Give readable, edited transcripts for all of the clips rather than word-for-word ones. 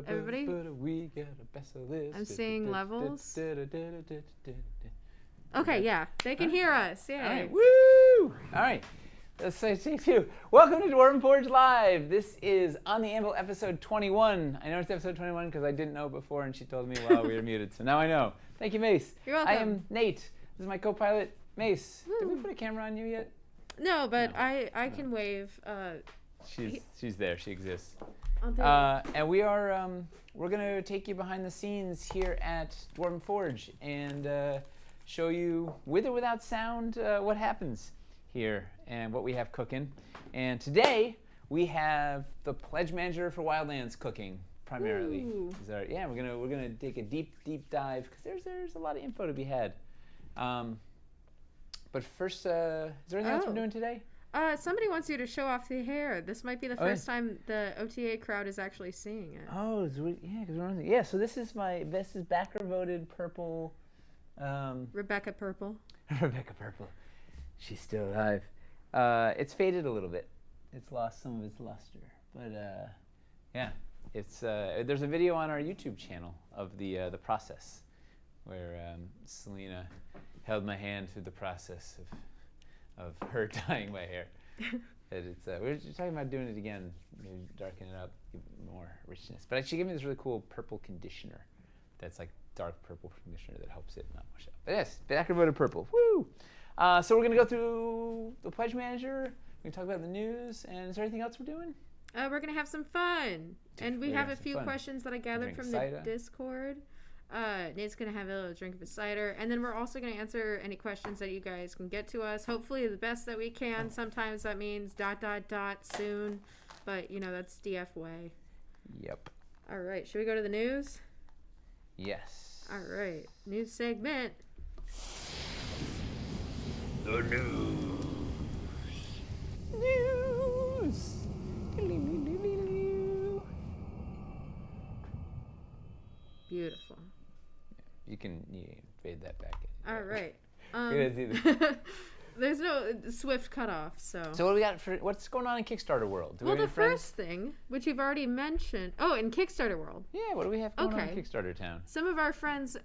Everybody? We got a best of this. I'm seeing levels. Okay, yeah. They can hear us. Yeah. All right. Woo! All right. Let's say take two. Welcome to Dwarven Forge Live. This is On the Anvil episode 21. I know it's episode 21 because I didn't know before and she told me while we were muted. So now I know. Thank you, Mace. You're welcome. I am Nate. This is my co-pilot, Mace. Woo. Did we put a camera on you yet? No, but no. I can wave. She's there. She exists. I'll do and we are we're gonna take you behind the scenes here at Dwarven Forge and show you with or without sound what happens here and what we have cooking. And today we have the pledge manager for Wildlands cooking primarily. We're gonna take a deep dive because there's a lot of info to be had. But first, is there anything else we're doing today? Somebody wants you to show off the hair. This might be the first time the OTA crowd is actually seeing it. Oh, because we're on the, yeah. So this is backer voted purple. Rebecca Purple. Rebecca Purple. She's still alive. It's faded a little bit. It's lost some of its luster. But yeah, it's there's a video on our YouTube channel of the process where Selena held my hand through the process of her dyeing my hair. We're just talking about doing it again, maybe darken it up, give it more richness. But she gave me this really cool purple conditioner that's like dark purple conditioner that helps it not wash out. But yes, backer voted purple. Woo! So we're going to go through the pledge manager. We're going to talk about the news. And is there anything else we're doing? We're going to have some fun. And we have a few questions that I gathered from the Discord. Nate's going to have a little drink of his cider. And then we're also going to answer any questions that you guys can get to us. Hopefully the best that we can. Sometimes that means ... soon. But, that's DF way. Yep. All right. Should we go to the news? Yes. All right. News segment. The news. Beautiful. You can fade that back in. All right. There's no swift cutoff, so. So what do we got for what's going on in Kickstarter world? The first thing, which you've already mentioned. Oh, in Kickstarter world. Yeah, what do we have going on in Kickstarter town? Some of our friends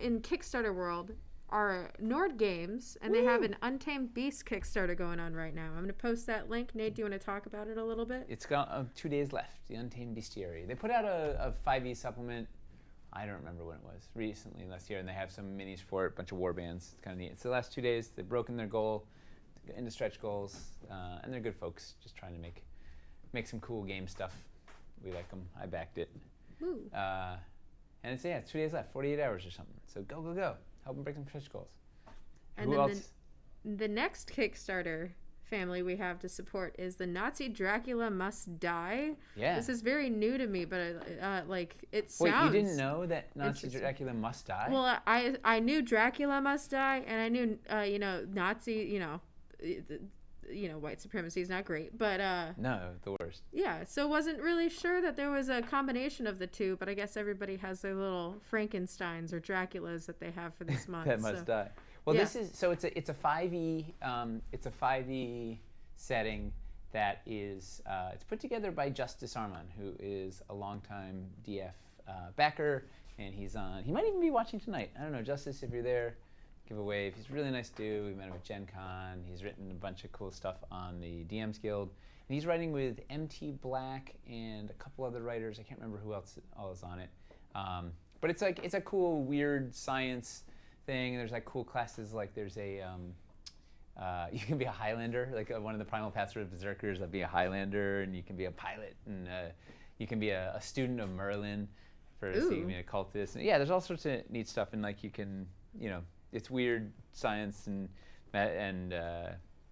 in Kickstarter world are Nord Games, and they have an Untamed Beast Kickstarter going on right now. I'm going to post that link. Nate, do you want to talk about it a little bit? It's got 2 days left, the Untamed Bestiary. They put out a 5e supplement. I don't remember when it was, recently, last year, and they have some minis for it, a bunch of war bands. It's kind of neat. It's the last 2 days. They've broken their goal into stretch goals, and they're good folks, just trying to make some cool game stuff. We like them. I backed it. And it's 2 days left, 48 hours or something. So go. Help them break some stretch goals. And Who then else? The next Kickstarter family we have to support is the Nazi Dracula Must Die. Yeah. This is very new to me, but it sounds. Wait, you didn't know that Nazi Dracula must die? Well, I knew Dracula must die, and I knew Nazi, white supremacy is not great, but no, the worst. Yeah, so wasn't really sure that there was a combination of the two, but I guess everybody has their little Frankensteins or Draculas that they have for this month. That must die. Well, this is it's a 5e setting that is it's put together by Justice Armand, who is a longtime DF backer, and he might even be watching tonight. I don't know, Justice, if you're there, give a wave. He's a really nice dude. We met him at Gen Con. He's written a bunch of cool stuff on the DMs Guild, and he's writing with MT Black and a couple other writers. I can't remember who else all is on it, but it's a cool weird science thing. There's like cool classes, like there's a you can be a Highlander, like one of the primal paths of berserkers. Be a Highlander, and you can be a pilot, and you can be a student of Merlin so you can be an occultist. And yeah, there's all sorts of neat stuff, and like you can it's weird science and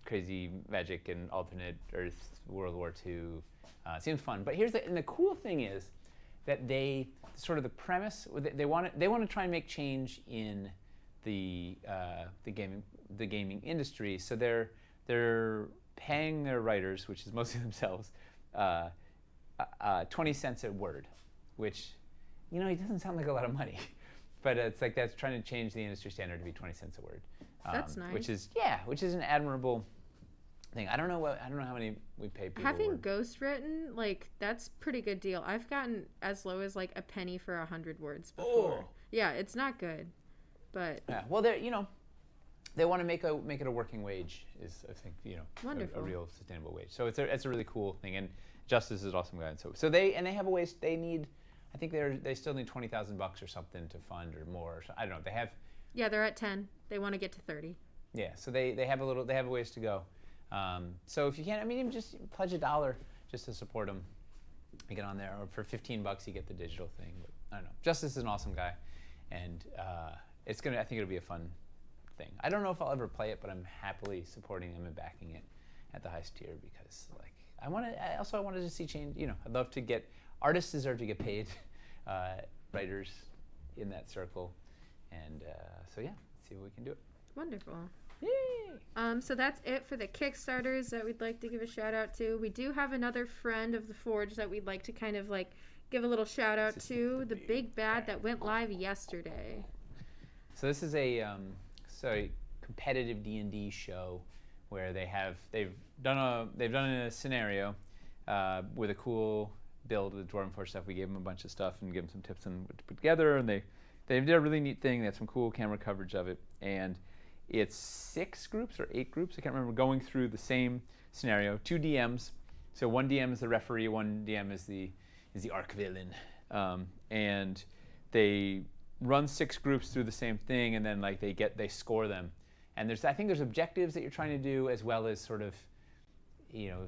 crazy magic and alternate Earth, World War II. It seems fun, but and the cool thing is that the premise they want to try and make change in the gaming industry. So they're paying their writers, which is mostly themselves, 20 cents a word, which it doesn't sound like a lot of money, but it's like that's trying to change the industry standard to be 20 cents a word. That's nice. Which is an admirable thing. I don't know how many we pay people. Having ghost written, like, that's pretty good deal. I've gotten as low as like a penny for 100 words before. Oh. Yeah, it's not good, but yeah. Well, they want to make it a working wage is, I think, a real sustainable wage. So it's a really cool thing, and Justice is an awesome guy. And so they have a waste. They need, I think they still need $20,000 or something to fund or more. I don't know. They have. Yeah, they're at 10. They want to get to 30. Yeah, so they have a ways to go. So if you can, even just pledge $1 just to support them. You get on there, or for $15 you get the digital thing. But I don't know. Justice is an awesome guy, and I think it'll be a fun thing. I don't know if I'll ever play it, but I'm happily supporting him and backing it at the highest tier because, like, I wanted to see change. I'd love to get artists deserve to get paid, writers in that circle, and so yeah, let's see what we can do. Wonderful. Yay! So that's it for the Kickstarters that we'd like to give a shout out to. We do have another friend of the Forge that we'd like to kind of like give a little shout out to, the Big Bad that went live yesterday. So this is a competitive D&D show where they've done a scenario with a cool build with Dwarven Forge stuff. We gave them a bunch of stuff and gave them some tips on what to put together, and they did a really neat thing. They had some cool camera coverage of it, and it's 6 groups or 8 groups, I can't remember, going through the same scenario. 2 DMs. So one DM is the referee, one DM is the arch villain, and they run 6 groups through the same thing, and then like they score them. And I think there's objectives that you're trying to do, as well as sort of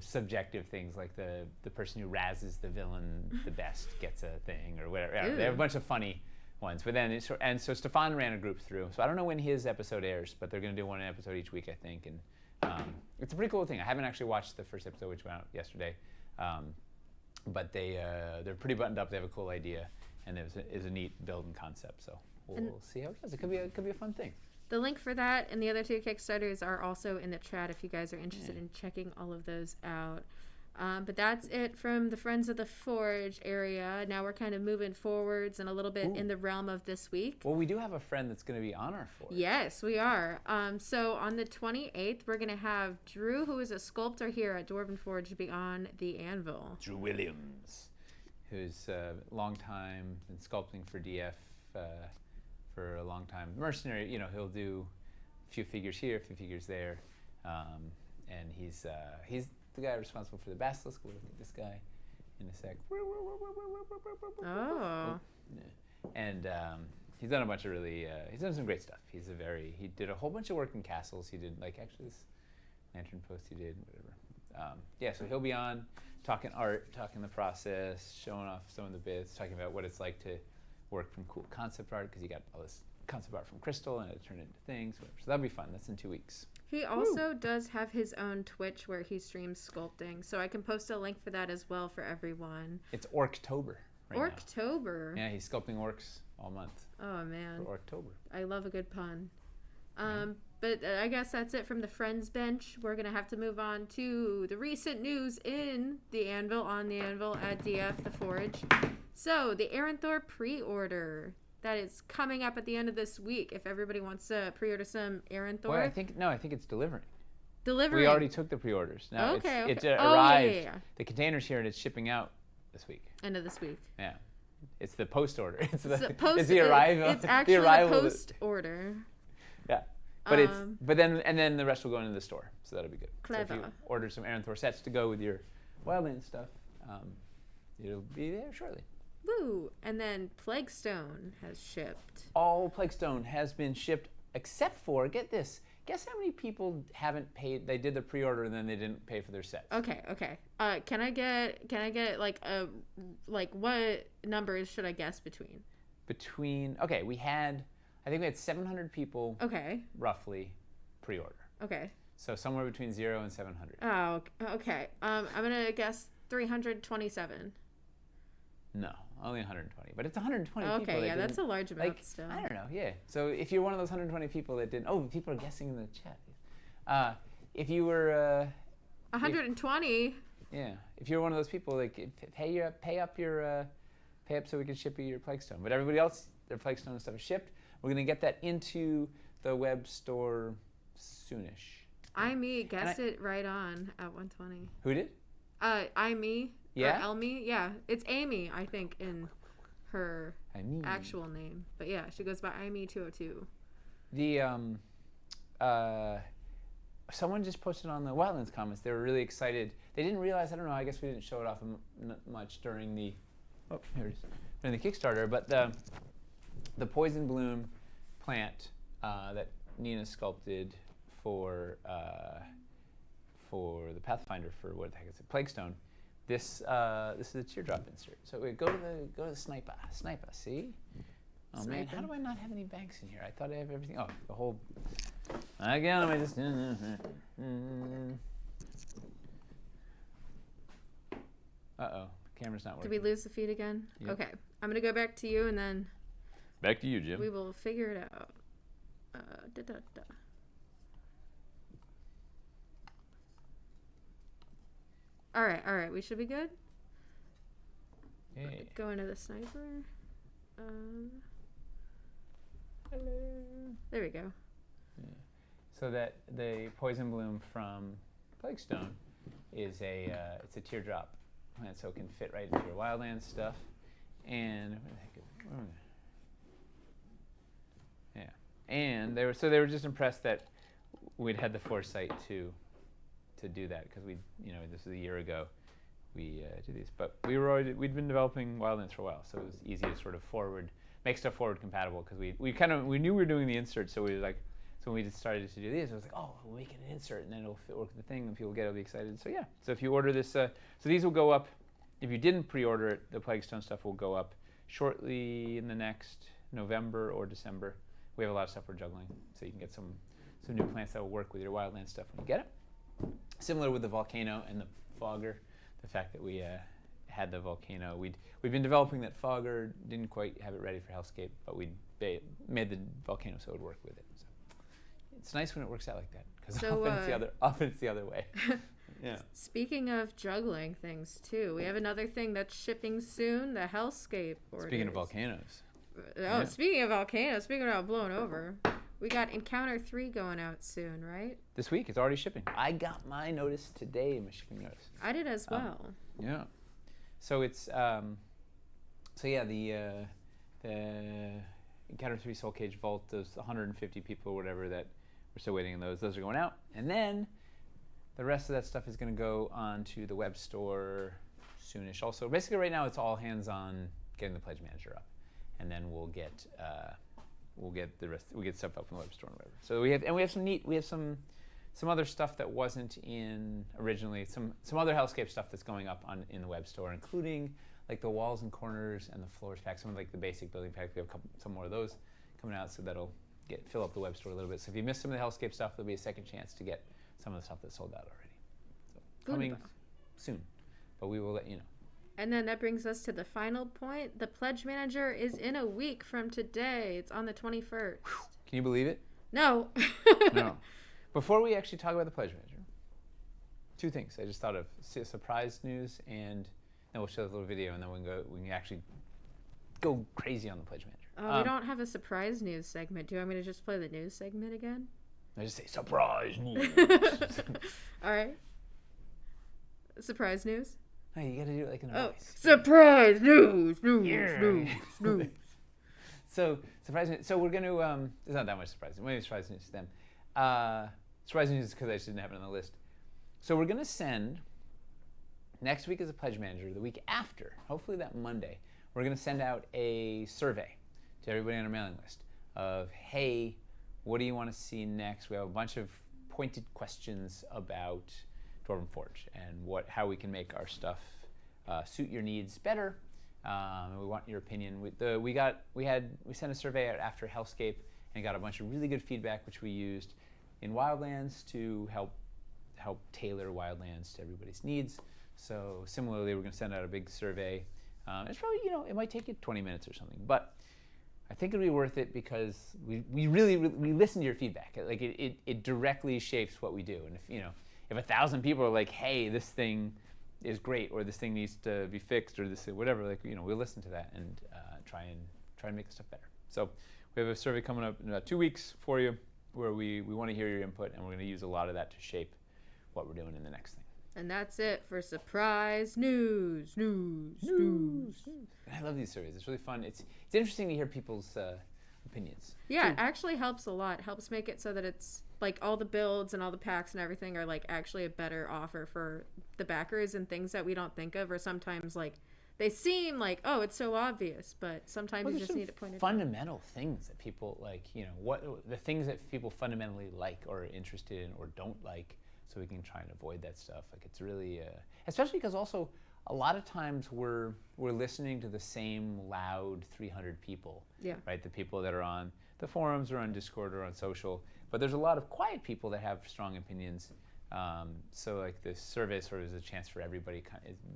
subjective things like the person who razzes the villain the best gets a thing or whatever. Yeah, they have a bunch of funny ones. But then so Stefan ran a group through. So I don't know when his episode airs, but they're going to do one episode each week, I think. And it's a pretty cool thing. I haven't actually watched the first episode, which went out yesterday, but they're pretty buttoned up. They have a cool idea, and there's a neat build and concept. So we'll see how it goes. It could be a fun thing. The link for that and the other 2 Kickstarters are also in the chat if you guys are interested in checking all of those out. But that's it from the Friends of the Forge area. Now we're kind of moving forwards and a little bit in the realm of this week. Well, we do have a friend that's going to be on our Forge. Yes, we are. So on the 28th, we're going to have Drew, who is a sculptor here at Dwarven Forge, to be on the Anvil. Drew Williams, who's a long time been sculpting for DF for a long time. Mercenary, he'll do a few figures here, a few figures there, and he's the guy responsible for the basilisk. We'll look at this guy in a sec. Oh. And he's done a bunch of he's done some great stuff. He did a whole bunch of work in castles. He did, like, actually this lantern post he did, whatever. So he'll be on talking art, talking the process, showing off some of the bits, talking about what it's like to work from cool concept art, because he got all this concept art from Crystal and it turned into things, whatever. So that'll be fun. That's in 2 weeks. He also does have his own Twitch where he streams sculpting, so I can post a link for that as well for everyone. It's Orktober right Orktober. now. Yeah, he's sculpting orcs all month. Oh man, for Orktober. I love a good pun. But I guess that's it from the Friends bench. We're gonna have to move on to the recent news in the Anvil, on the Anvil at DF the Forge. So the Aranthor pre-order that is coming up at the end of this week. If everybody wants to pre-order some Aranthor. Well, I think it's delivering. Delivering. We already took the pre-orders. Now okay. It arrived. Yeah. The container's here and it's shipping out this week. End of this week. Yeah. It's the post order. It's the arrival. It's actually the post order. Yeah. But but then the rest will go into the store. So that'll be good. Clever. So if you order some Aranthor sets to go with your Wildlands stuff, it'll be there shortly. Woo! And then Plaguestone has shipped. All Plaguestone has been shipped except for, get this, guess how many people haven't paid, they did the pre-order and then they didn't pay for their sets. Okay. Can I get like what numbers should I guess between? Okay, I think we had 700 people roughly pre-order. Okay. So somewhere between 0 and 700. Oh, okay. I'm going to guess 327. No, only 120. But it's 120 people. Okay, yeah, that's a large amount still. I don't know, yeah. So if you're one of those 120 people that didn't... people are guessing in the chat. If you were... 120? If you're one of those people, like, pay up so we can ship you your Plaguestone. But everybody else, their Plaguestone and stuff is shipped. We're going to get that into the web store soonish. I Me guessed it right on at 120. Who did? I Me. Yeah. Or Elmi. Yeah, it's Amy, I think, in her actual name. But yeah, she goes by I Me 202. Someone just posted on the Wildlands comments. They were really excited. They didn't realize. I don't know. I guess we didn't show it off much during the. Oh, here it is. During the Kickstarter, but the poison bloom plant that Nina sculpted for the Pathfinder for what the heck is it? Plaguestone. This is a teardrop insert. So we go to the sniper. See? Oh Sniper. Man, how do I not have any banks in here? I thought I have everything. Oh, the whole. Again, I just. Uh-oh, camera's not working. Did we lose the feed again? Yep. Okay, I'm gonna go back to you and then. Back to you, Jim. We will figure it out. All right. We should be good. Hey. Go into the sniper. Hello. There we go. Yeah. So that the poison bloom from Plaguestone is it's a teardrop plant, so it can fit right into your Wildlands stuff. And where the heck is it? Yeah. And they were just impressed that we'd had the foresight to do that, because this was a year ago we did these, but we'd been developing Wildlands for a while, so it was easy to sort of make stuff forward compatible, because we knew we were doing the insert, so we were like, so when we just started to do these, it was like, oh, we'll make it an insert and then it'll work with the thing and people will be excited. So yeah, so if you order this, so these will go up. If you didn't pre-order it, the Plaguestone stuff will go up shortly in the next November or December. We have a lot of stuff we're juggling, so you can get some new plants that will work with your Wildlands stuff when you get it. Similar with the volcano and the fogger, the fact that we had the volcano. We'd been developing that fogger, didn't quite have it ready for Hellscape, but we made the volcano so it would work with it. So it's nice when it works out like that, because often it's the other way. Yeah. Speaking of juggling things too, we have another thing that's shipping soon, the Hellscape orders. Speaking of volcanoes. Yeah. Speaking of volcanoes, speaking about blowing over, we got Encounter 3 going out soon, right? This week, it's already shipping. I got my notice today, my shipping notice. I did as well. Yeah. So it's, the Encounter 3 Soul Cage Vault, those 150 people or whatever that we're still waiting on those are going out. And then the rest of that stuff is going to go onto the web store soonish. Also, basically right now it's all hands on getting the pledge manager up. And then we'll get the rest. We get stuff up in the web store and whatever. So we have some other stuff that wasn't in originally. Some other Hellscape stuff that's going up in the web store, including like the walls and corners and the floors pack. Some of like the basic building packs. We have some more of those coming out, so that'll fill up the web store a little bit. So if you missed some of the Hellscape stuff, there'll be a second chance to get some of the stuff that's sold out already. So coming soon, but we will let you know. And then that brings us to the final point. The pledge manager is in a week from today. It's on the 21st. Can you believe it? No. No. Before we actually talk about the pledge manager, two things I just thought of: surprise news, and then we'll show the little video, and then we can actually go crazy on the pledge manager. Oh, we don't have a surprise news segment. Do you want me to just play the news segment again? I just say surprise news. All right. Surprise news. Hey, you got to do it like in a voice. Surprise news. So surprise news. So we're going to. There's not that much surprise news. Maybe surprise news to them. Surprise news is because I just didn't have it on the list. So we're going to send. Next week is a pledge manager. The week after, hopefully that Monday, we're going to send out a survey to everybody on our mailing list of, hey, what do you want to see next? We have a bunch of pointed questions about Dwarven Forge and how we can make our stuff suit your needs better. We want your opinion. We sent a survey out after Hellscape and got a bunch of really good feedback, which we used in Wildlands to help tailor Wildlands to everybody's needs. So similarly, we're going to send out a big survey. It's probably, it might take you 20 minutes or something, but I think it'll be worth it because we really listen to your feedback. Like it directly shapes what we do. And if 1,000 people are like, hey, this thing is great, or this thing needs to be fixed, or this whatever, we'll listen to that and try and make the stuff better. So we have a survey coming up in about 2 weeks for you. where we want to hear your input, and we're going to use a lot of that to shape what we're doing in the next thing. And that's it for surprise news. I love these surveys. It's really fun. It's interesting to hear people's opinions. Yeah, it actually helps a lot. It helps make it so that it's like all the builds and all the packs and everything are like actually a better offer for the backers, and things that we don't think of, or sometimes like they seem like, oh, it's so obvious, but sometimes you just need to point it out. Fundamental things that people like, what the things that people fundamentally like or are interested in or don't like, so we can try and avoid that stuff. Like, it's really, especially because also a lot of times we're listening to the same loud 300 people, right? The people that are on the forums or on Discord or on social, but there's a lot of quiet people that have strong opinions. So like this survey sort of is a chance for everybody,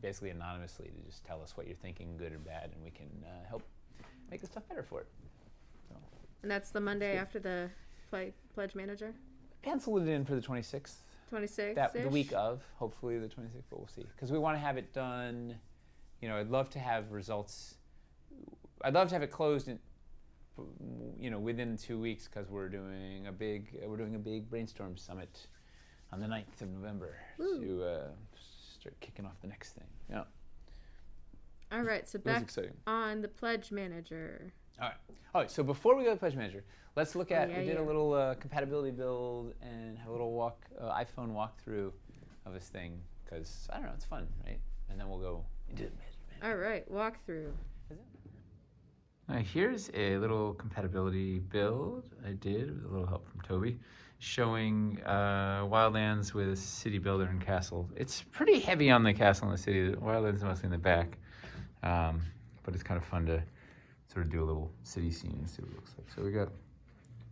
basically anonymously, to just tell us what you're thinking, good or bad, and we can help make the stuff better for it. So. And that's the Monday after the Pledge Manager? Pencil it in for the 26th. 26th-ish? The week of, hopefully the 26th, but we'll see. Because we want to have it done, I'd love to have results. I'd love to have it closed within 2 weeks, because we're doing a big brainstorm summit on the 9th of November. Woo. To start kicking off the next thing. Yeah. All right, so back on the Pledge Manager. All right, so before we go to the Pledge Manager, let's look at, we did a little compatibility build and have a little iPhone walkthrough of this thing, because, I don't know, it's fun, right? And then we'll go into the Pledge Manager. All right, walkthrough. Here's a little compatibility build I did with a little help from Toby, showing Wildlands with City Builder and Castle. It's pretty heavy on the castle and the city. Wildlands is mostly in the back, but it's kind of fun to sort of do a little city scene and see what it looks like. So we got,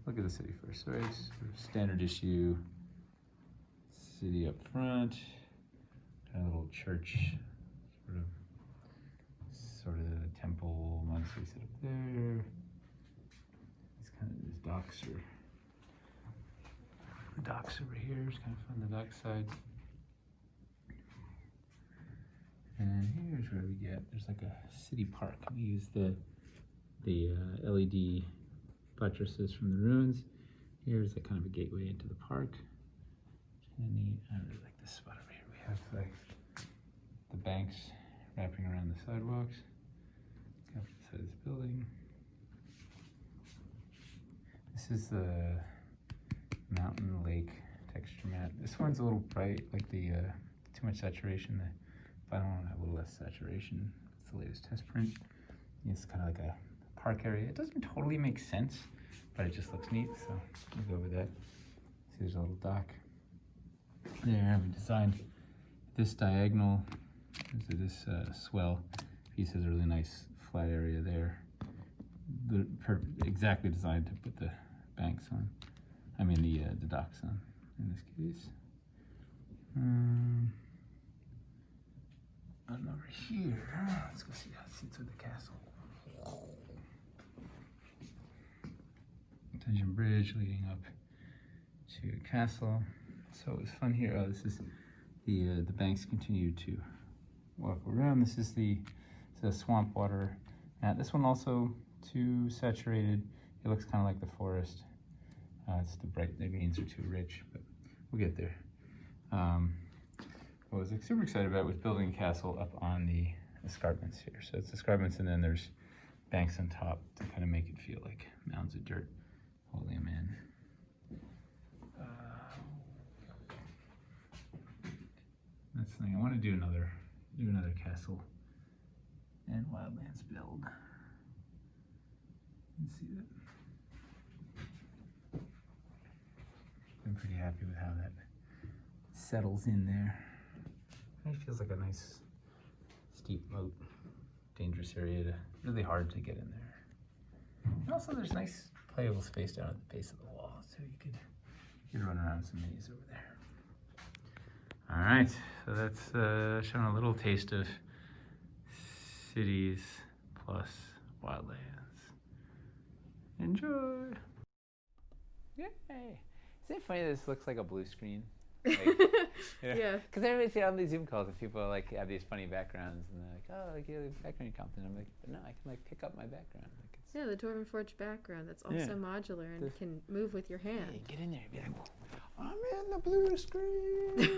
look at the city first, right? Sort of standard issue city up front, got a little church, sort of temple monastery set up there. These docks over here. It's kind of fun, the dock side. And here's where we get, there's like a city park. We use the LED buttresses from the ruins. Here's a kind of a gateway into the park. Kind of neat. I really like this spot over here. We have like the banks wrapping around the sidewalks. Up to the side of this building. This is the mountain lake texture map. This one's a little bright, like the too much saturation. The final one have a little less saturation. It's the latest test print. It's kind of like a park area. It doesn't totally make sense, but it just looks neat, so we'll go with that. See, there's a little dock there. We designed this diagonal. This swell piece has a really nice flat area there. Exactly designed to put the banks on. I mean the docks on in this case. And over here, let's go see how it sits with the castle. Dungeon bridge leading up to a castle. So it was fun here. Oh, this is the banks continue to walk around. This is the swamp water. This one also too saturated. It looks kind of like the forest. It's the greens are too rich, but we'll get there. What I was super excited about was building a castle up on the escarpments here. So it's escarpments, and then there's banks on top to kind of make it feel like mounds of dirt holding them in. That's the thing. I want to do another castle and Wildlands build. You see that? I'm pretty happy with how that settles in there. It feels like a nice steep moat, dangerous area, really hard to get in there. And also there's nice playable space down at the base of the wall, so you could run around some minis over there. All right, so that's showing a little taste of cities plus Wildlands. Enjoy. Yay! Isn't it funny that this looks like a blue screen? Like, you know? Yeah. Because everybody see on these Zoom calls and people like have these funny backgrounds and they're like, oh, like you have background competent. I'm like, but no, I can like pick up my background. Like it's, Yeah, the Dwarven Forge background that's also modular and can move with your hand. Yeah, you get in there and be like, I'm in the blue screen.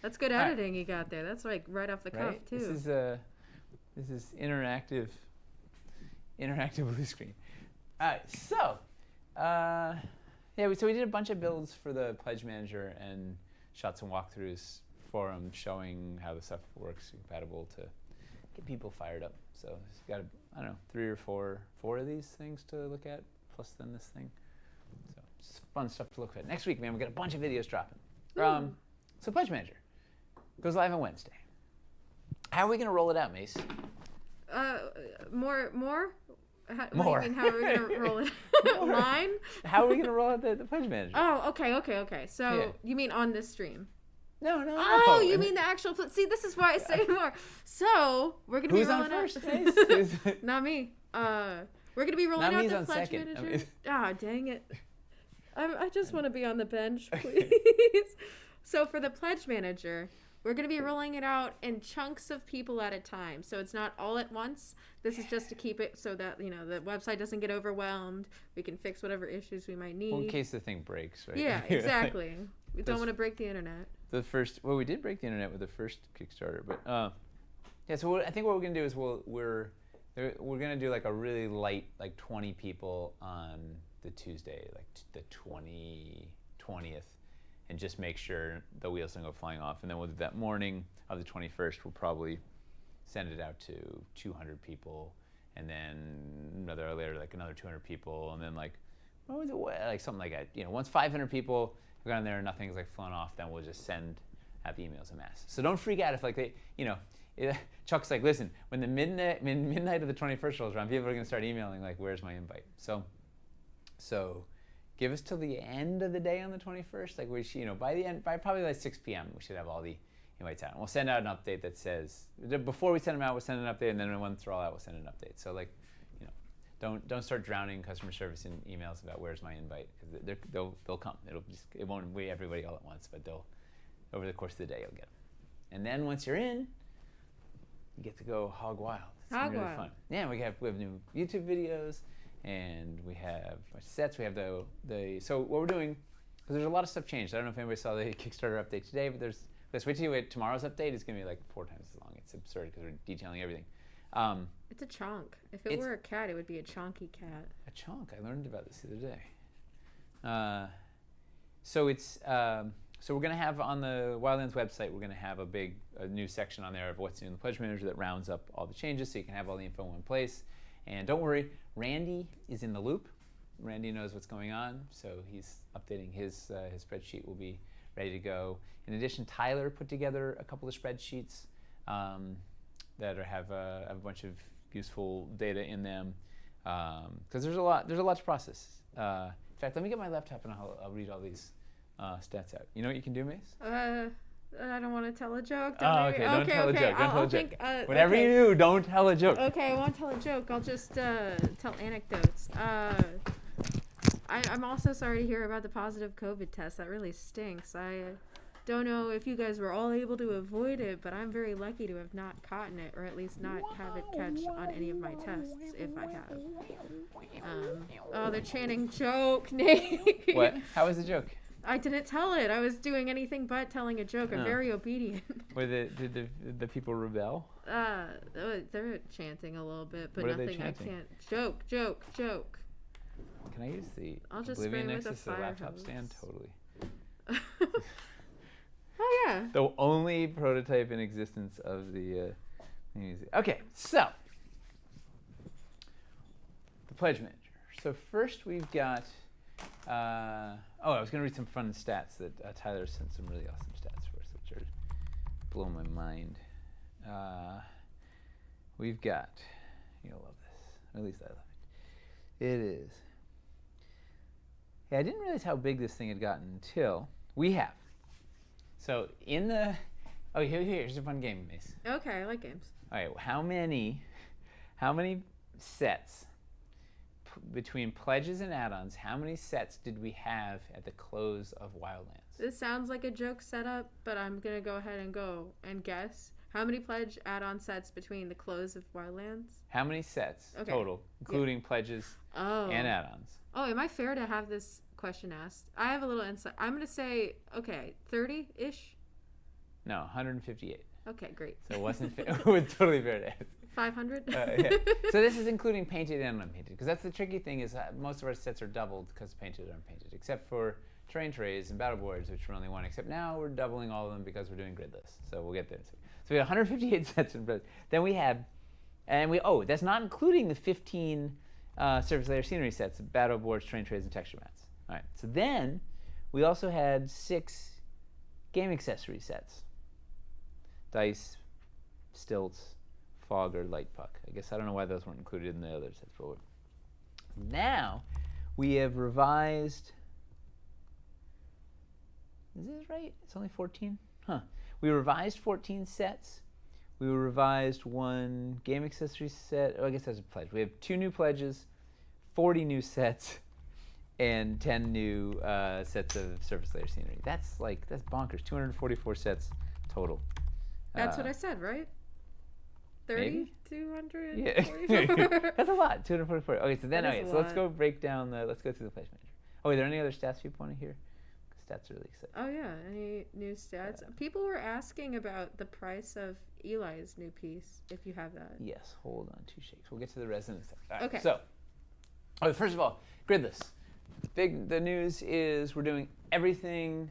That's good editing you got there. That's like right off the cuff too. This is interactive blue screen. All right, so we did a bunch of builds for the Pledge Manager and shot some walkthroughs for them showing how the stuff works, compatible to get people fired up. So it's got, I don't know, 3 or 4 of these things to look at, plus then this thing. So it's fun stuff to look at. Next week, man, we got a bunch of videos dropping. So Pledge Manager goes live on Wednesday. How are we going to roll it out, Mace? More? More. What do you mean, how are we going to roll it? Line? How are we going to roll out the Pledge Manager? Oh, okay. So you mean on this stream? No. Oh, you mean the actual... See, this is why I say more. So, we're going to be rolling out... Who's on first? Not me. We're going to be rolling out the Pledge Manager. Dang it. I just want to be on the bench, please. So, for the Pledge Manager, we're going to be rolling it out in chunks of people at a time. So, it's not all at once. This is just to keep it so that, the website doesn't get overwhelmed. We can fix whatever issues we might need. Well, in case the thing breaks, right? Yeah, exactly. We don't want to break the internet. We did break the internet with the first Kickstarter, but so I think what we're gonna do is we're gonna do like a really light, like 20 people on the Tuesday, like the 20th, and just make sure the wheels don't go flying off. And then we'll do that morning of the 21st. We'll probably send it out to 200 people, and then another 200 people, and then like something like that. Once 500 people have gone there and nothing's like flown off, then we'll just have emails en masse. So don't freak out if like Chuck's like, listen, when the midnight of the 21st rolls around, people are gonna start emailing like, where's my invite? So give us till the end of the day on the 21st. Like we should, by probably like 6 p.m. we should have all the invites out. And we'll send out an update that says, before we send them out, we'll send an update, and then once they're all out, we'll send an update. So like, don't start drowning customer service in emails about where's my invite, because they'll come. It won't be everybody all at once, but over the course of the day you'll get them. And then once you're in, you get to go hog wild. It's really fun. Yeah, we have new YouTube videos, and we have sets. We have so what we're doing, because there's a lot of stuff changed. I don't know if anybody saw the Kickstarter update today, but let's wait till tomorrow's update. It's gonna be like 4 times as long. It's absurd because we're detailing everything. It's a chunk. If it were a cat, it would be a chonky cat. A chunk. I learned about this the other day. So we're going to have on the Wildlands website, we're going to have a new section on there of what's new in the Pledge Manager that rounds up all the changes, so you can have all the info in one place. And don't worry, Randy is in the loop. Randy knows what's going on, so he's updating his spreadsheet. Will be ready to go. In addition, Tyler put together a couple of spreadsheets that have a bunch of useful data in them, because there's a lot to process. In fact, let me get my laptop and I'll read all these stats out. You know what you can do, Mace? I don't want to tell a joke. Don't tell a joke. Whatever you do, don't tell a joke. Okay, I won't tell a joke. I'll just tell anecdotes. I'm also sorry to hear about the positive COVID test. That really stinks. I don't know if you guys were all able to avoid it, but I'm very lucky to have not caught it, or at least not have it catch on any of my tests, if I have. They're chanting joke, Nate. What? How was the joke? I didn't tell it. I was doing anything but telling a joke. I'm very obedient. Did the people rebel? They're chanting a little bit, but what nothing. I can't. Joke. Can I use the just Oblivion spray with Nexus a fire laptop hose. stand? Totally. Oh yeah. The only prototype in existence of the music. Okay, so the Pledge Manager. So first we've got. I was going to read some fun stats that Tyler sent some really awesome stats for us, which are blowing my mind. We've got. You'll love this. Or at least I love it. It is. Hey, I didn't realize how big this thing had gotten until we have. So in the, here's a fun game, Mace. Okay, I like games. All right, how many sets between pledges and add-ons, how many sets did we have at the close of Wildlands? This sounds like a joke setup, but I'm going to go ahead and guess. How many pledge add-on sets between the close of Wildlands? How many sets total, including pledges and add-ons? Oh, am I fair to have this question asked? I have a little insight. I'm going to say, 30-ish? No, 158. Okay, great. So it wasn't fair. It was totally fair to ask. 500? Yeah. So this is including painted and unpainted, because that's the tricky thing is that most of our sets are doubled because painted or unpainted, except for terrain trays and battle boards, which are only one, except now we're doubling all of them because we're doing gridless. So we'll get there. So we have 158 sets in pledge. Then we have, that's not including the 15 surface layer scenery sets, battle boards, terrain trays, and texture mats. All right. So then we also had 6 game accessory sets. Dice, stilts, fogger, light puck. I guess I don't know why those weren't included in the other sets. But now we have revised. Is this right? It's only 14? Huh. We revised 14 sets. We revised 1 game accessory set. Oh, I guess that's a pledge. We have 2 new pledges, 40 new sets, and 10 new sets of surface layer scenery. That's bonkers. 244 sets total. That's what I said, right? 30? 200? Yeah. That's a lot, 244. Okay, so then, so let's go break down let's go through the pledge manager. Oh, are there any other stats you want to hear? Stats are really exciting. Oh, yeah. Any new stats? People were asking about the price of Eli's new piece, if you have that. Yes, hold on 2 shakes. We'll get to the resin in a second. All right, okay. So, first of all, gridless. The news is we're doing everything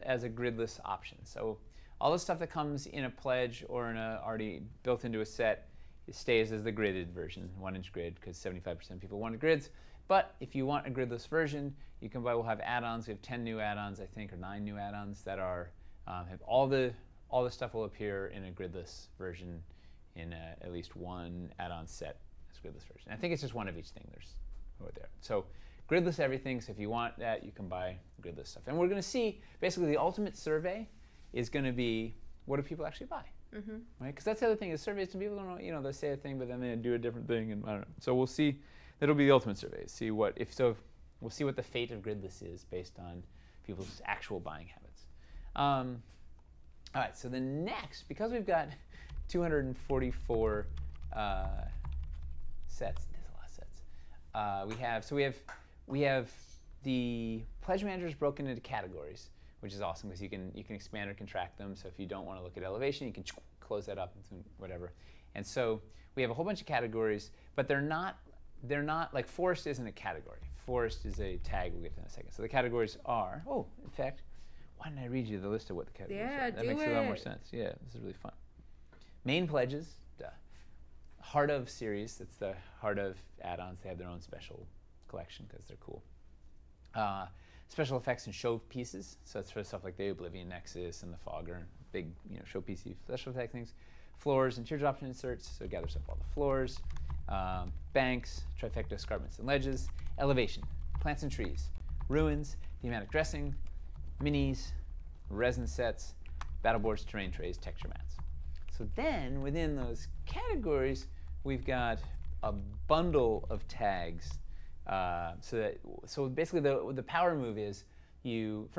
as a gridless option. So all the stuff that comes in a pledge or in already built into a set, it stays as the gridded version, 1-inch grid, because 75% of people wanted grids. But if you want a gridless version, you can buy. We'll have add-ons. We have 10 new add-ons, I think, or 9 new add-ons that are have all the stuff will appear in a gridless version in at least 1 add-on set as a gridless version. I think it's just one of each thing. There's over there. So gridless everything. So if you want that, you can buy gridless stuff. And we're going to see basically the ultimate survey is going to be what do people actually buy, right? Because that's the other thing is surveys. Some people don't know. They say a thing, but then they do a different thing, and I don't know. So we'll see. That'll be the ultimate survey. See what we'll see what the fate of gridless is based on people's actual buying habits. All right. So the next, because we've got 244 sets. There's a lot of sets. We have the pledge managers broken into categories, which is awesome because you can expand or contract them. So if you don't want to look at elevation, you can close that up and whatever. And so we have a whole bunch of categories, but they're not like forest isn't a category. Forest is a tag. We'll get to in a second. So the categories are. Oh, in fact, why didn't I read you the list of what the categories are? That makes a lot more sense. Yeah, this is really fun. Main pledges, Heart of series. That's the Heart of add-ons. They have their own special collection because they're cool. Special effects and show pieces. So it's for stuff like the Oblivion Nexus and the Fogger, big showpiecey special effect things. Floors and teardrop inserts. So it gathers up all the floors. Banks, trifecta escarpments and ledges. Elevation, plants and trees. Ruins, thematic dressing. Minis, resin sets. Battle boards, terrain trays, texture mats. So then within those categories, we've got a bundle of tags. So basically the power move is you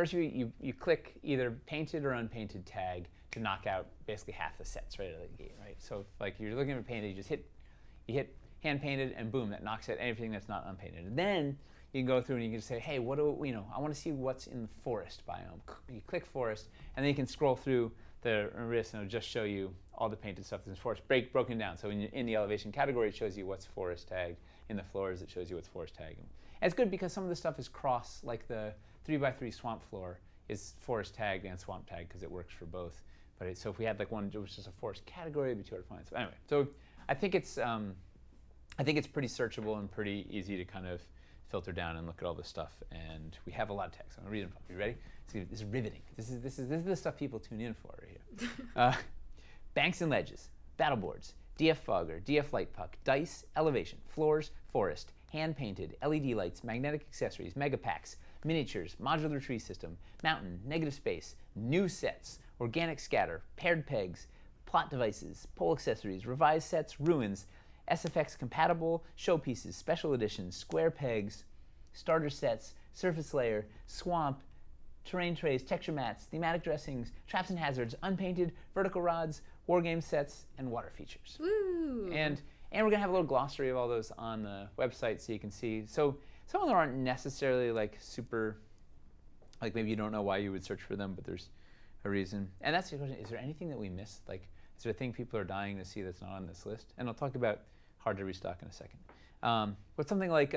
click either painted or unpainted tag to knock out basically half the sets right out of the gate, right? So if, like you're looking for painted, you hit hand painted and boom, that knocks out everything that's not unpainted. And then you can go through and you can say, hey, I want to see what's in the forest biome. You click forest, and then you can scroll through the list and it'll just show you all the painted stuff that's in forest broken down. So in the elevation category, it shows you what's forest tagged. In the floors, it shows you what's forest tagged. And it's good because some of the stuff is cross, like the 3x3 swamp floor is forest tagged and swamp tagged because it works for both. But so if we had like one which is a forest category, it'd be too hard to find. So anyway, so I think it's pretty searchable and pretty easy to kind of filter down and look at all this stuff. And we have a lot of text. I'm gonna read them. Are you ready? This is riveting. This is the stuff people tune in for right here. Banks and ledges, battle boards, DF fogger, DF light puck, dice, elevation, floors, forest, hand painted, LED lights, magnetic accessories, mega packs, miniatures, modular tree system, mountain, negative space, new sets, organic scatter, paired pegs, plot devices, pole accessories, revised sets, ruins, SFX compatible showpieces, special editions, square pegs, starter sets, surface layer, swamp, terrain trays, texture mats, thematic dressings, traps and hazards, unpainted, vertical rods, war game sets, and water features. Woo! And we're going to have a little glossary of all those on the website so you can see. So some of them aren't necessarily like super, like maybe you don't know why you would search for them, but there's a reason. And that's the question, is there anything that we missed? Like, is there a thing people are dying to see that's not on this list? And I'll talk about hard to restock in a second. But something like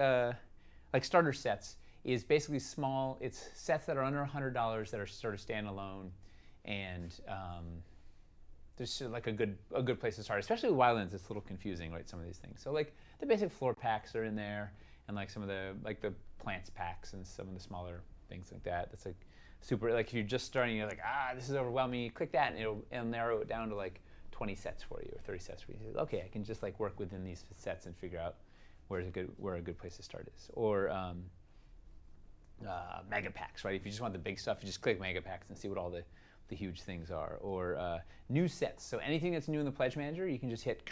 starter sets is basically small. It's sets that are under $100 that are sort of standalone, and there's like a good place to start. Especially with Wildlands, it's a little confusing, right? Some of these things. So like the basic floor packs are in there, and like some of the plants packs and some of the smaller things like that. That's like super. Like if you're just starting, you're like, this is overwhelming. You click that, and it'll narrow it down to like 20 sets for you or 30 sets for you. Okay, I can just like work within these sets and figure out where a good place to start is. Or mega packs, right? If you just want the big stuff, you just click mega packs and see what all the huge things are. Or new sets. So anything that's new in the Pledge Manager, you can just hit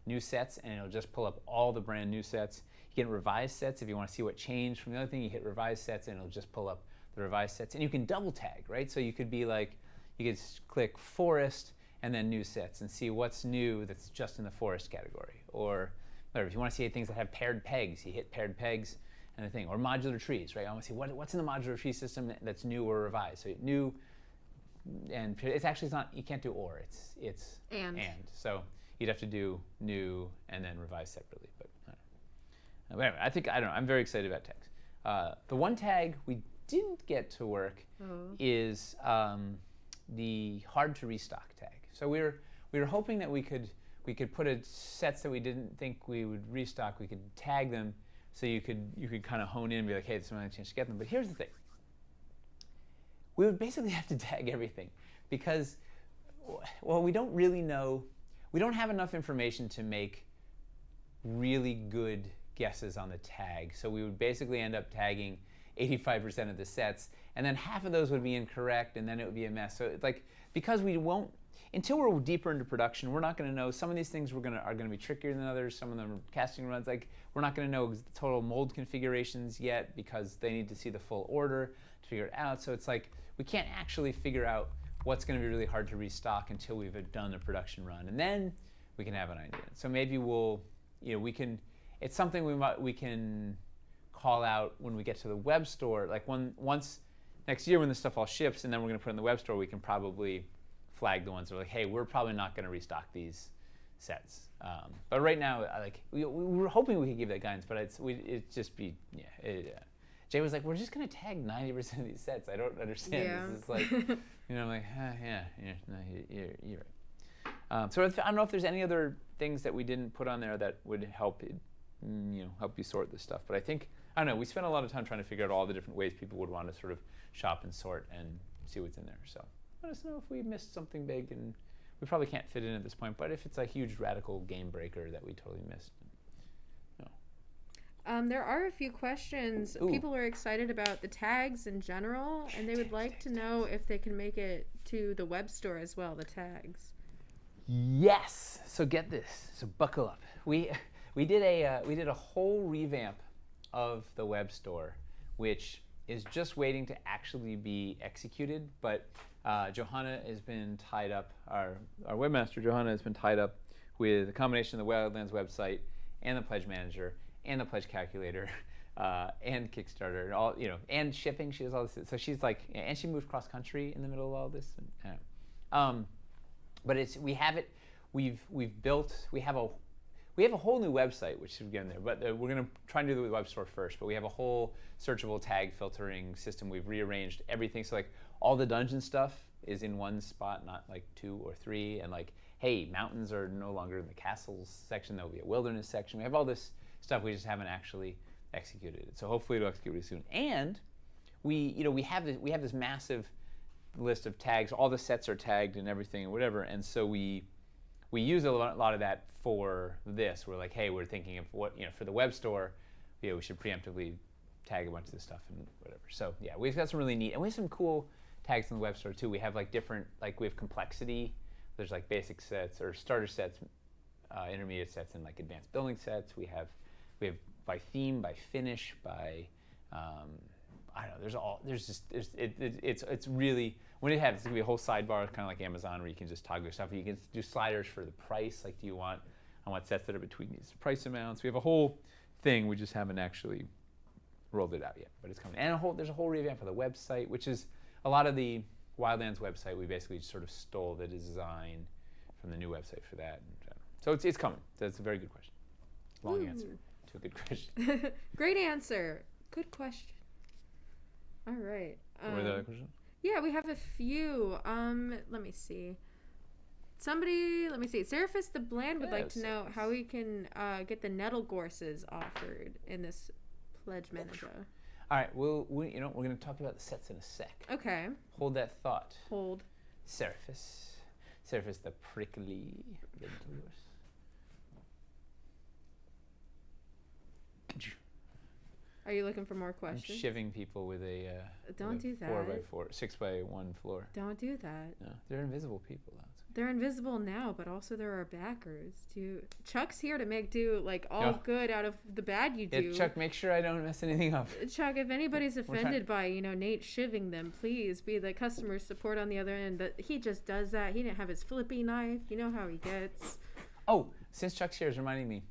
new sets and it'll just pull up all the brand new sets. You can revise sets if you want to see what changed from the other thing. You hit revise sets and it'll just pull up the revised sets. And you can double tag, right? So you could be like, you could click forest and then new sets and see what's new that's just in the forest category. Or whatever, if you want to see things that have paired pegs, you hit paired pegs and the thing. Or modular trees, right? I want to see what's in the modular tree system that's new or revised. So new, and it's actually not, you can't do or, it's and. So you'd have to do new and then revise separately. But anyway, I don't know, I'm very excited about tags. The one tag we didn't get to work is the hard to restock tag. So we were hoping that we could put sets that we didn't think we would restock, we could tag them so you could kind of hone in and be like, hey, this is my chance to get them. But here's the thing. We would basically have to tag everything because, well, we don't really know, we don't have enough information to make really good guesses on the tag. So we would basically end up tagging 85% of the sets, and then half of those would be incorrect, and then it would be a mess. So it's like, because we won't, until we're deeper into production, we're not going to know. Some of these things are going to be trickier than others. Some of them are casting runs. Like, we're not going to know total mold configurations yet because they need to see the full order to figure it out. So it's like we can't actually figure out what's going to be really hard to restock until we've done a production run, and then we can have an idea. So maybe we'll, we can. It's something we can call out when we get to the web store. Like once next year when this stuff all ships, and then we're going to put it in the web store, we can probably flag the ones that are like, hey, we're probably not going to restock these sets. But right now, we were hoping we could give that guidance, but it'd just be, Jay was like, we're just going to tag 90% of these sets. I don't understand. Yeah. This is like, I'm like, no, you're right. So I don't know if there's any other things that we didn't put on there that would help help you sort this stuff. But I don't know, we spent a lot of time trying to figure out all the different ways people would want to sort of shop and sort and see what's in there. So let us know if we missed something big, and we probably can't fit in at this point, but if it's a huge radical game breaker that we totally missed. There are a few questions. Ooh. People are excited about the tags in general, and they would like to know if they can make it to the web store as well, the tags. Yes. So get this. So buckle up. We did a whole revamp of the web store, which is just waiting to actually be executed. But Johanna has been tied up. Our webmaster Johanna has been tied up with a combination of the Wildlands website and the Pledge Manager and the Pledge Calculator and Kickstarter and all, and shipping. She does all this. So she's like, and she moved cross country in the middle of all this. But we have it. We've built. We have a whole new website, which should get in there, but we're going to try and do the web store first. But we have a whole searchable tag filtering system. We've rearranged everything. So like all the dungeon stuff is in one spot, not like 2 or 3. And like, hey, mountains are no longer in the castles section. There'll be a wilderness section. We have all this stuff. We just haven't actually executed it. So hopefully it'll execute really soon. And we have this massive list of tags. All the sets are tagged and everything and whatever. And so we use a lot of that for this. We're like, hey, we're thinking of what, for the web store, we should preemptively tag a bunch of this stuff and whatever. So yeah, we've got some really neat, and we have some cool tags in the web store too. We have like different, we have complexity. There's like basic sets or starter sets, intermediate sets and like advanced building sets. We have by theme, by finish, by I don't know. It's really, when it has, it's gonna be a whole sidebar, kind of like Amazon, where you can just toggle your stuff. You can do sliders for the price. Like, I want sets that are between these price amounts. We have a whole thing. We just haven't actually rolled it out yet, but it's coming. And there's a whole revamp of the website, which is a lot of the Wildlands website. We basically just sort of stole the design from the new website for that. So it's coming. That's a very good question. Long answer to a good question. Great answer. Good question. All right. Were there other questions? Yeah, we have a few. Let me see. Seraphis the Bland would like to know how we can get the nettle gorses offered in this pledge manager. All right. We're going to talk about the sets in a sec. Okay. Hold that thought. Hold. Seraphis the prickly little gorse. Are you looking for more questions? I'm shivving people with a Don't do that. 4x4, 6x1 floor. Don't do that. No, they're invisible people. They're invisible now, but also there are backers. Chuck's here to make good out of the bad you do. Yeah, Chuck, make sure I don't mess anything up. Chuck, if anybody's offended by Nate shivving them, please be the customer support on the other end. That he just does that. He didn't have his flippy knife. You know how he gets. Oh, since Chuck's here is reminding me.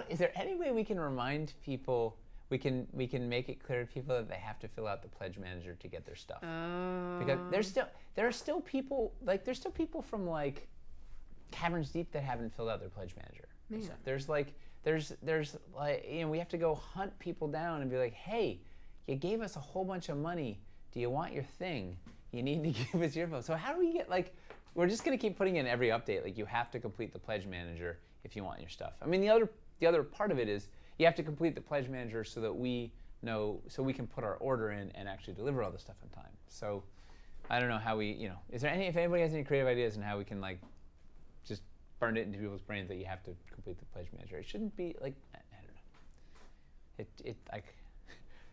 Is there any way we can remind people? We can make it clear to people that they have to fill out the pledge manager to get their stuff. Oh. Because there are still people from like Caverns Deep that haven't filled out their pledge manager. Man. There's we have to go hunt people down and be like, hey, you gave us a whole bunch of money. Do you want your thing? You need to give us your phone. So how do we get we're just gonna keep putting in every update, you have to complete the pledge manager if you want your stuff. I mean, the other part of it is you have to complete the pledge manager so that we can put our order in and actually deliver all the stuff on time. So I don't know how if anybody has any creative ideas on how we can just burn it into people's brains that you have to complete the pledge manager. It shouldn't be I don't know.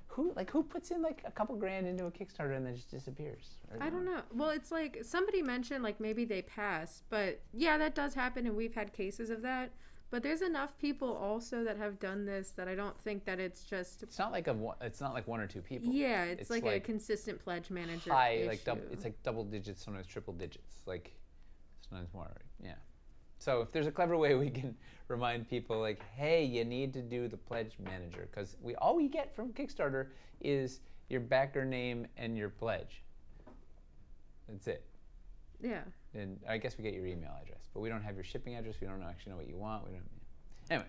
Who puts in a couple grand into a Kickstarter and then just disappears? I don't know. Well, it's somebody mentioned maybe they passed, but yeah, that does happen, and we've had cases of that. But there's enough people also that have done this that I don't think that it's just. It's not like one or two people. Yeah, it's like a consistent pledge manager. High, issue. It's double digits, sometimes triple digits, sometimes more. Yeah. So if there's a clever way we can remind people, hey, you need to do the pledge manager, because all we get from Kickstarter is your backer name and your pledge. That's it. Yeah. And I guess we get your email address, but we don't have your shipping address. We don't actually know what you want. Anyway,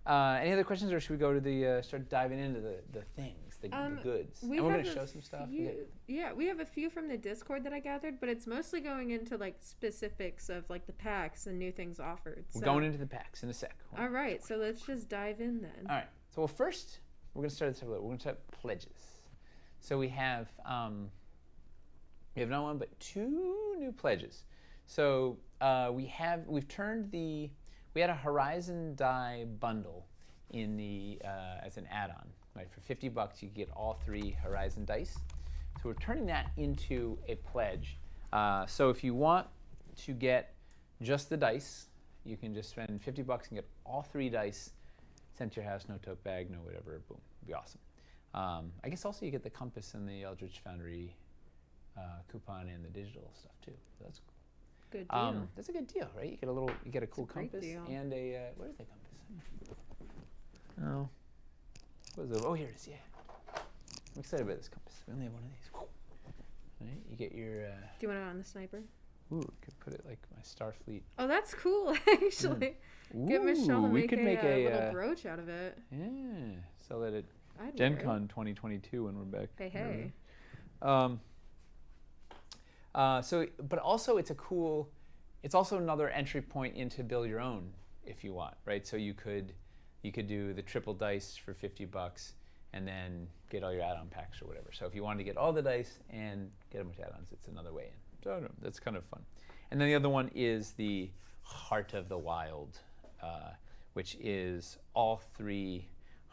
any other questions, or should we go to start diving into the things, the goods? And we're going to show some stuff. We have a few from the Discord that I gathered, but it's mostly going into specifics of the packs and new things offered. We're going into the packs in a sec. All right, so let's just dive in then. All right. So first we're going to start this up. We're going to start pledges. So we have not one but two new pledges. So we had a Horizon die bundle in the as an add-on. Right, for $50 you get all 3 Horizon dice. So we're turning that into a pledge. So if you want to get just the dice, you can just spend $50 and get all 3 dice sent to your house, no tote bag, no whatever. Boom, it'd be awesome. I guess also you get the compass and the Eldritch Foundry coupon and the digital stuff too. So that's good deal. That's a good deal, right? You get a cool compass and a where's the compass? Oh, what is it? Oh, here it is. Yeah, I'm excited about this compass. We only have one of these. Right, you get your. Do you want it on the sniper? Ooh, we could put it like my Starfleet. Oh, that's cool, actually. Ooh, get Michelle to make a little a brooch out of it. Yeah, sell that at Gen Con 2022 when we're back. Hey. But also it's also another entry point into build your own if you want, right? So you could do the triple dice for $50 and then get all your add-on packs or whatever. So if you wanted to get all the dice and get a bunch of add-ons, it's another way in. So I don't know, that's kind of fun. And then the other one is the Heart of the Wild, which is all 3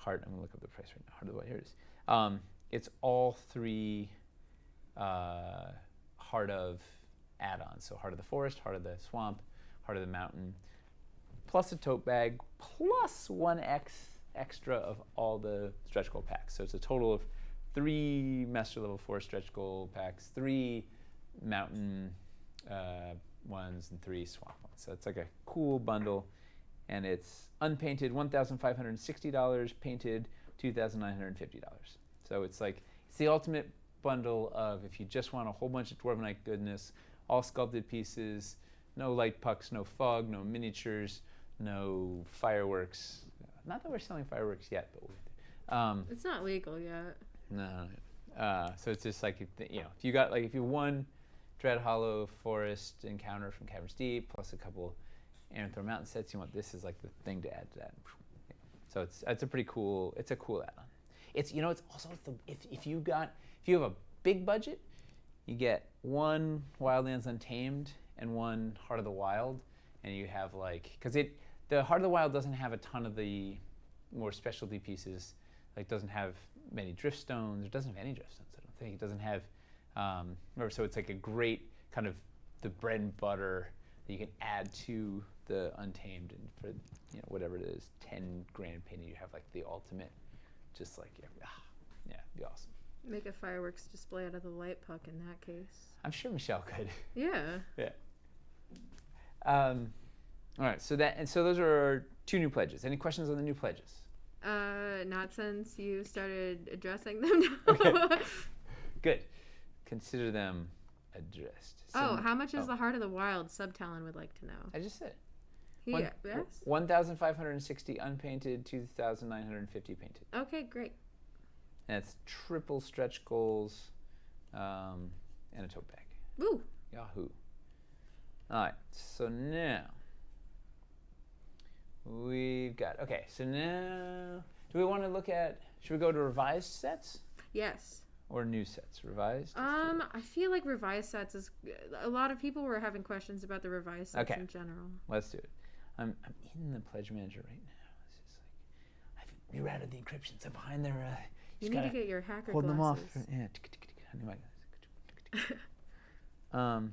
I'm gonna look up the price right now. Heart of the Wild, here it is. It's all 3 Heart of add-ons. So Heart of the Forest, Heart of the Swamp, Heart of the Mountain, plus a tote bag, plus 1x extra of all the stretch goal packs. So it's a total of 3 Master Level 4 stretch goal packs, 3 mountain ones, and 3 swamp ones. So it's like a cool bundle, and it's unpainted $1,560, painted $2,950. So it's like, it's the ultimate bundle of if you just want a whole bunch of Dwarven Knight goodness, all sculpted pieces, no light pucks, no fog, no miniatures, no fireworks. Not that we're selling fireworks yet, but it's not legal yet. No. So it's just like, if you got, like, if you won Dread Hollow Forest Encounter from Caverns Deep plus a couple Aranthor Mountain sets, you want this is like the thing to add to that. So it's a pretty cool, it's a cool add-on. It's it's also if you have a big budget, you get 1 Wildlands Untamed and 1 Heart of the Wild, and you have because the Heart of the Wild doesn't have a ton of the more specialty pieces, like doesn't have many drift stones. It doesn't have any drift stones, I don't think. It doesn't have so it's like a great kind of the bread and butter that you can add to the Untamed, and for whatever it is, 10 grand painting, you have like the ultimate, just like it'd be awesome. Make a fireworks display out of the light puck in that case. I'm sure Michelle could. Yeah. Yeah. All right. So those are our 2 new pledges. Any questions on the new pledges? Not since you started addressing them. Okay. Good. Consider them addressed. So, how much is the Heart of the Wild? Subtalon would like to know. I just said. Yes. 1,560 unpainted, 2,950 painted. Okay, great. And it's triple stretch goals, and a tote bag. Woo! Yahoo! All right. So now we've got. Okay. So now, do we want to look at? Should we go to revised sets? Yes. Or new sets? Revised? I feel like revised sets is. A lot of people were having questions about the revised sets in general. Let's do it. I'm in the pledge manager right now. It's just like I've rerouted the encryption. So behind there. You need to get your hacker hold glasses. Them off.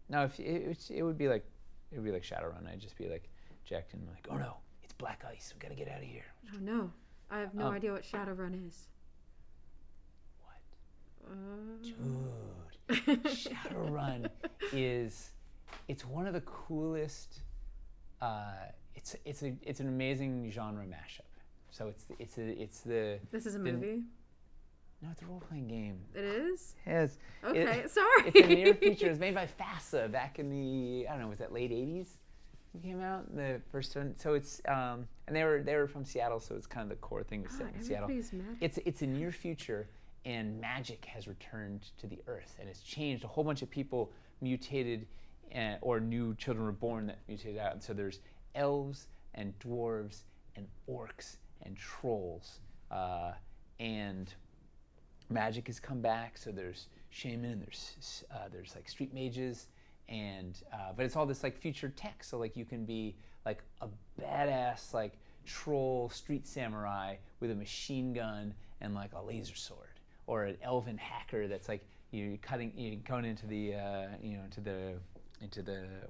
No, if it would be like Shadowrun. I'd just be like jacked in, like, oh no, it's black ice. We gotta get out of here. Oh no, I have no idea what Shadowrun is. Dude, Shadowrun it's one of the coolest. It's an amazing genre mashup. So it's the. This is a movie. No, it's a role-playing game. It is? Yes. Okay, sorry. It's a near feature. It was made by FASA back in the, I don't know, was that late 80s? It came out, the first one. So it's, and they were from Seattle, so it's kind of the core thing was set in Seattle. It's a near future, and magic has returned to the Earth, and it's changed. A whole bunch of people mutated, or new children were born that mutated out. And so there's elves and dwarves and orcs and trolls, and magic has come back. So there's shaman and there's like street mages, and but it's all this like future tech. So like you can be like a badass like troll street samurai with a machine gun and like a laser sword, or an elven hacker that's like you're going into the into the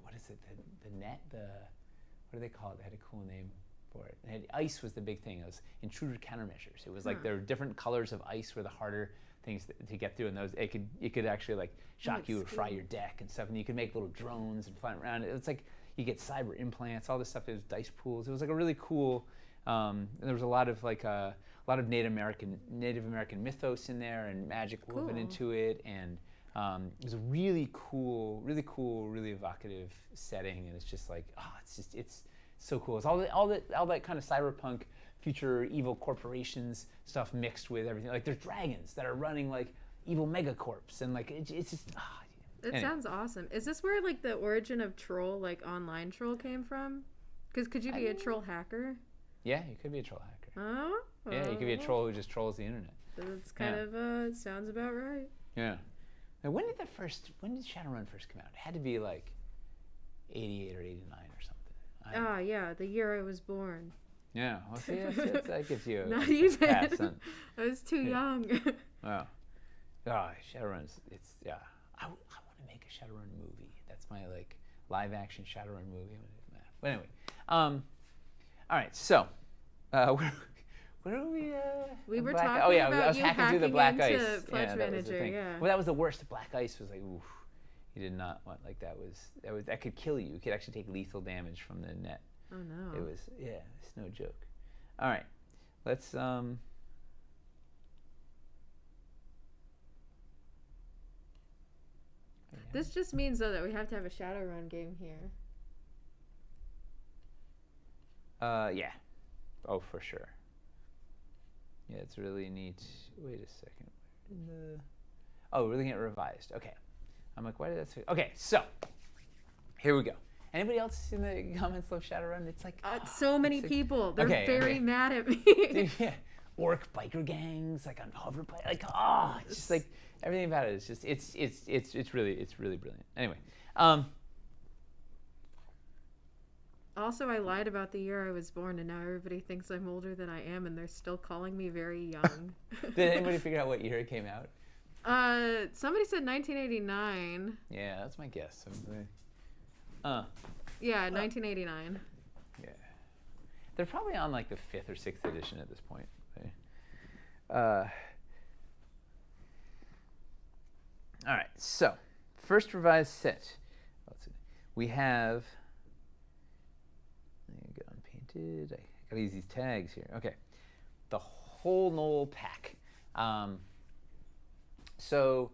what is it, the net, what do they call it? They had a cool name for it. And ice was the big thing. It was intruder countermeasures. It was like there were different colors of ice were the harder things to get through, and those it could actually like shock you or fry your deck and stuff. And you could make little drones and fly around. It's like you get cyber implants, all this stuff. It was dice pools. It was like a really cool. And there was a lot of like a lot of Native American mythos in there and magic woven into it, and it was a really cool, really evocative setting. And it's just like it's so cool. It's all that kind of cyberpunk future evil corporations stuff mixed with everything. Like there's dragons that are running like evil megacorps, and like it's just It sounds awesome. Is this where like the origin of troll, like online troll, came from? Because could you be a troll hacker? Yeah, you could be a troll hacker. Oh. Yeah, you could be a troll who just trolls the internet. That's kind of it sounds about right. Yeah. Now, when did Shadowrun first come out? It had to be like 88 or 89 or something. Yeah, the year I was born. Yeah, well, see, that gives you not even. Pass on. I was too young. Wow. Shadowrun, I want to make a Shadowrun movie. That's my like live-action Shadowrun movie. But anyway, all right. So, where are we? We were talking about I was hacking through the black into ice. Pledge Manager. Yeah. Well, that was the worst. The black ice was like, oof. You did not want that could kill you. You could actually take lethal damage from the net. Oh no. It's no joke. All right, let's This just means though that we have to have a Shadowrun game here. Yeah. Oh, for sure. Yeah, it's really neat. Wait a second. Oh, we're looking at revised. Okay. I'm like, why did that say? Okay, so here we go. Anybody else in the comments love Shadowrun? It's like so many people. They're very mad at me. Dude, yeah. Orc biker gangs, like on hoverbike, like it's just like everything about it is just it's really brilliant. Anyway, also I lied about the year I was born, and now everybody thinks I'm older than I am, and they're still calling me very young. Did anybody figure out what year it came out? Somebody said 1989. Yeah, that's my guess. Yeah, 1989. Yeah, they're probably on like the 5th or 6th edition at this point. All right, so first revised set. Let's see. We have. Let me get unpainted. I gotta use these tags here. Okay, the whole Knoll pack. So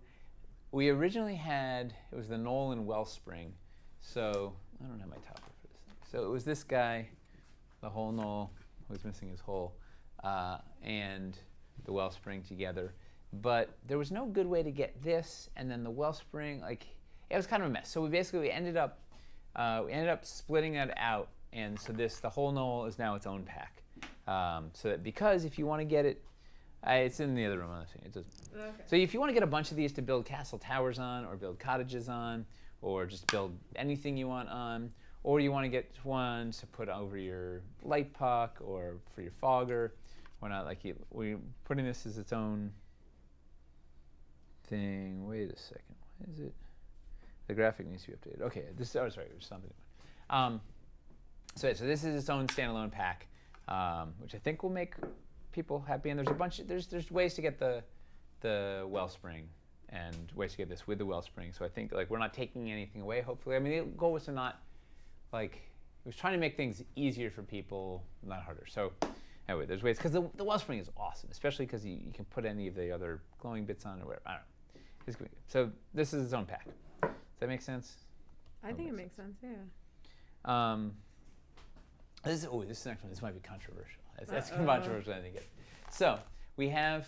we originally had it was the Knoll and Wellspring. So I don't have my topper for this thing. So it was this guy, the whole Knoll, who was missing his hole, and the Wellspring together. But there was no good way to get this and then the Wellspring. Like it was kind of a mess. So we ended up splitting it out, and so the whole Knoll is now its own pack. So that because if you want to get it, it's in the other room on the thing. It doesn't. Okay. So if you want to get a bunch of these to build castle towers on, or build cottages on, or just build anything you want on, or you want to get one to put over your light puck or for your fogger. We're not like we're putting this as its own thing. Wait a second. Why is it? The graphic needs to be updated. Okay, sorry, there's something. So this is its own standalone pack, which I think will make people happy. And there's ways to get the Wellspring and ways to get this with the Wellspring. So I think like we're not taking anything away. Hopefully, I mean the goal was to not like it was trying to make things easier for people, not harder. So. Anyway, there's ways, because the Wellspring is awesome, especially because you can put any of the other glowing bits on or whatever. I don't know. It's good. So this is its own pack. Does that make sense? I think it makes sense, yeah. This next one. This might be controversial. That's controversial, I think. So we have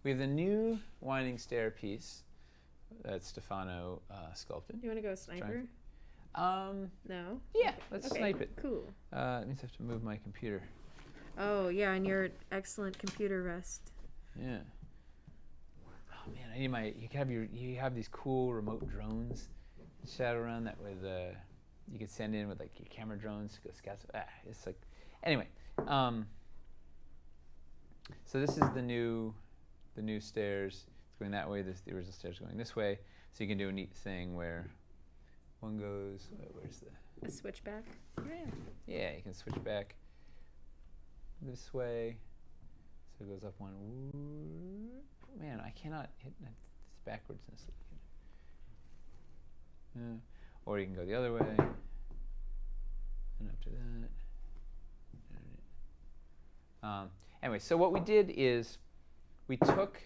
the new winding stair piece that Stefano sculpted. You want to go sniper? No? Yeah, let's snipe it. Cool. It means I have to move my computer. Oh, yeah, and your excellent computer rest. Yeah. Oh man, I need you have these cool remote drones Shadowrun that with you could send in with like your camera drones to go scout. It's like anyway. So this is the new stairs. It's going that way. The original stairs going this way. So you can do a neat thing where one goes. Where's a switchback? Yeah, you can switch back this way. So it goes up one. Man, I cannot hit this backwards in this. Or you can go the other way. And after that. Anyway, so what we did is we put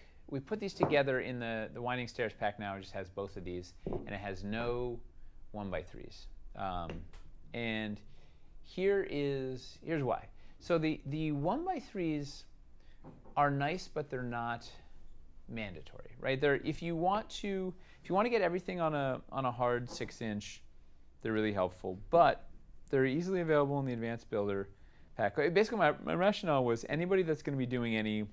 these together in the winding stairs pack. Now it just has both of these, and it has no 1x3s. And here's why. So the 1x3s are nice, but they're not mandatory, right? If you want to get everything on a hard 6-inch, they're really helpful. But they're easily available in the advanced builder pack. Basically, my rationale was anybody that's going to be doing any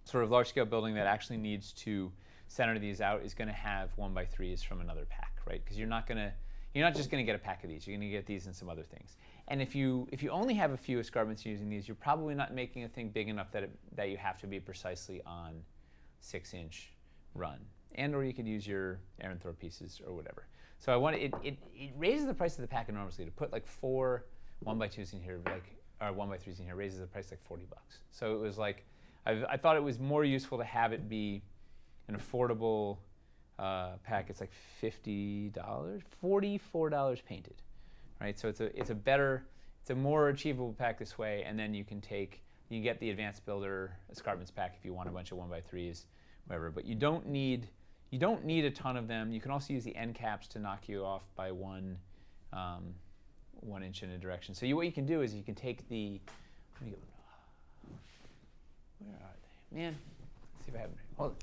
sort of large-scale building that actually needs to center these out is going to have 1x3s from another pack, right? Because you're not just going to get a pack of these. You're going to get these and some other things. And if you only have a few escarpments using these, you're probably not making a thing big enough that you have to be precisely on 6-inch run. And or you could use your Aaron Thor pieces or whatever. So I want it raises the price of the pack enormously. To put like 4 1x2s in here, or 1x3s in here, raises the price like $40. So it was like, I thought it was more useful to have it be an affordable pack. It's like $50, $44 painted, right? So it's a more achievable pack this way. And then you can get the Advanced Builder Escarpments pack if you want a bunch of 1x3s, whatever. But you don't need a ton of them. You can also use the end caps to knock you off by 1 inch in a direction. So what you can do is you can take the, where are they? Man, let's see if I have them. Hold on.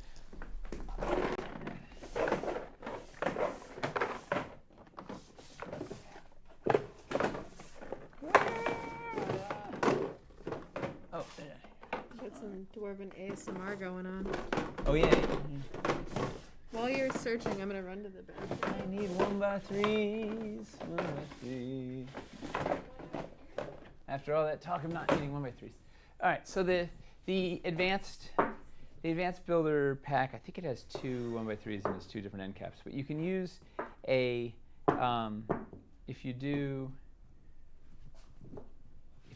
Oh, got some dwarven ASMR going on. Oh yeah. While you're searching, I'm gonna run to the bathroom. I need 1x3s, 1x3. After all that talk of not needing 1x3s. All right, so the advanced builder pack, I think it has 2 1x3s and it's 2 different end caps. But you can use if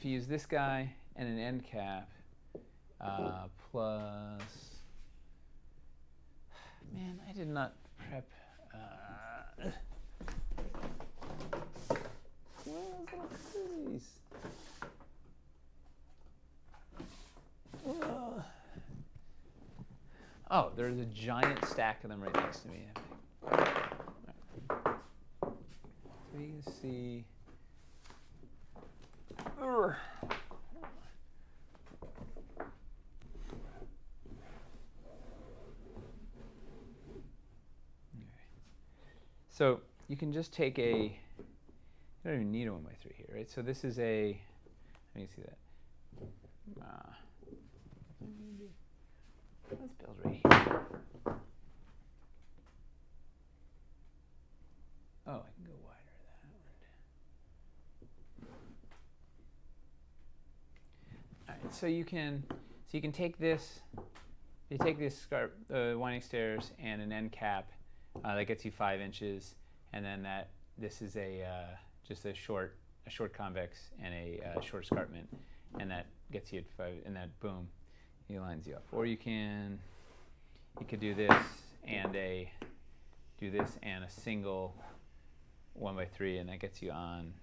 you use this guy and an end cap plus. Man, I did not prep. Where are those little goodies? Oh, there's a giant stack of them right next to me. Right. So you can see. So you can just take you don't even need a 1x3 here, right? So this is let me see that. Let's build right here. Oh, I can go wider that one. All right, so you can take this. You take this winding stairs and an end cap. That gets you 5 inches, and then this is just a short convex and a short escarpment, and that gets you at 5, and that boom, he lines you up. Or you could do this and a single 1x3, and that gets you on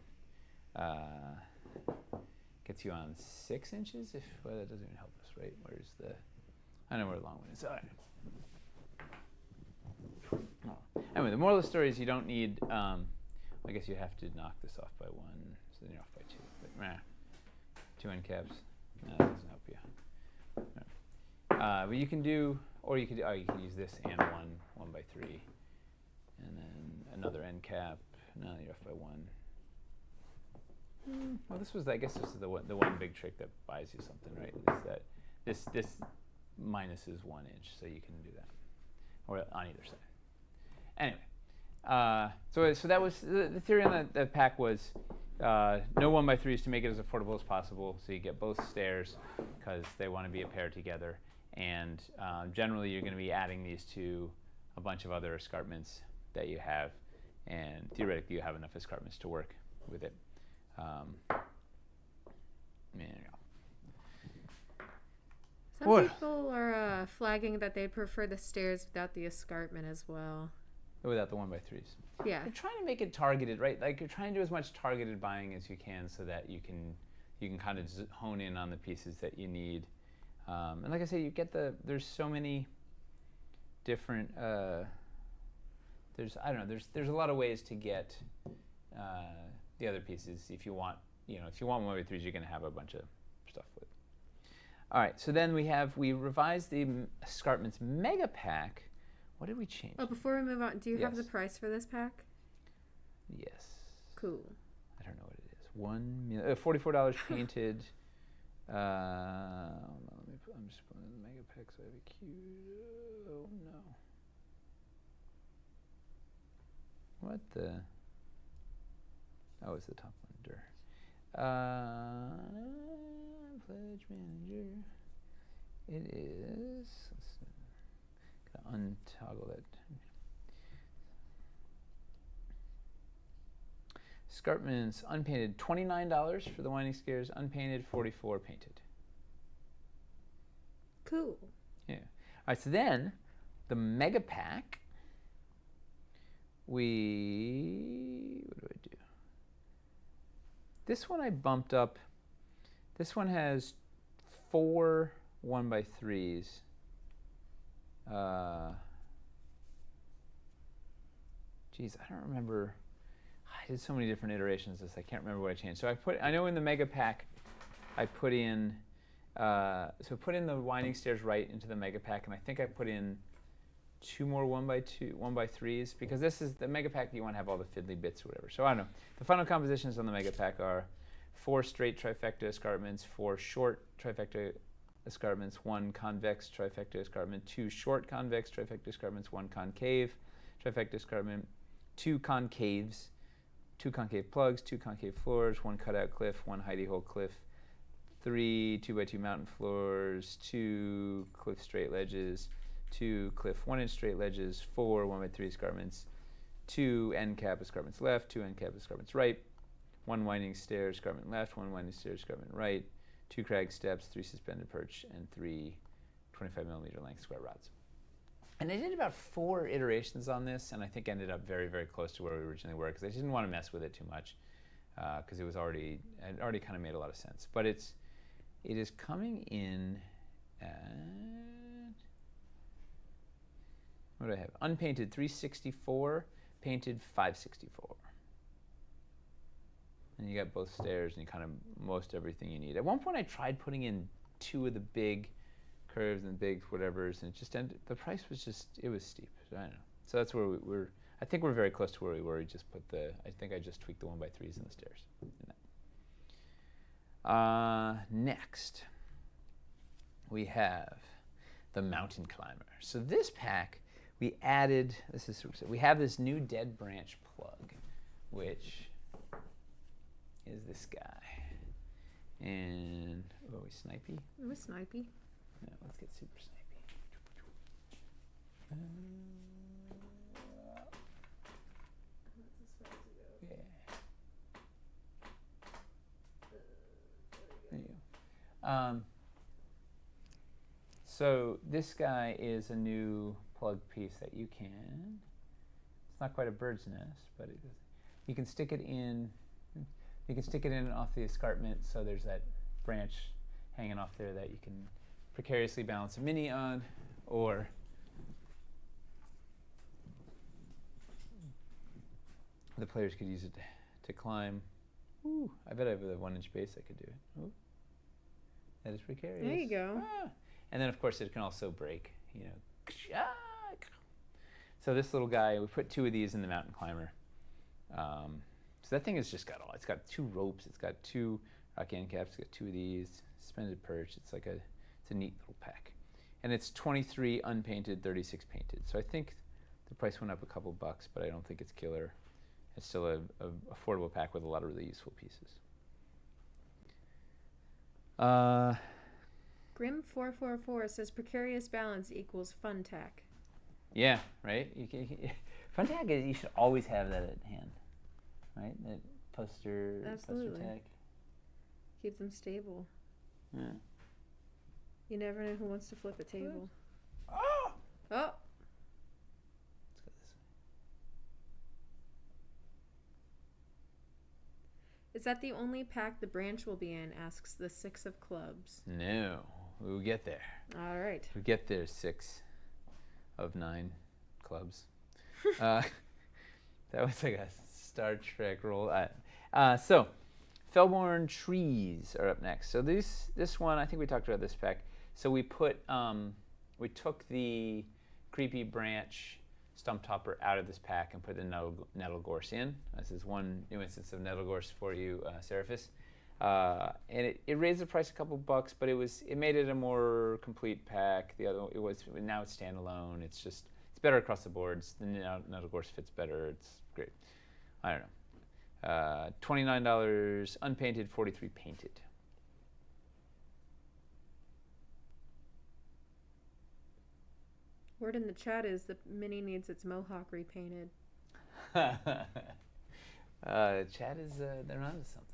6 inches. Well, that doesn't even help us, right? I know where the long one is. All right. Anyway, the moral of the story is you don't need. I guess you have to knock this off by 1, so then you're off by 2. But 2 end caps, that doesn't help you. Right. But you can use this and 1x3, and then another end cap. Now you're off by 1. Well, this is the one big trick that buys you something, right? Is that this minus is 1 inch, so you can do that, or on either side. Anyway, so that was the theory on that pack was no 1x3s to make it as affordable as possible. So you get both stairs because they want to be a pair together, and generally you're going to be adding these to a bunch of other escarpments that you have, and theoretically you have enough escarpments to work with it. There you go. Some people are flagging that they prefer the stairs without the escarpment as well. Without the 1x3s. Yeah. You're trying to make it targeted, right? Like you're trying to do as much targeted buying as you can, so that you can kind of hone in on the pieces that you need. And like I say, there's so many different. There's a lot of ways to get the other pieces. If you want 1x3s, you're going to have a bunch of stuff with. All right, so then we revised the Escarpments Mega Pack. What did we change? Oh, before we move on, do you have the price for this pack? Yes. Cool. I don't know what it is. $44 painted. I'm just putting in the Mega Pack so I have a cute. Oh no. What the? Oh, it's the top one. Pledge manager. It is. Gotta untoggle that. Escarpments, unpainted, $29 for the winding scares, unpainted, $44 painted. Cool. Yeah. All right, so then the mega pack, what do I do? This one I bumped up. This one has 4 1x3s. Geez, I don't remember. I did so many different iterations of this. I can't remember what I changed. So I know in the mega pack, I put in, put in the winding stairs right into the mega pack, and I think I put in 2 more 1x3s, because this is the mega pack. You want to have all the fiddly bits or whatever. So I don't know. The final compositions on the mega pack are 4 straight trifecta escarpments, 4 short trifecta escarpments, 1 convex trifecta escarpment, 2 short convex trifecta escarpments, 1 concave trifecta escarpment, 2 concaves, 2 concave plugs, 2 concave floors, 1 cutout cliff, 1 hidey hole cliff, 3 2x2 mountain floors, 2 cliff straight ledges, 2 cliff 1-inch straight ledges, 4 1x3 escarpments, 2 end cap escarpments left, 2 end cap escarpments right, 1 winding stair escarpment left, 1 winding stair escarpment right, 2 crag steps, 3 suspended perch, and 3 25mm length square rods. And I did about 4 iterations on this, and I think ended up very, very close to where we originally were, because I didn't want to mess with it too much, because it already kind of made a lot of sense. But it is coming in at, what do I have? Unpainted 364, painted 564. And you got both stairs, and you kind of most everything you need. At one point, I tried putting in 2 of the big curves and big whatevers, and it just ended. The price was just, it was steep. So I don't know. So that's where we're. I think we're very close to where we were. We just put the. I think I just tweaked the 1x3s in the stairs. Next, we have the mountain climber. So this pack, we added. We have this new dead branch plug, which is this guy. And are we snipey? We're snipey. Yeah, let's get super snipey. Yeah. There you go. So this guy is a new plug piece that you can. It's not quite a bird's nest, but it is. You can stick it in. You can stick it in off the escarpment, so there's that branch hanging off there that you can precariously balance a mini on, or the players could use it to climb. Ooh, I bet with a 1-inch base I could do it. Ooh, that is precarious. There you go. Ah. And then of course it can also break, you know. So this little guy, we put 2 of these in the mountain climber. So that thing has just got it's got 2 ropes, it's got 2 rock end caps, it's got 2 of these, suspended perch. It's like it's a neat little pack. And it's 23 unpainted, 36 painted. So I think the price went up a couple bucks, but I don't think it's killer. It's still a affordable pack with a lot of really useful pieces. Grim444 says precarious balance equals fun tack. Yeah, right? Fun tack is, you should always have that at hand, right? That poster tack. Keep them stable. Yeah. You never know who wants to flip a table. Oh! Oh! Let's go this way. Is that the only pack the branch will be in? Asks the 6 of clubs. No. We'll get there. All right. We'll get there, 6 of 9 clubs. That was like a Star Trek roll. So, Fellborn trees are up next. So this one, I think we talked about this pack. So we took the creepy branch stump topper out of this pack and put the nettle gorse in. This is one new instance of nettle gorse for you, Seraphis. And it raised the price a couple bucks, but it made it a more complete pack. The other now it's standalone. It's better across the boards. The nettle gorse fits better. It's great. I don't know. $29 unpainted, $43 painted. Word in the chat is the mini needs its mohawk repainted. Chat is, they're onto something.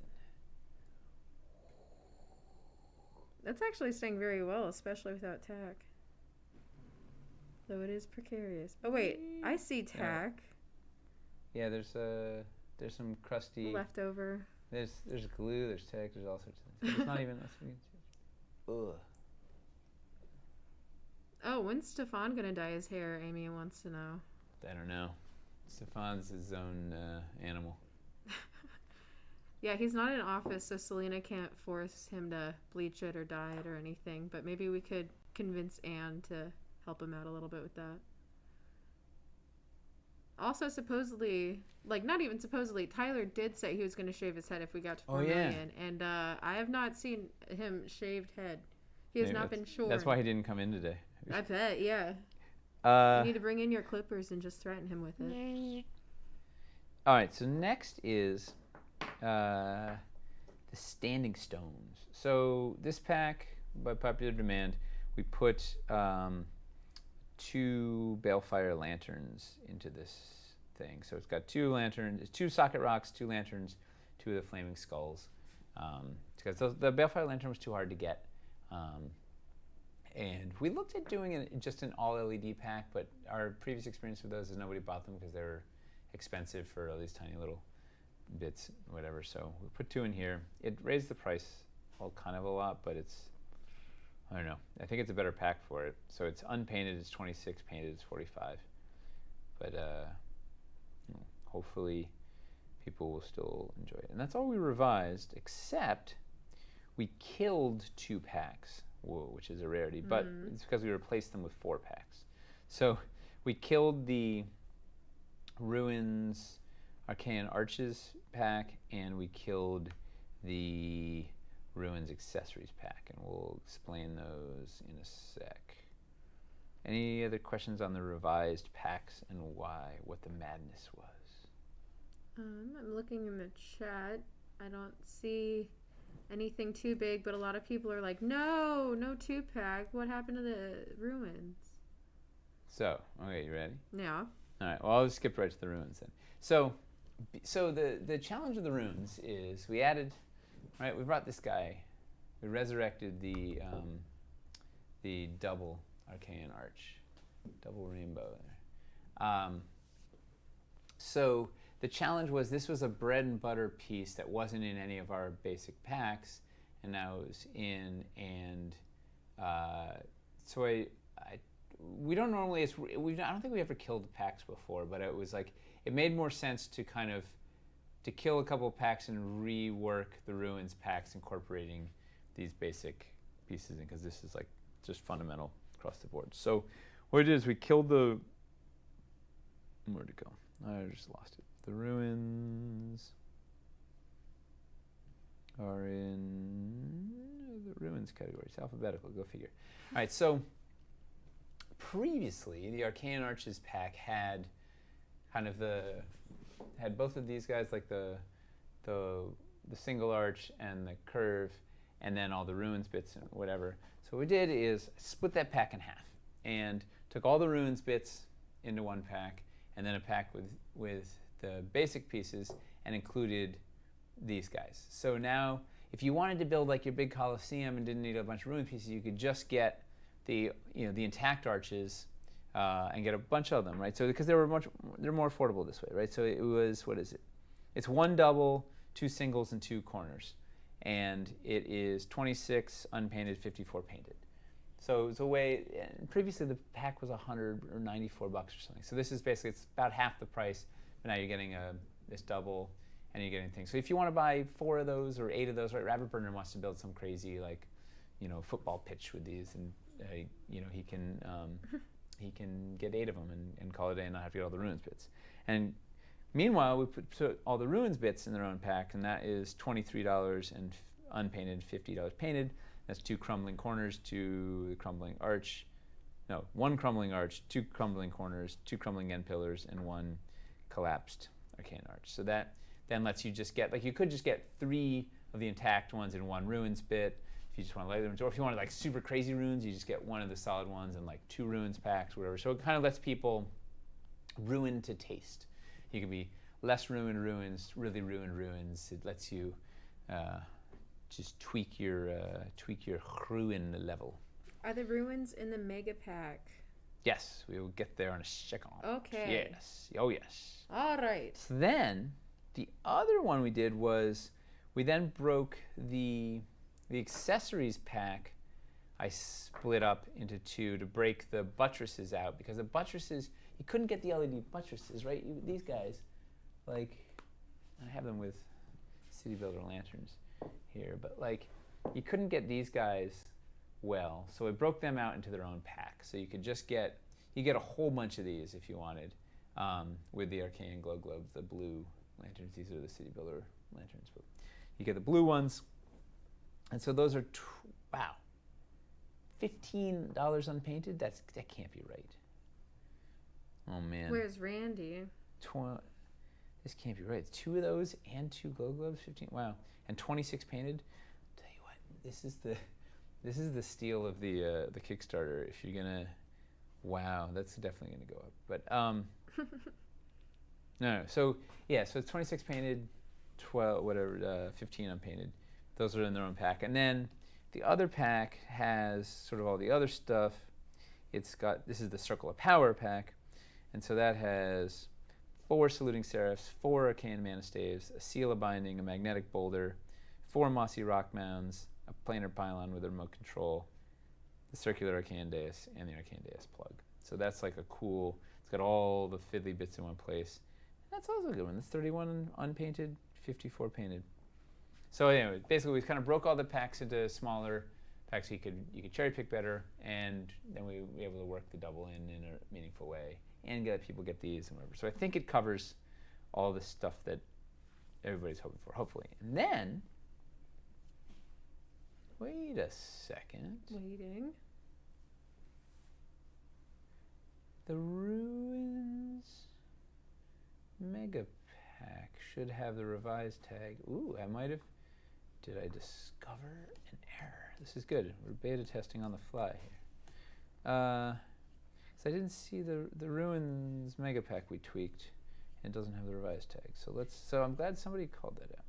That's actually staying very well, especially without tack. Though it is precarious. Oh wait, I see tack. Yeah, there's some crusty leftover. There's glue, there's tack, there's all sorts of things. It's not even. Ugh. Oh, when's Stefan gonna dye his hair? Amy wants to know. I don't know. Stefan's his own animal. Yeah, he's not in office, so Selena can't force him to bleach it or dye it or anything. But maybe we could convince Anne to help him out a little bit with that. Also, supposedly, like not even supposedly, Tyler did say he was going to shave his head if we got to 4 million. And I have not seen him shaved head. He has not been shorn. That's why he didn't come in today. I bet, yeah. You need to bring in your clippers and just threaten him with it. All right, so next is the Standing Stones. So this pack, by popular demand, we put 2 balefire lanterns into this thing. So it's got 2 lanterns, 2 socket rocks, 2 lanterns, 2 of the flaming skulls. Because the balefire lantern was too hard to get. And we looked at doing it just an all LED pack, but our previous experience with those is nobody bought them because they were expensive for all these tiny little bits, whatever. So we put 2 in here. It raised the price kind of a lot, but it's, I don't know. I think it's a better pack for it. So it's unpainted, it's 26, painted, it's 45. But hopefully people will still enjoy it. And that's all we revised, except we killed 2 packs, which is a rarity, but it's because we replaced them with 4 packs. So we killed the Ruins Arcane Arches pack, and we killed the Ruins Accessories pack, and we'll explain those in a sec. Any other questions on the revised packs and what the madness was? I'm looking in the chat. I don't see anything too big, but a lot of people are like, no 2-pack. What happened to the Ruins? So, okay, you ready? Yeah. All right, well, I'll just skip right to the Ruins then. So the challenge of the Ruins is we brought this guy, we resurrected the double Arcane Arch, double rainbow there. So the challenge was this was a bread and butter piece that wasn't in any of our basic packs, and now it was in, and so we don't normally, I don't think we ever killed packs before, but it was like, it made more sense to kind of, to kill a couple of packs and rework the Ruins packs incorporating these basic pieces in, because this is like just fundamental across the board. So what it is, we killed the, where'd it go? I just lost it. The Ruins are in the Ruins category. It's alphabetical, go figure. All right, so previously the Arcane Arches pack had kind of had both of these guys, like the single arch and the curve, and then all the Ruins bits and whatever. So what we did is split that pack in half and took all the Ruins bits into one pack, and then a pack with the basic pieces, and included these guys. So now, if you wanted to build like your big Colosseum and didn't need a bunch of Ruin pieces, you could just get the intact arches and get a bunch of them, right? So because they're more affordable this way, right? So it was, what is it? It's 1 double, 2 singles, and 2 corners, and it is 26 unpainted, 54 painted. So it's a way. Previously the pack was $100 or $94 or something. So this is basically, it's about half the price, but now you're getting this double, and you're getting things. So if you want to buy 4 of those or 8 of those, right? Rabbit Burner wants to build some crazy football pitch with these, and he can get 8 of them and call it a day and not have to get all the Ruins bits. And meanwhile, we put all the Ruins bits in their own pack, and that is $23 and unpainted, $50 painted. That's 2 crumbling corners, 2 crumbling arch. No, 1 crumbling arch, 2 crumbling corners, 2 crumbling end pillars, and 1 collapsed Arcane Arch. So that then lets you just get, you could just get 3 of the intact ones in 1 Ruins bit, if you just want to lay them, or if you wanted super crazy runes, you just get 1 of the solid ones and 2 Ruins packs, whatever. So it kind of lets people ruin to taste. You could be less ruined ruins, really ruined ruins. It lets you just tweak your ruin level. Are the ruins in the mega pack? Yes, we will get there in a second. Okay. Yes. Oh, yes. All right. So then, the other one we did was we then broke the accessories pack. I split up into two to break the buttresses out, because the buttresses, you couldn't get the LED buttresses, right? These guys, like, I have them with City Builder lanterns here, but like, you couldn't get these guys well, so we broke them out into their own pack. So you could just get a whole bunch of these if you wanted, with the Arcane Glow Globes, the blue lanterns. These are the City Builder lanterns, but you get the blue ones, and so those are wow, $15 unpainted. That can't be right. Oh man. Where's Randy? This can't be right. 2 of those and 2 glow globes, 15. Wow, and 26 painted. Tell you what, this is the steal of the Kickstarter. If you're gonna, wow, that's definitely gonna go up. But no. So yeah, so it's 26 painted, 12 whatever, 15 unpainted. Those are in their own pack, and then the other pack has sort of all the other stuff. It's got, this is the Circle of Power pack, and so that has 4 Saluting Seraphs, 4 Arcane Mana Staves, a Seal of Binding, a Magnetic Boulder, 4 Mossy Rock Mounds, a Planar Pylon with a remote control, the Circular Arcane Dais, and the Arcane Dais plug. So that's like a cool, it's got all the fiddly bits in one place. That's also a good one. That's 31 unpainted, 54 painted. So anyway, basically we kind of broke all the packs into smaller packs so you could cherry pick better, and then we were able to work the double in a meaningful way and get people get these and whatever. So I think it covers all the stuff that everybody's hoping for, hopefully. And then, wait a second. Waiting. The Ruins Mega Pack should have the revised tag. Ooh, I might have. Did I discover an error? This is good. We're beta testing on the fly here. So I didn't see the Ruins Mega Pack we tweaked, and it doesn't have the revised tag. So I'm glad somebody called that out.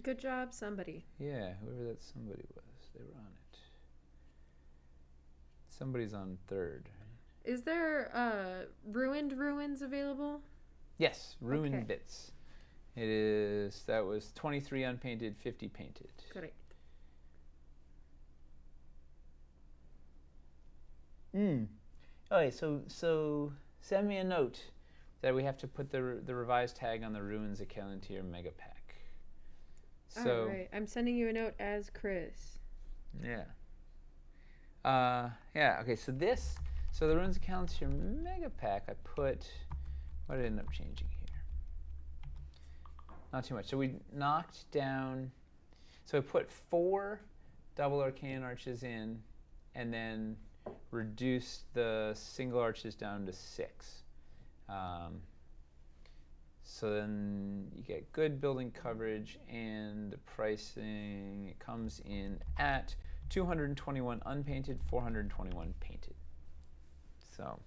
Good job, somebody. Yeah, whoever that somebody was, they were on it. Somebody's on third. Is there ruined ruins available? Yes, ruined bits. It is, that was 23 unpainted, 50 painted. Great. Okay, so send me a note that we have to put the revised tag on the Ruins of Kelantir Mega Pack. So, all right, I'm sending you a note as Chris. Yeah. Yeah, okay, so the Ruins of Kelantir Mega Pack, I put, what did I end up changing here? Not too much. So we knocked down, so I put 4 double arcane arches in, and then reduced the single arches down to 6. So then you get good building coverage, and the pricing, it comes in at 221 unpainted, 421 painted. So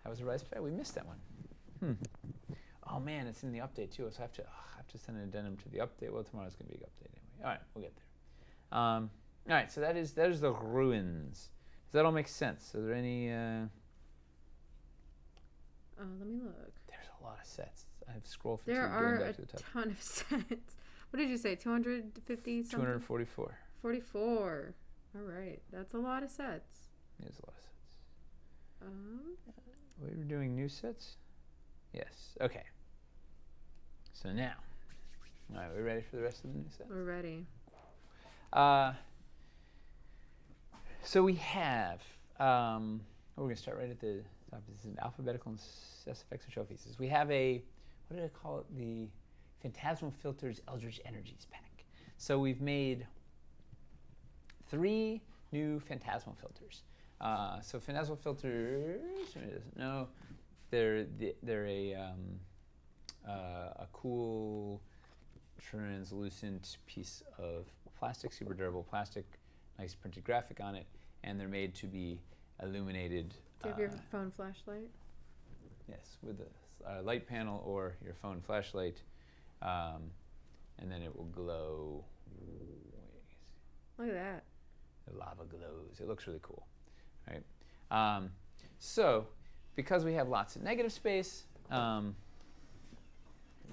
that was a rise pack. We missed that one. Oh man, it's in the update too, so I have to send an addendum to the update. Well, tomorrow's gonna be a big update anyway. All right, we'll get there. All right, so that is the Ruins. Does that all make sense? Are there any? Let me look. There's a lot of sets. I've scrolled for there going are back to the top. a ton of sets. What did you say? 250 something? 244. 44. All right, that's a lot of sets. There's a lot of sets. We were doing new sets. Yes. Okay. So now, all right, we ready for the rest of the new sets? We're ready. So we have, we're going to start right at the top. This is an alphabetical and SFX and show pieces. We have a, what did I call it? The Phantasmal Filters Eldritch Energies pack. So we've made 3 new Phantasmal filters. So Phantasmal filters, who doesn't know, they're a cool translucent piece of plastic, super durable plastic, nice printed graphic on it, and they're made to be illuminated. Do you have your phone flashlight? Yes, with the light panel or your phone flashlight, and then it will glow. Look at that. The lava glows. It looks really cool, right? So, because we have lots of negative space,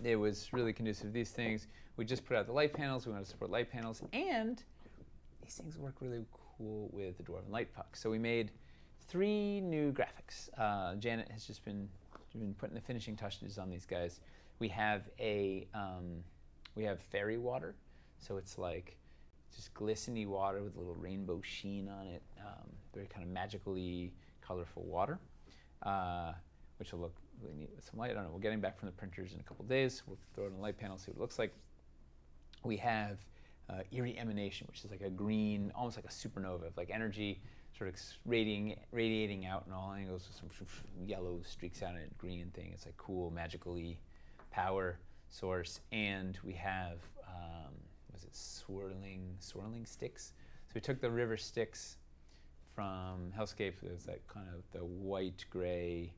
it was really conducive to these things. We just put out the light panels. We want to support light panels, and these things work really cool with the Dwarven Light Puck. So we made 3 new graphics. Janet has just been putting the finishing touches on these guys. We have fairy water, so it's like just glistening water with a little rainbow sheen on it. Very kind of magically colorful water, which will look really neat with some light. I don't know. We're getting back from the printers in a couple days. We'll throw it on a light panel, see what it looks like. We have eerie emanation, which is like a green, almost like a supernova, like energy sort of radiating out in all angles with some yellow streaks out in it, green thing. It's like cool, magically power source. And we have, swirling sticks? So we took the river Styx from Hellscape. It was that kind of the white-gray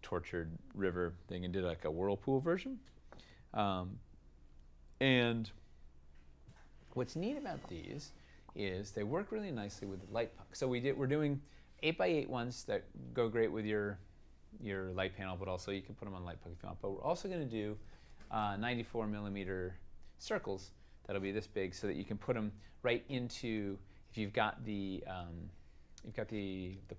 tortured river thing, and did like a whirlpool version. And what's neat about these is they work really nicely with the light puck. So we're doing 8x8 ones that go great with your light panel, but also you can put them on light puck if you want. But we're also going to do 94 millimeter circles that'll be this big, so that you can put them right into, if you've got the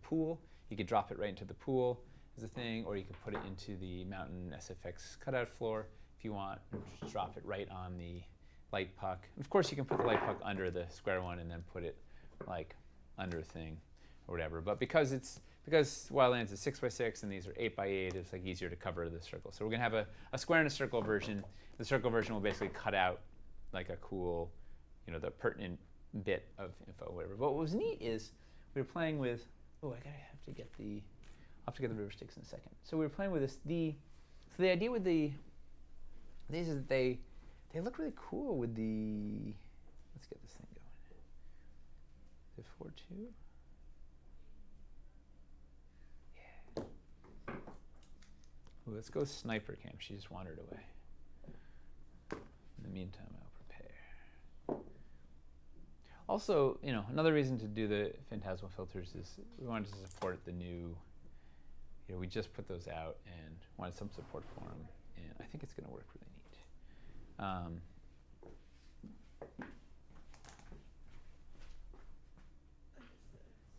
pool, you could drop it right into the pool as a thing, or you could put it into the Mountain SFX cutout floor if you want. Just drop it right on the light puck. Of course, you can put the light puck under the square one and then put it like under a thing or whatever. But because Wildlands is 6x6 and these are 8x8, it's like easier to cover the circle. So we're gonna have a square and a circle version. The circle version will basically cut out like a cool, the pertinent bit of info, or whatever. But what was neat is we were playing with. I'll have to get the river Styx in a second. So we were playing with this. So the idea with these is that they look really cool with the. Let's get this thing going. Is it 4.2? Yeah. Ooh, let's go sniper cam. She just wandered away. In the meantime, I'll prepare. Also, another reason to do the Phantasmal filters is we wanted to support the new. We just put those out and wanted some support for them, and I think it's going to work really neat.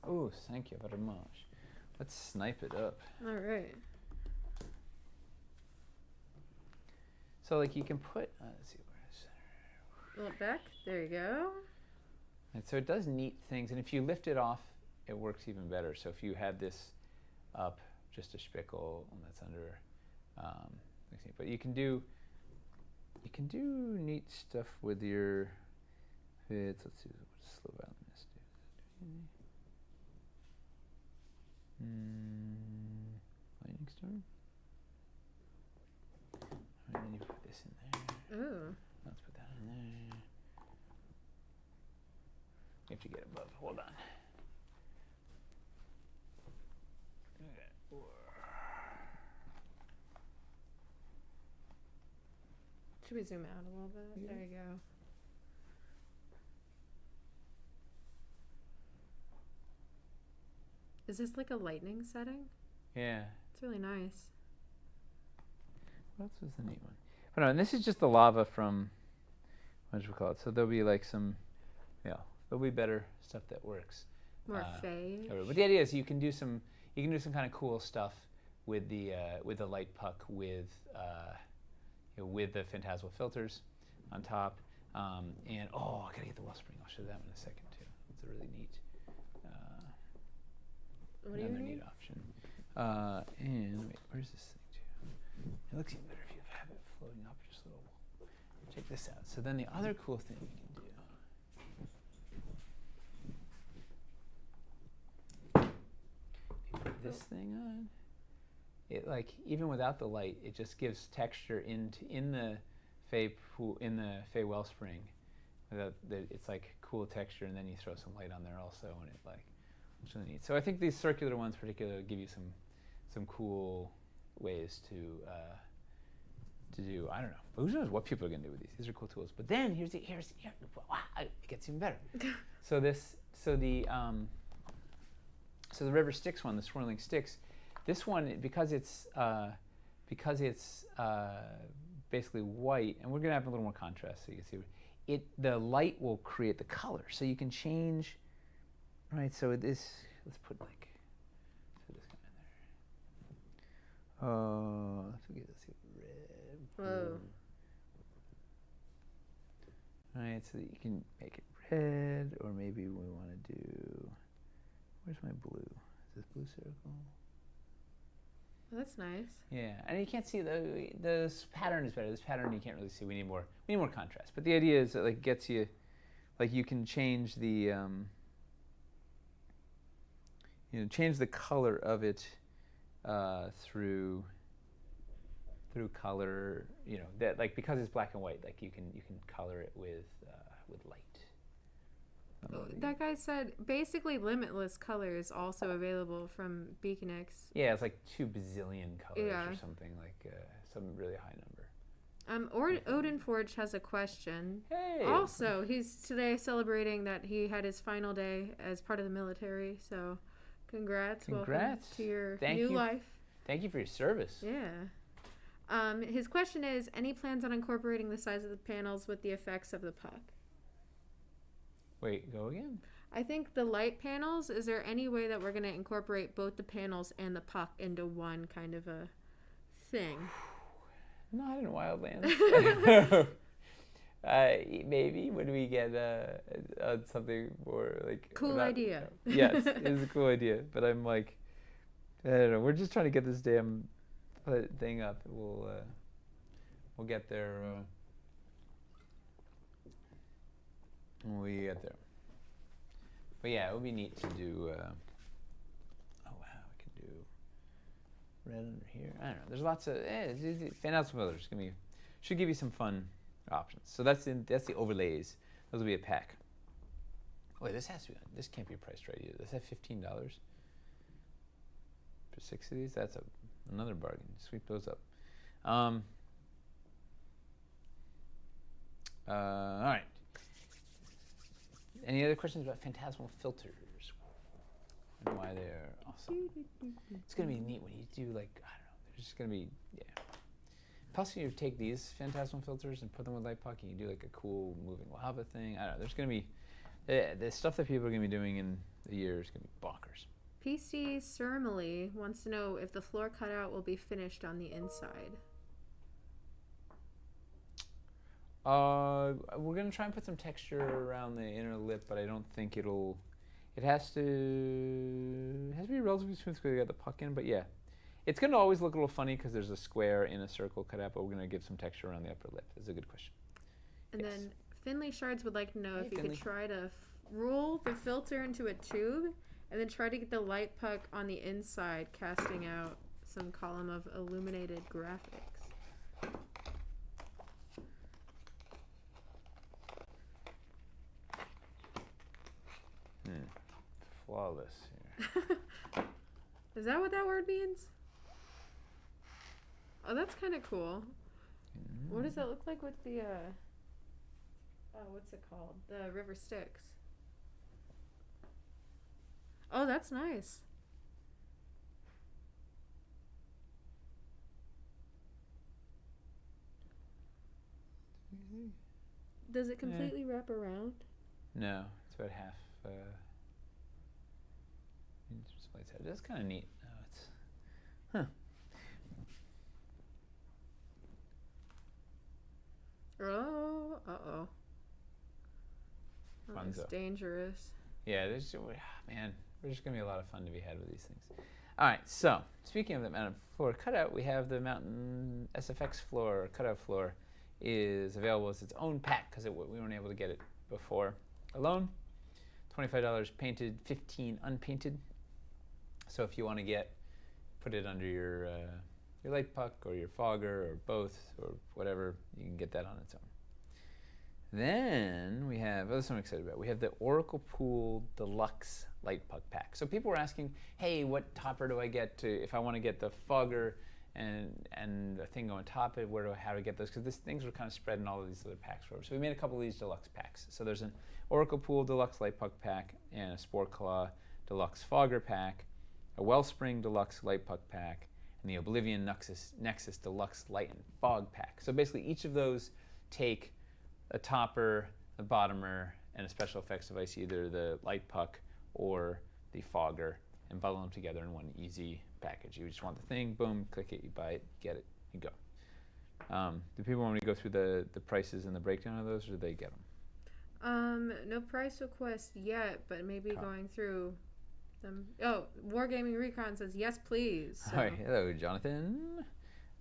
Oh, thank you very much. Let's snipe it up. All right. So, you can put. Let's see where is it. Well, back. There you go. And so it does neat things, and if you lift it off, it works even better. So if you had this up, just a spickle, and that's under. But you can do neat stuff with your fits. Let's see, what does slow violinist do? Lightning storm. All right, then you put this in there. Ooh. Let's put that in there. You have to get above. Hold on. Should we zoom out a little bit? Yeah. There you go. Is this like a lightning setting? Yeah. It's really nice. What else was the neat one? Oh, no, and this is just the lava from, what should we call it? So there'll be there'll be better stuff that works. More fade. But the idea is you can do some kind of cool stuff with the light puck with the Phantasmal filters on top. And I gotta get the wellspring. I'll show that one in a second too. It's a really neat. Another neat option. And wait, where's this thing too? It looks even better if you have it floating up just a little. Check this out. So then the other cool thing we can do. If you put this thing on, it even without the light, it just gives texture in the Fey wellspring. It's like cool texture, and then you throw some light on there also, and it's really neat. So I think these circular ones particularly give you some cool ways to do. I don't know. Who knows what people are going to do with these? These are cool tools. But then here's wow, it gets even better. So the River Styx one, the swirling sticks, this one because it's basically white, and we're going to have a little more contrast so you can see it. The light will create the color, so you can change. Right. So this, let's put this guy in there. Let's get this red. Whoa. Right, so that you can make it red, or maybe we want to do. Where's my blue? Is this blue circle? Oh, that's nice. Yeah, and you can't see the pattern is better. This pattern you can't really see. We need more contrast. But the idea is that like gets you, like you can change the change the color of it through color. That like because it's black and white, like you can color it with light. That guy said basically limitless color is also available from Beaconix. Yeah, it's like 2 bazillion colors or something, like some really high number. Odin Forge has a question. Hey! Also, he's today celebrating that he had his final day as part of the military, so congrats. Welcome to your new life. Thank you for your service. Yeah. His question is, any plans on incorporating the size of the panels with the effects of the puck? Wait, go again? I think the light panels, is there any way that we're going to incorporate both the panels and the puck into one kind of a thing? Not in Wildlands. Maybe when we get something more like... Cool idea. Yes, it is a cool idea. But I'm like, I don't know. We're just trying to get this damn thing up. We'll get there... when we get there. But yeah, it would be neat to do, oh wow, we can do red under here. I don't know, there's lots of, Fantastic Builders should give you some fun options. So that's the overlays. Those will be a pack. Wait, this can't be priced right either. Does that $15 for 6 of these? That's another bargain. Sweep those up. All right. Any other questions about phantasmal filters and why they're awesome? It's going to be neat when you do, like, I don't know, there's just going to be, Plus, you take these phantasmal filters and put them with light puck, and you do like a cool moving lava thing. I don't know, there's going to be, the stuff that people are going to be doing in the year is going to be bonkers. PC Cermily wants to know if the floor cutout will be finished on the inside. We're going to try and put some texture around the inner lip, but I don't think it has to be relatively smooth because we got the puck in, but yeah. It's going to always look a little funny because there's a square in a circle cut out, but we're going to give some texture around the upper lip. That's a good question. And then Finley Shards would like to know if you could try to roll the filter into a tube and then try to get the light puck on the inside, casting out some column of illuminated graphics. Flawless here. Is that what that word means? Oh, that's kind of cool. What does that look like with the, what's it called? The River Styx. Oh, that's nice. Does it completely wrap around? No, it's about half. That's kind of neat. Oh, uh-oh. Oh, that's dangerous. Yeah, there's just going to be a lot of fun to be had with these things. All right, so speaking of the mountain floor cutout, we have the Mountain SFX floor, cutout floor, is available as its own pack because we weren't able to get it before alone. $25 painted, $15 unpainted. So if you want to put it under your light puck or your fogger or both or whatever, you can get that on its own. Then we have, this I'm excited about, we have the Oracle Pool Deluxe Light Puck Pack. So people were asking, hey, what topper do I get if I want to get the fogger and a thing on top of it. How to get those? Because these things were kind of spread in all of these other packs. So we made a couple of these deluxe packs. So there's an Oracle Pool Deluxe Light Puck pack and a Spore Claw Deluxe Fogger pack, a Wellspring Deluxe Light Puck pack, and the Oblivion Nexus Deluxe Light and Fog pack. So basically each of those take a topper, a bottomer, and a special effects device, either the Light Puck or the Fogger, and bundle them together in one easy package. You just want the thing, boom, click it, you buy it, get it, you go. Do people want me to go through the prices and the breakdown of those, or do they get them? No price request yet, but maybe going through them. Oh, Wargaming Recon says yes, please. So. All right, hello, Jonathan.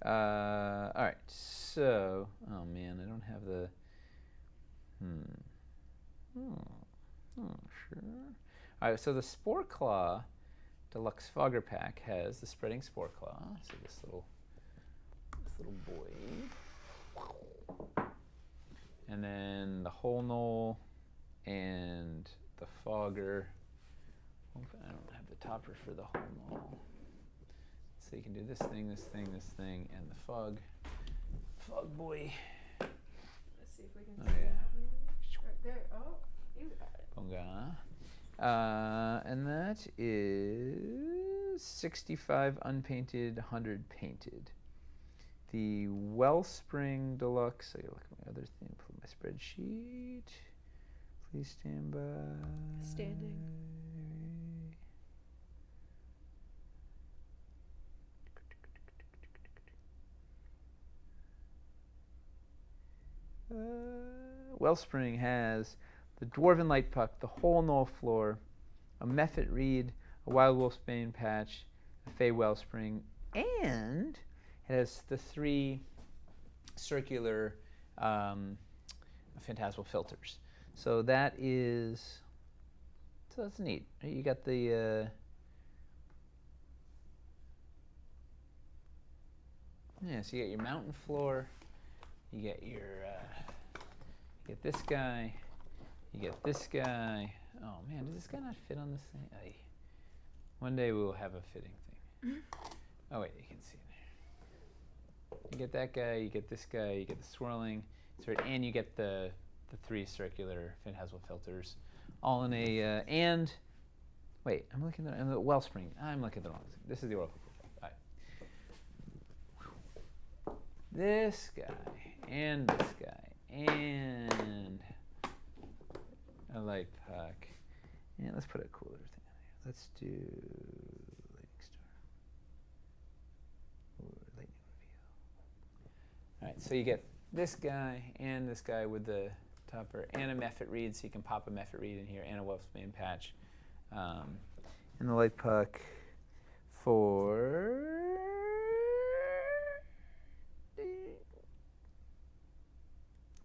All right, so, oh man, I don't have the, sure. All right, so the Spore Claw Deluxe Fogger pack has the spreading Spore Claw. So this little boy, and then the Whole Knoll and the Fogger. I don't have the topper for the Whole Knoll. So you can do this thing, and the Fog boy. Let's see if we can see that maybe. Right there. Oh, you got it. Bonga. And that is 65 unpainted, 100 painted. The Wellspring Deluxe. I gotta look at my other thing. Pull my spreadsheet. Please stand by. Standing. Wellspring has the Dwarven Light Puck, the Whole Knoll Floor, a Mephit Reed, a Wild Wolfsbane patch, a Fey Wellspring, and it has the 3 circular Phantasmal filters. So that's neat. You got the so you get your mountain floor, you get your you get this guy, you get this guy. Oh man, does this guy not fit on this thing? Aye. One day we will have a fitting thing. Oh wait, you can see it. You get that guy, you get this guy, you get the swirling, and you get the 3 circular Phantasmal filters, all in a and wait, I'm looking at the Wellspring. I'm looking at the wrong thing. This is the Oracle. All right. This guy and this guy and a light puck. Yeah, let's put a cooler thing on here. Let's do Lightning Star. Ooh, Lightning Reveal. All right, so you get this guy and this guy with the topper and a Mephit Reed, so you can pop a Mephit Reed in here and a Wolfsbane patch. And the light puck for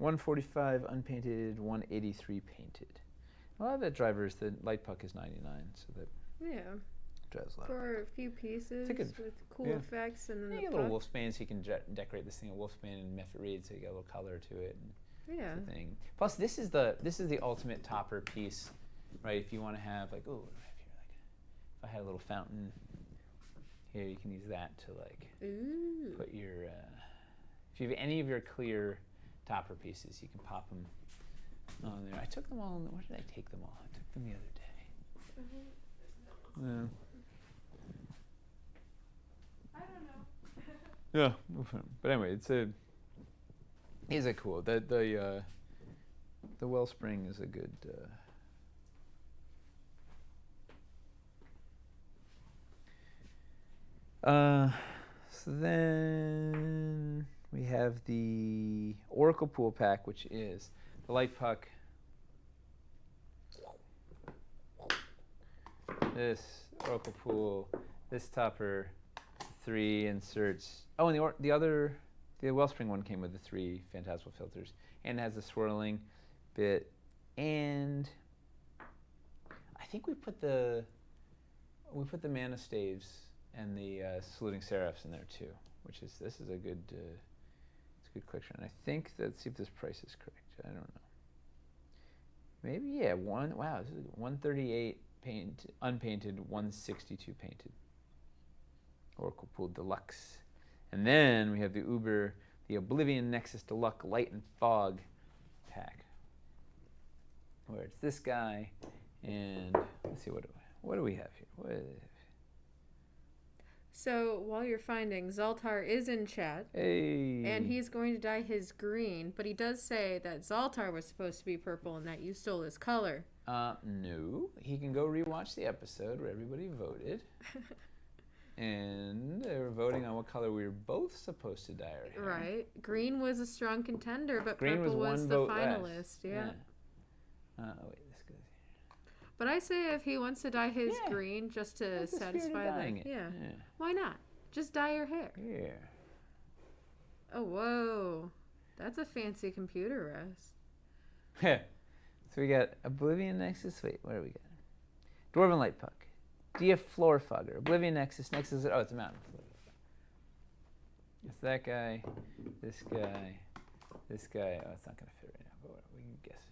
$145 unpainted, $183 painted. A lot of that drivers, the light puck is $99, so that drives a lot. For a few pieces with cool effects, and then you get little Wolfsbane, so you can decorate this thing with Wolfsbane and Mephit Reed, so you get a little color to it. And thing. Plus, this is the ultimate topper piece, right? If you want to have like, oh, if I had a little fountain here, you can use that to like put your. If you have any of your clear topper pieces, you can pop them on there. I took them all. Where did I take them all? I took them the other day. I don't know. Yeah, but anyway, is it cool? The Wellspring is a good. So then we have the Oracle Pool pack, which is the light puck. This Oracle Pool, this topper, 3 inserts. Oh, and the Wellspring one came with the 3 Phantasmal filters and has a swirling bit. And I think we put the Mana Staves and the Saluting Seraphs in there too, this is a good it's a good collection. And I think let's see if this price is correct. I don't know. Maybe this is 138 unpainted, 162 painted. Oracle Pool Deluxe. And then we have the Oblivion Nexus Deluxe Light and Fog pack, where it's this guy, and let's see, what do we have here? So while you're finding, Zoltar is in chat. Hey. And he's going to dye his green, but he does say that Zoltar was supposed to be purple and that you stole his color. No. He can go rewatch the episode where everybody voted. And they were voting on what color we were both supposed to dye our hair. Right. Green was a strong contender, but green purple was the finalist. Less. Yeah. Wait, this goes here. But I say if he wants to dye his green just to satisfy the yeah. Why not? Just dye your hair. Yeah. Oh, whoa. That's a fancy computer, Russ. So we got Oblivion Nexus. Wait, what do we got? Dwarven Light Puck. DF Floor Fogger. Oblivion Nexus. Nexus. Oh, it's a mountain. It's that guy. This guy. This guy. Oh, it's not going to fit right now, but we can guess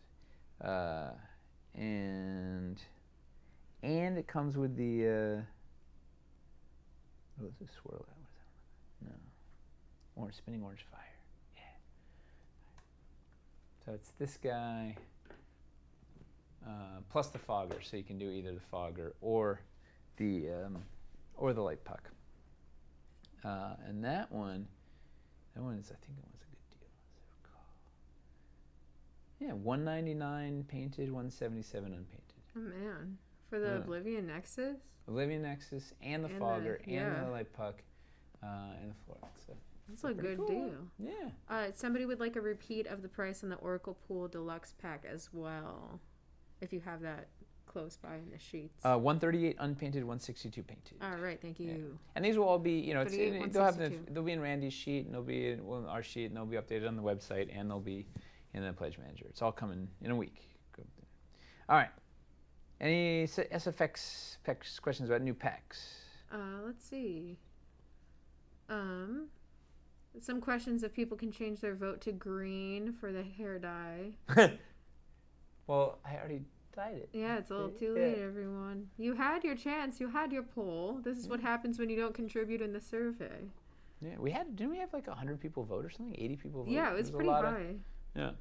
it. And it comes with the. What is this swirl? What is that? No. Orange, spinning orange fire. Yeah. So it's this guy plus the fogger, so you can do either the fogger or the light puck. And that one is, I think it was a good deal. Yeah, $199 painted, $177 unpainted. Oh man, for the Oblivion Nexus. Oblivion Nexus and the fogger and the light puck and the floor. So that's a good deal. Yeah. Somebody would like a repeat of the price on the Oracle Pool Deluxe pack as well, if you have that close by in the sheets. 138 unpainted, 162 painted. All right, thank you. Yeah. And these will all be, they'll be in Randy's sheet, and they'll be in our sheet, and they'll be updated on the website, and they'll be in the Pledge Manager. It's all coming in a week. Good. All right. Any SFX questions about new packs? Let's see. Some questions if people can change their vote to green for the hair dye. Well, I already dyed it. Yeah, it's a little too late, everyone. You had your chance. You had your poll. This is what happens when you don't contribute in the survey. Yeah, didn't we have like 100 people vote or something? 80 people vote? Yeah, it was pretty high. Yeah.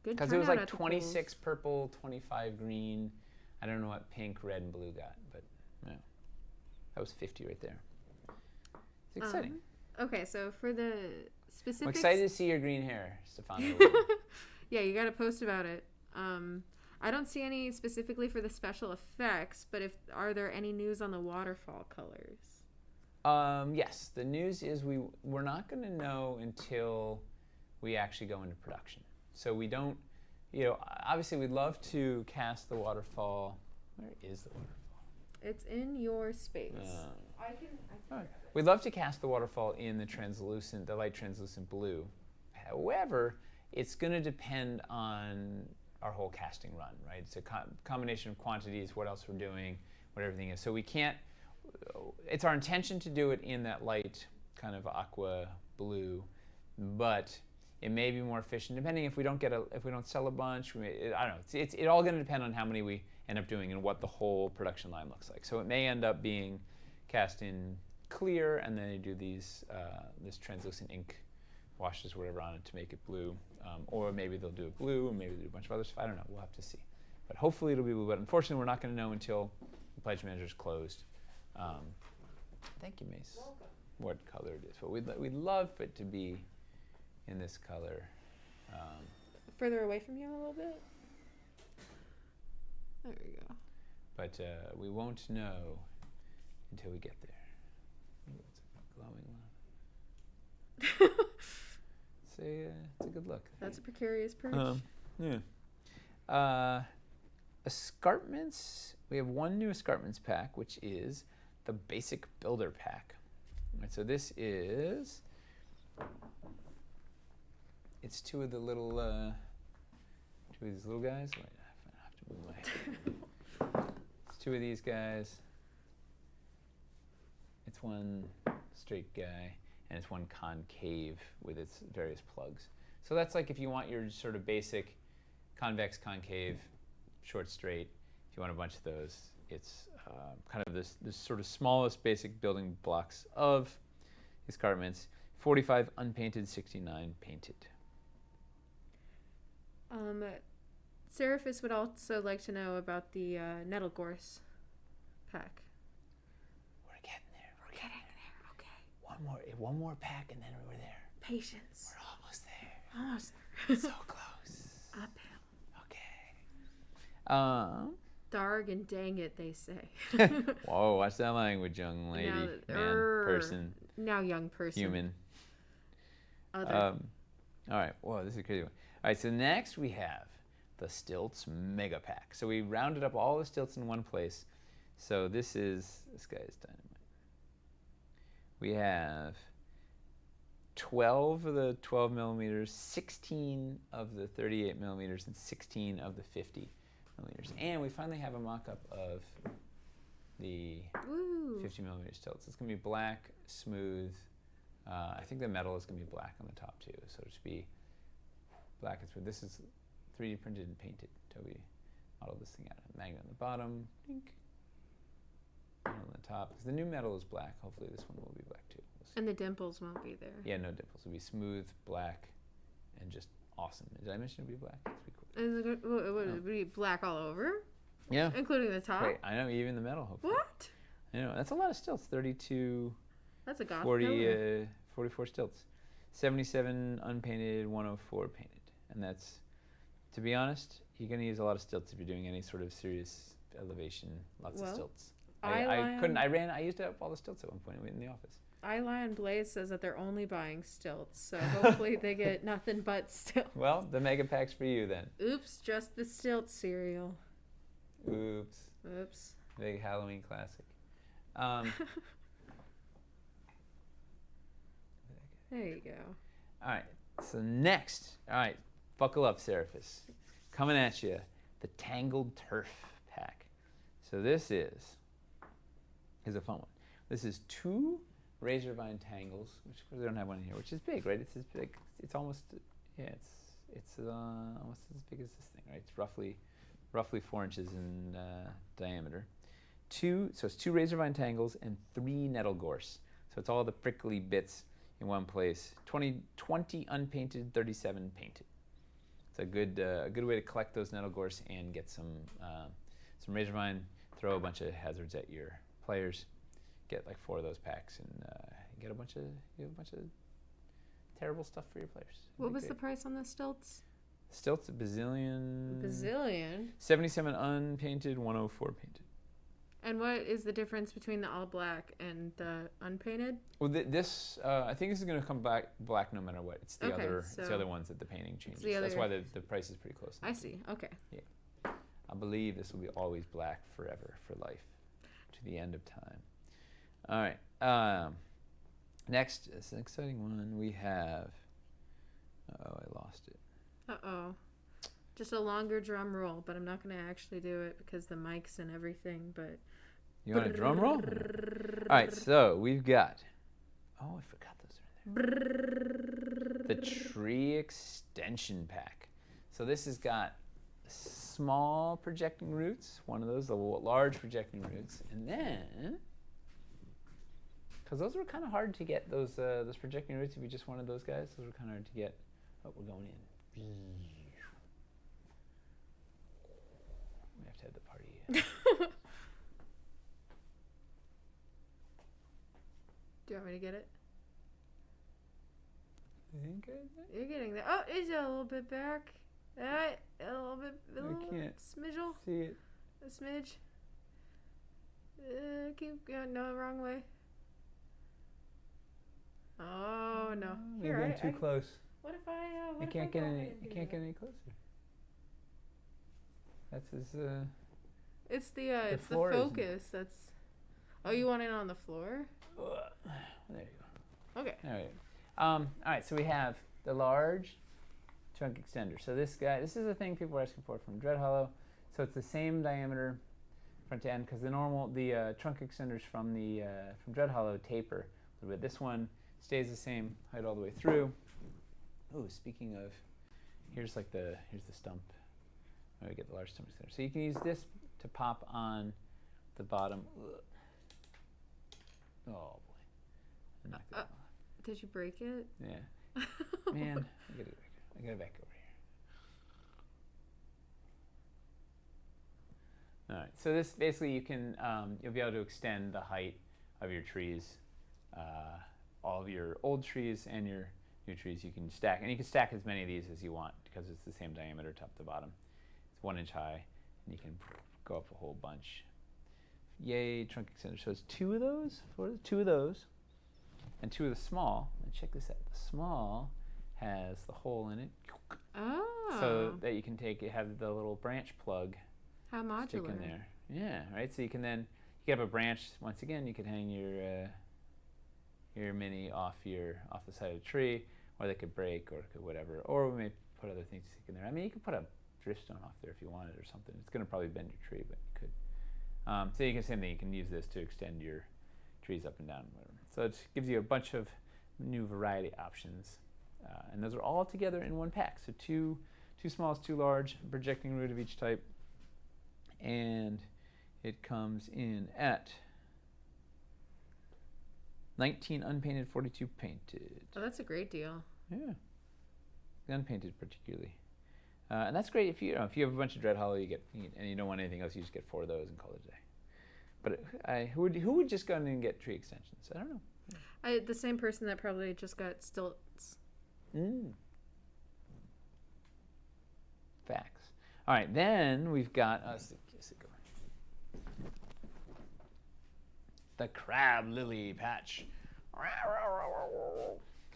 Good because it was like 26 purple, 25 green. I don't know what pink, red, and blue got, but yeah, that was 50 right there. It's exciting. Okay, so for the specifics... I'm excited to see your green hair, Stefano. Yeah, you got to post about it. I don't see any specifically for the special effects, but are there any news on the waterfall colors? Yes, the news is we're not going to know until we actually go into production. So we don't, obviously we'd love to cast the waterfall. Where is the waterfall? It's in your space. I can right. We'd love to cast the waterfall in the light translucent blue. However, it's going to depend on our whole casting run, right? It's a combination of quantities, what else we're doing, what everything is. So we can't, it's our intention to do it in that light kind of aqua blue, but it may be more efficient depending if we don't sell a bunch. I don't know. It's all going to depend on how many we end up doing and what the whole production line looks like. So it may end up being cast in clear, and then they do this translucent ink washes whatever on it to make it blue, or maybe they'll do it blue, and maybe they'll do a bunch of other stuff. I don't know. We'll have to see. But hopefully it'll be blue. But unfortunately, we're not going to know until the Pledge Manager is closed. Thank you, Mace. Welcome. What color it is, but we'd love it to be in this color. Further away from you a little bit. There we go. But we won't know until we get there. Ooh, it's a glowing one. It's a good look. That's a precarious perch. Yeah. Escarpments. We have one new escarpments pack, which is the basic builder pack. Right, so this is. It's two of these little guys. Wait, I have to move my head. It's two of these guys. It's one straight guy, and it's one concave with its various plugs. So that's like if you want your sort of basic convex, concave, short, straight. If you want a bunch of those, it's kind of this sort of smallest basic building blocks of escarpments. 45 unpainted, 69 painted. Seraphis would also like to know about the nettle gorse pack. We're getting there. We're getting there. Okay. One more pack, and then we're there. Patience. We're almost there. Almost there. So close. Uphill. Okay. Darg and dang it, they say. Whoa, watch that language, young lady, person. Now young person. Human. Other. All right. Whoa, this is a crazy one. All right, so next we have the Stilts Mega Pack. So we rounded up all the stilts in one place. So this guy is dynamite. We have 12 of the 12 millimeters, 16 of the 38 millimeters, and 16 of the 50 millimeters. And we finally have a mock-up of the 50 millimeter stilts. It's going to be black, smooth. I think the metal is going to be black on the top too. So it should be black and smooth. This is 3D printed and painted. Toby modeled this thing out. Magnet on the bottom. Dink. On the top. Because the new metal is black. Hopefully this one will be black too. We'll and the dimples won't be there. Yeah, no dimples. It'll be smooth, black, and just awesome. Did I mention it would be black? That'd be cool. Would it be black all over? Yeah. Including the top? Wait, I know, even the metal, hopefully. What? I know. That's a lot of stilts. 32... That's a goth 44 stilts. 77 unpainted, 104 painted. And that's, to be honest, you're going to use a lot of stilts if you're doing any sort of serious elevation, lots of stilts. I used up all the stilts at one point in the office. Eyelion Blaze says that they're only buying stilts, so hopefully they get nothing but stilts. Well, the mega pack's for you then. Oops, just the stilt cereal. Oops. Big Halloween classic. There you go. All right, so next, buckle up, Seraphis. Coming at you, the Tangled Turf pack. So this is a fun one. This is 2 Razorvine tangles, which of course they don't have one in here, which is big, right? It's as big. It's almost, it's almost as big as this thing, right? It's roughly 4 inches in diameter. So it's 2 Razorvine tangles and 3 nettle gorse. So it's all the prickly bits in one place. 20 unpainted, 37 painted. It's a good way to collect those nettle gorse and get some Razorvine. Throw a bunch of hazards at your players. Get like 4 of those packs and get a bunch of terrible stuff for your players. What was the price on the stilts? Stilts a bazillion. 77 unpainted, 104 painted. And what is the difference between the all black and the unpainted? Well, I think this is going to come back black no matter what. It's the other ones that the painting changes. That's why the price is pretty close. I see. Okay. Yeah. I believe this will be always black forever, for life, to the end of time. All right. Next, it's an exciting one. We have. Oh, I lost it. Uh-oh. Just a longer drum roll, but I'm not going to actually do it because the mics and everything, but... You want a drum roll? All right, so we've got... Oh, I forgot those are in there. The Tree Extension Pack. So this has got small projecting roots, one of those, the large projecting roots, and then... Because those were kind of hard to get, those projecting roots, if you just wanted those guys, those were kind of hard to get. Oh, we're going in. We have to have the party. Do you want me to get it? I think you're getting there. Oh, is it a little bit back? A little bit, I can't smidgel. See it. A smidge. Keep going. No, wrong way. Oh no! Maybe I'm too close. What if I? I can't get any closer. That's his. It's the focus. That's. Oh, you want it on the floor? There you go. Okay. All right. All right. So we have the large trunk extender. So this is a thing people are asking for from Dread Hollow. So it's the same diameter front to end because the trunk extenders from Dread Hollow taper a little bit. This one stays the same height all the way through. Oh, speaking of, here's the stump. We get the large stump extender. So you can use this to pop on the bottom. Oh boy! I knocked that off. Did you break it? Yeah. Man, I gotta back over here. All right. So this basically you'll be able to extend the height of your trees, all of your old trees and your new trees. You can stack, and you can stack as many of these as you want because it's the same diameter top to bottom. It's 1 inch high, and you can go up a whole bunch. Yay, trunk extender. So it's 2 of those, and 2 of the small. And check this out. The small has the hole in it. Oh. So that you can have the little branch plug. How modular. Stick in there. Yeah, right. So you can have a branch. Once again, you can hang your mini off the side of the tree, or they could break, or could whatever. Or we may put other things to stick in there. I mean, you could put a driftstone off there if you wanted or something. It's going to probably bend your tree, but you could. So you can same thing. You can use this to extend your trees up and down, whatever. So it gives you a bunch of new variety options, and those are all together in one pack. So two smalls, 2 large, projecting root of each type, and it comes in at 19 unpainted, 42 painted. Oh, that's a great deal. Yeah, unpainted particularly. And that's great if you have a bunch of Dread Hollow, and you don't want anything else, you just get 4 of those and call it a day. But who would just go in and get tree extensions? I don't know. The same person that probably just got stilts. Facts. All right, then we've got the crab lily patch.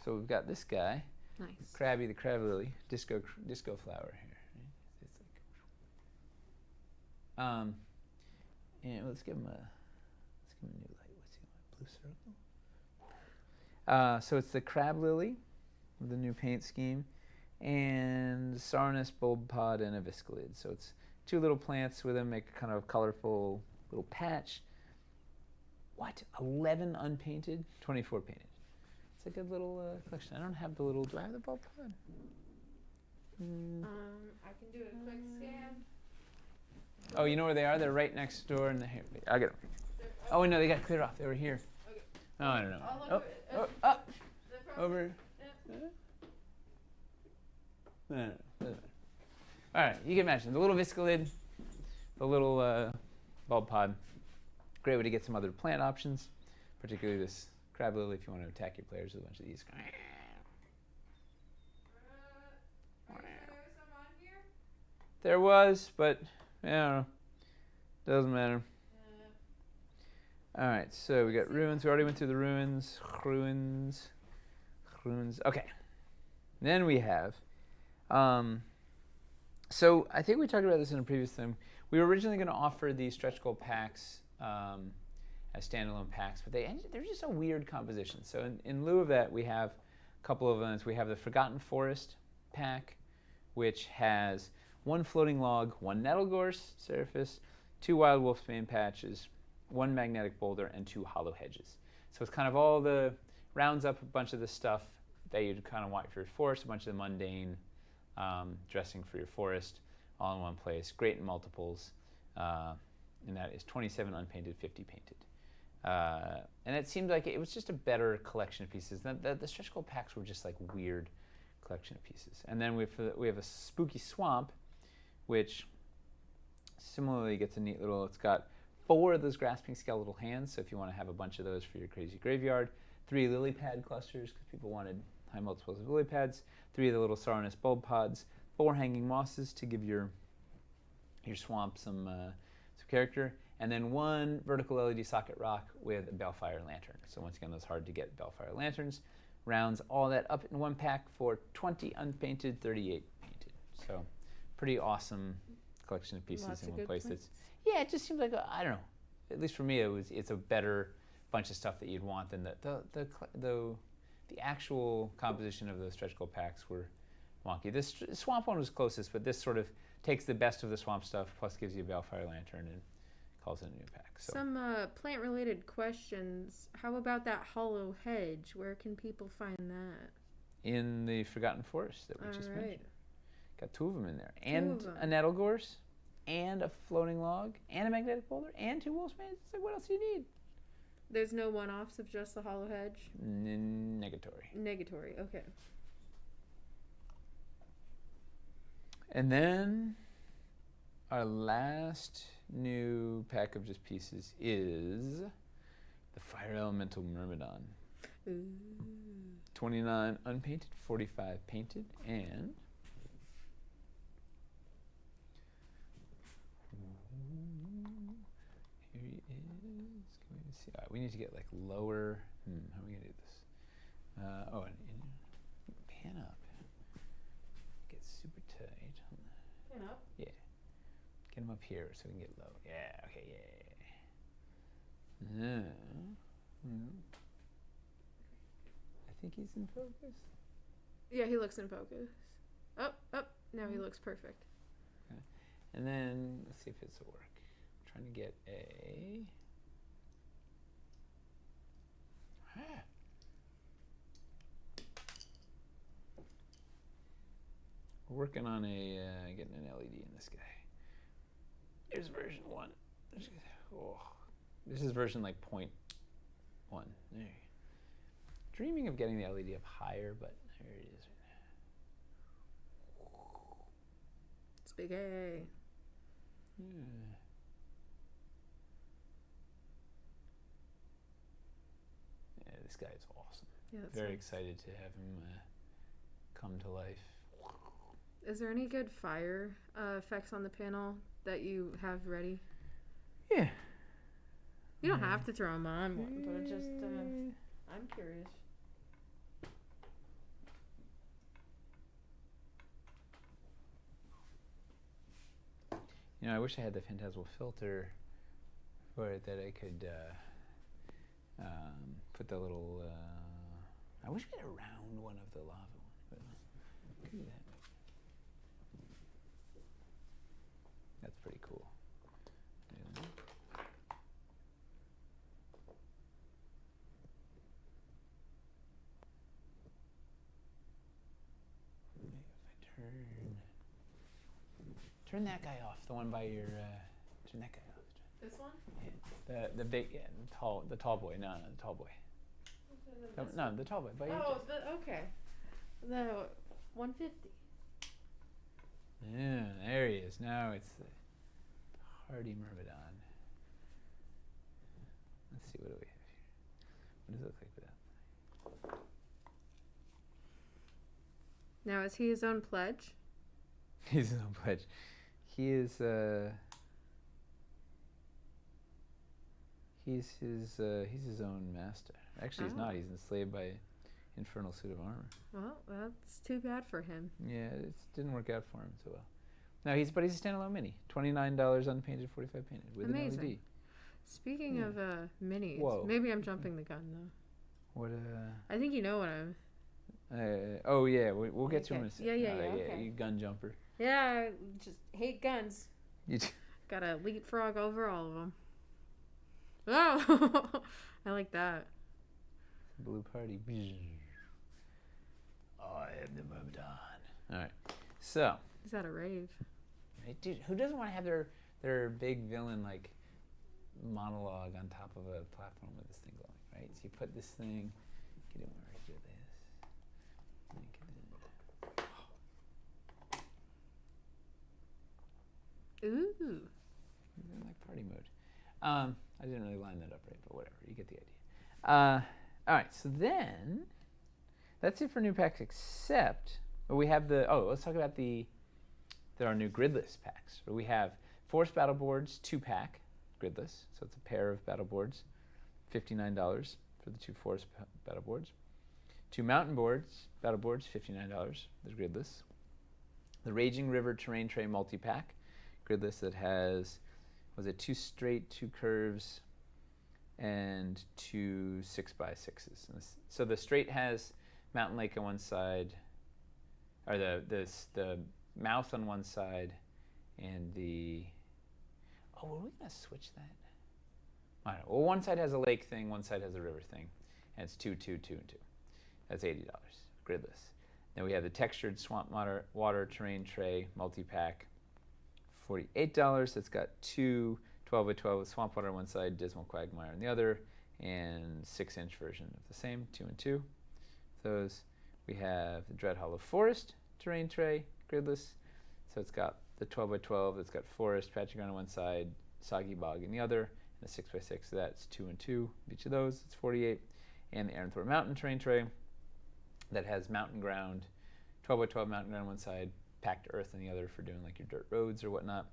So we've got this guy. Nice. Krabby the crab lily, disco flower here. It's like, and let's give him a new light. What's he want? Blue circle. So it's the crab lily with the new paint scheme, and Sarnus bulb pod and a viscolid. So it's 2 little plants with them, make a kind of colorful little patch. What? 11 unpainted, 24 painted. It's a good little collection. I don't have the little. Do I have the bulb pod? I can do a quick scan. Oh, you know where they are? They're right next door. Here, I'll get them. Oh, no, they got cleared off. They were here. Okay. Oh, I don't know. I'll look Up. Over. No. All right, you can imagine the little viscolid, the little bulb pod. Great way to get some other plant options, particularly this crab lily if you want to attack your players with a bunch of these. Are you sure there was some on here? There was, but I don't know. Doesn't matter. All right, so we got ruins. We already went through the ruins. Ruins. Okay. Then we have. So I think we talked about this in a previous thing. We were originally going to offer these stretch goal packs as standalone packs, but they're just a weird composition. So in lieu of that, we have a couple of events. We have the Forgotten Forest pack, which has 1 floating log, 1 nettle gorse surface, 2 wild wolfsbane patches, 1 magnetic boulder, and 2 hollow hedges. So it's kind of rounds up a bunch of the stuff that you'd kind of want for your forest, a bunch of the mundane dressing for your forest, all in one place. Great in multiples. And that is 27 unpainted, 50 painted. And it seemed like it was just a better collection of pieces. The stretch goal packs were just like weird collection of pieces. And then we have a spooky swamp, which similarly gets a neat little. It's got 4 of those grasping skeletal hands. So if you want to have a bunch of those for your crazy graveyard, 3 lily pad clusters because people wanted high multiples of lily pads, 3 of the little Sarnus bulb pods, 4 hanging mosses to give your swamp some character, and then 1 vertical LED socket rock with a Balefire lantern. So once again, those hard to get Balefire lanterns. Rounds all that up in one pack for 20 unpainted, 38 painted. So pretty awesome collection of pieces in one place. It just seems like I don't know. At least for me, it's a better bunch of stuff that you'd want than the actual composition of the stretch goal packs were wonky. This swamp one was closest, but this sort of takes the best of the swamp stuff, plus gives you a Balefire lantern and calls it a new pack. So. Some plant-related questions. How about that hollow hedge? Where can people find that? In the Forgotten Forest that we just mentioned. Got 2 of them in there. And a nettle gorse, and a floating log, and a magnetic boulder, and 2 wolfsbanes. It's like, what else do you need? There's no one-offs of just the hollow hedge? Negatory. Negatory, okay. And then our last new pack of just pieces is the Fire Elemental Myrmidon. Ooh. 29 unpainted, 45 painted, and here he is. Can we see? We need to get like lower. How are we gonna do this? And pan up. Get super tight. Pan up? Yeah. Get him up here so we can get low. Yeah. Okay. Yeah. I think he's in focus. Yeah, he looks in focus. Up. Now he looks perfect. Okay. And then let's see if this will work. I'm trying to get a. We're working on getting an LED in this guy. Here's version 1. Oh, this is version like 0.1. There. Dreaming of getting the LED up higher, but there it is. It's big A. Yeah. Yeah, this guy is awesome. Yeah, that's very nice. excited to have him come to life. Is there any good fire effects on the panel that you have ready? Yeah. You don't have to throw them on, but it just, I'm curious. You know, I wish I had the Phantasmal filter for it that I could put the little. I wish we had around one of the lava ones, but I could do that. That's pretty cool. Maybe if I turn that guy off, the one by your. Turn that guy off. This one? Yeah, the big, yeah, the tall boy. No, the tall boy. No, the tall boy. By your okay. The 150. Yeah, there he is. Now it's the Hardy Myrmidon. Let's see, what do we have here? What does it look like without? Now, is he his own pledge? He's his own pledge. He is. He's his own master. Actually, he's not. He's enslaved by infernal suit of armor. Well, that's too bad for him. Yeah, it didn't work out for him so well. No, he's a standalone mini. $29 unpainted, 45 painted with Amazing. an LED. Speaking of minis, Whoa. Maybe I'm jumping the gun though. What I think you know what I'm. Oh yeah, we'll get to him in a second. Yeah, okay. You gun jumper. Yeah, I just hate guns. You Gotta leapfrog over all of them. Oh, I like that. Blue party. I am the Myrmidon. All right, so. Is that a rave? Dude, who doesn't want to have their big villain like monologue on top of a platform with this thing going, right? So you put this thing, get it where I do this. Ooh. Like party mode. I didn't really line that up right, but whatever. You get the idea. All right, so then that's it for new packs. Except we have let's talk about there are new gridless packs. So we have Force Battle Boards 2-pack gridless. So it's a pair of battle boards, $59 for the 2 Force Battle Boards. 2 Mountain Boards, battle boards, $59. They're gridless. The Raging River Terrain Tray multi-pack gridless that has, 2 straight, 2 curves, and 2 6x6s. So the straight has Mountain Lake on one side, or the mouth on one side, and were we gonna switch that? I don't know. Well, one side has a lake thing, one side has a river thing, and it's 2, 2, 2, and 2. That's $80, gridless. Then we have the textured swamp water terrain tray multi-pack, $48. It's got 2 12x12 with swamp water on one side, dismal quagmire on the other, and 6-inch version of the same, 2 and 2. Those. We have the Dread Hollow Forest terrain tray, gridless. So it's got the 12 by 12. It's got forest, patching on one side, soggy bog in the other, and a 6 by 6. So that's 2 and 2 of each of those. It's 48. And the Aranthor Mountain terrain tray that has mountain ground, 12 by 12 mountain ground on one side, packed earth on the other for doing like your dirt roads or whatnot.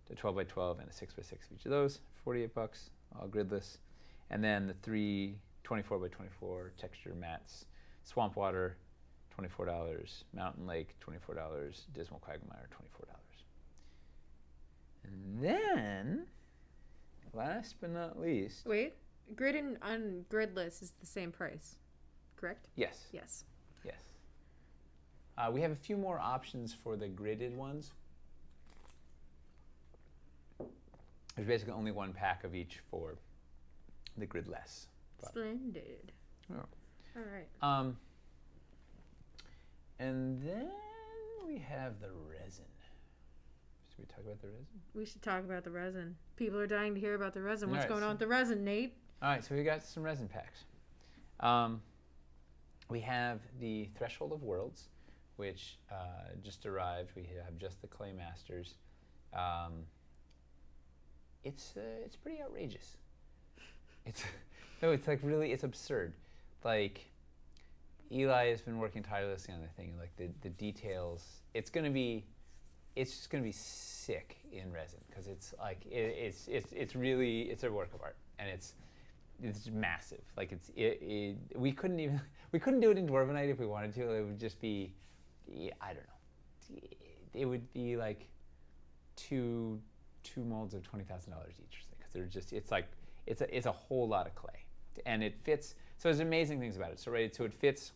The 12 by 12 and a 6 by 6 of each of those, $48, all gridless. And then the 3 24 by 24 texture mats, Swamp Water, $24, Mountain Lake, $24, Dismal Quagmire, $24. And then, last but not least... Wait, grid and ungridless is the same price, correct? Yes. Yes. Yes. We have a few more options for the gridded ones. There's basically only one pack of each for the gridless. Splendid. Oh. All right. And then we have the resin. Should we talk about the resin? We should talk about the resin. People are dying to hear about the resin. What's going on with the resin, Nate? All right, so we got some resin packs. We have the Threshold of Worlds, which just arrived. We have just the Clay Masters. It's pretty outrageous. It's like really, it's absurd. Like, Eli has been working tirelessly on the thing. Like the details, it's just gonna be sick in resin because it's like it's a work of art, and it's massive. Like we couldn't do it in Dwarvenite if we wanted to. It would just be, I don't know. It would be like two molds of $20,000 each, because they're just, it's a whole lot of clay, and it fits. So there's amazing things about it. So it fits.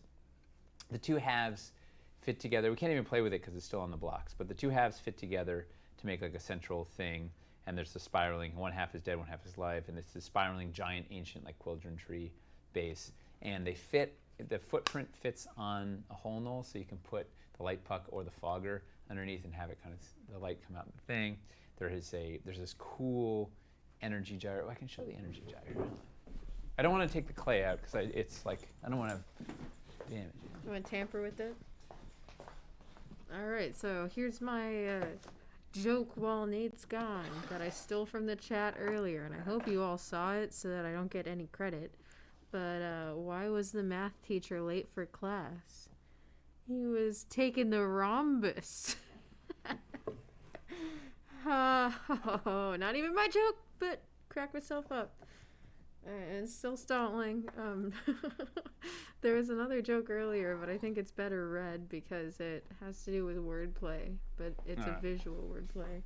The two halves fit together. We can't even play with it because it's still on the blocks, but the two halves fit together to make like a central thing. And there's the spiraling. One half is dead, one half is live, and it's the spiraling giant ancient like Quildren tree base. And they fit. The footprint fits on a hole null, so you can put the light puck or the fogger underneath and have it kind of the light come out of the thing. There's this cool energy gyro. I can show the energy gyro. I don't want to take the clay out because it's like I don't want to damage it. You want to tamper with it? All right, so here's my joke while Nate's gone that I stole from the chat earlier, and I hope you all saw it so that I don't get any credit. But why was the math teacher late for class? He was taking the rhombus. Not even my joke, but crack myself up. And still stalling. There was another joke earlier, but I think it's better read because it has to do with wordplay, but it's a visual wordplay.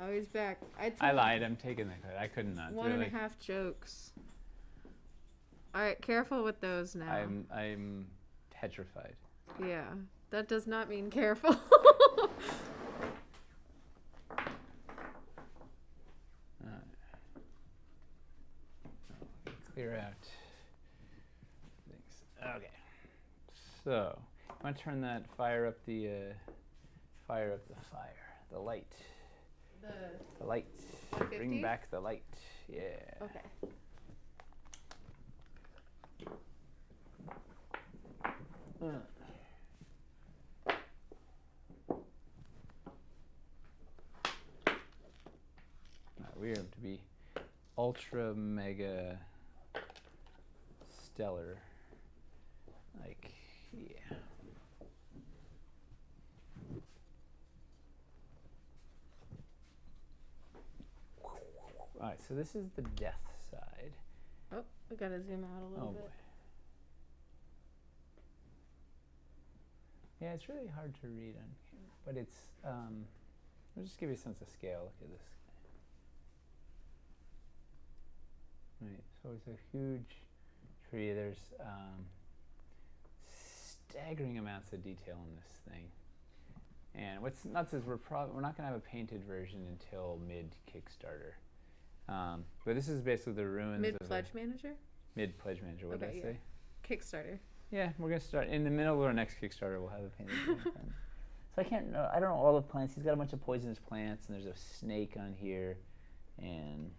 Oh, he's back. I lied. I'm taking the credit. I could not. 1.5 jokes. All right, careful with those now. I'm petrified. Yeah, that does not mean careful. Clear out things. Okay. So, I want to turn that fire. The light. The light. 150? Bring back the light. Yeah. Okay. We are to be ultra mega stellar. Like, yeah. Alright, so this is the death side. Oh, we gotta zoom out a little bit. Boy. Yeah, it's really hard to read on camera, but it's, I'll just give you a sense of scale. Look at this. Right, so it's a huge tree. There's staggering amounts of detail in this thing. And what's nuts is we're not going to have a painted version until mid-Kickstarter. But this is basically the ruins of Mid-Pledge Manager? Mid-Pledge Manager, what did I say? Kickstarter. Yeah, we're going to start. In the middle of our next Kickstarter, we'll have a painted version. So I don't know all the plants. He's got a bunch of poisonous plants, and there's a snake on here. And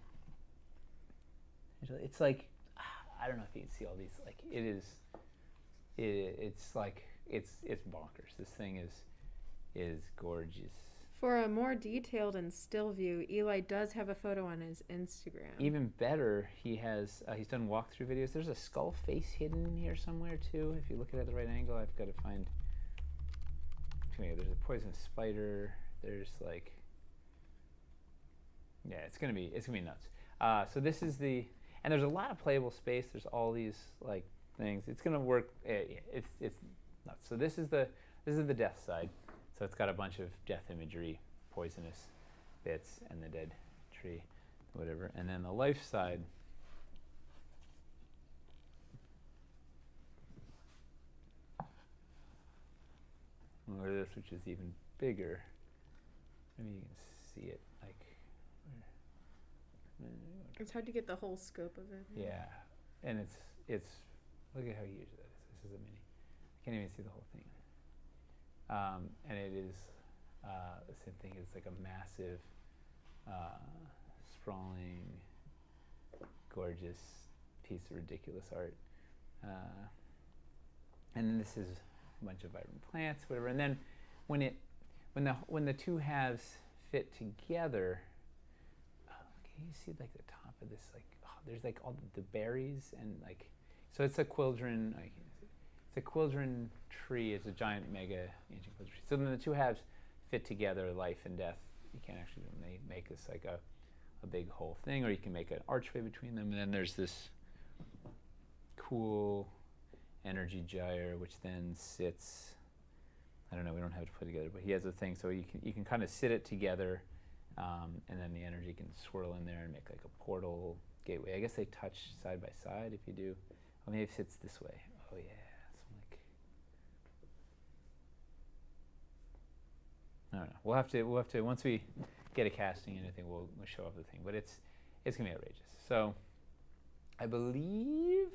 there's It's like, I don't know if you can see all these. Like it's like it's bonkers. This thing is gorgeous. For a more detailed and still view, Eli does have a photo on his Instagram. Even better, he has he's done walkthrough videos. There's a skull face hidden in here somewhere too. If you look at it at the right angle, I've got to find. There's a poisonous spider. There's like, yeah, it's gonna be nuts. So this is and there's a lot of playable space. There's all these like things. It's gonna work. It's nuts. So this is the death side. So it's got a bunch of death imagery, poisonous bits, and the dead tree, whatever. And then the life side. Or this, which is even bigger. Maybe you can see it. Like, it's hard to get the whole scope of it. Yeah, and it's look at how huge that is. This is a mini. I can't even see the whole thing. And it is the same thing. It's like a massive, sprawling, gorgeous piece of ridiculous art. And then this is a bunch of vibrant plants, whatever. And then when the two halves fit together, can you see like the top of this? Like, there's like all the berries and like, so it's a quildren. It's a quildren tree. It's a giant mega ancient quildren tree. So then the two halves fit together, life and death. You can't actually make this like a big whole thing, or you can make an archway between them. And then there's this cool energy gyre, which then sits. I don't know. We don't have to put it together, but he has a thing, so you can kind of sit it together, and then the energy can swirl in there and make like a portal gateway. I guess they touch side by side if you do. Oh, maybe it sits this way. Oh yeah. I don't know. We'll have to once we get a casting and anything, we'll show off the thing. But it's gonna be outrageous. So I believe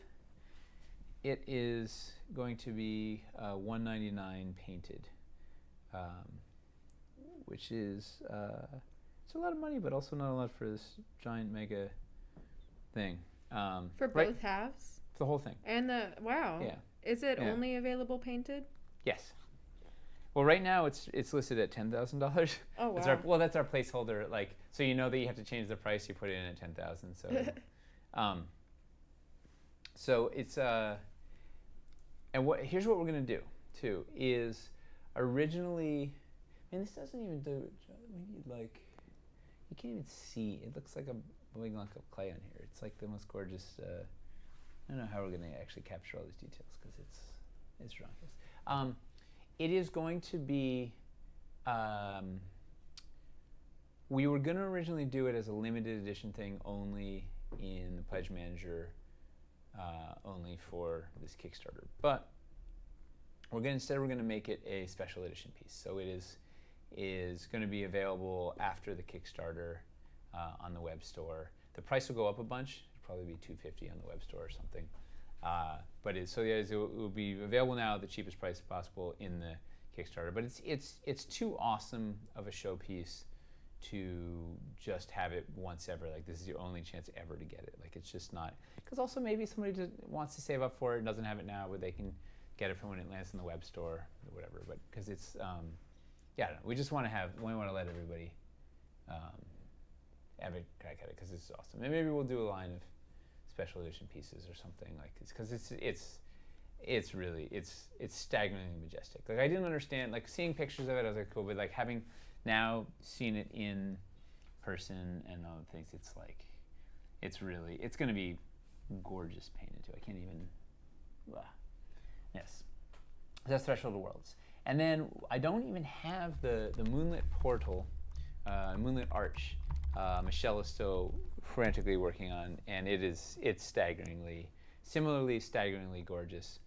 it is going to be $199 painted, which is it's a lot of money, but also not a lot for this giant mega thing. For both halves? The whole thing. And wow. Yeah. Is it only available painted? Yes. Well, right now it's listed at $10,000. Oh wow. That's our placeholder. Like, so you know that you have to change the price. You put it in at $10,000. So, so it's and here's what we're gonna do too is originally, and this doesn't even do it. Maybe like you can't even see. It looks like a big lump of clay on here. It's like the most gorgeous. I don't know how we're gonna actually capture all these details because it's ridiculous. It is going to be, we were going to originally do it as a limited edition thing only in the Pledge Manager, only for this Kickstarter. But we're going to make it a special edition piece. So it is going to be available after the Kickstarter on the web store. The price will go up a bunch. It'll probably be $250 on the web store or something. But it will be available now at the cheapest price possible in the Kickstarter. But it's too awesome of a showpiece to just have it once ever. Like, this is your only chance ever to get it. Like, it's just not. Because also maybe somebody just wants to save up for it and doesn't have it now, but they can get it from when it lands in the web store or whatever. But because it's I don't know. We just want to let everybody have a crack at it because it's awesome. And maybe we'll do a line of special edition pieces or something like this because it's really staggeringly majestic. Like, I didn't understand, like, seeing pictures of it I was like, cool, but like having now seen it in person and all the things, it's like it's gonna be gorgeous painted too. I can't even yes, that's Threshold of Worlds. And then I don't even have the moonlit portal, moonlit arch. Michelle is still frantically working on, and it's similarly staggeringly gorgeous,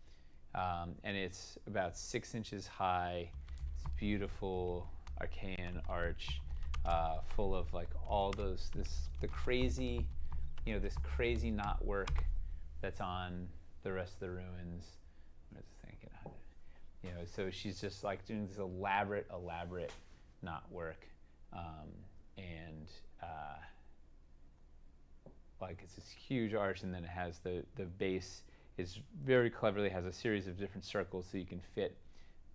and it's about 6 inches high. It's beautiful arcane arch, full of like all the crazy, this crazy knot work that's on the rest of the ruins. I was thinking, so she's just like doing this elaborate knot work, and like it's this huge arch, and then it has the base is very cleverly has a series of different circles, so you can fit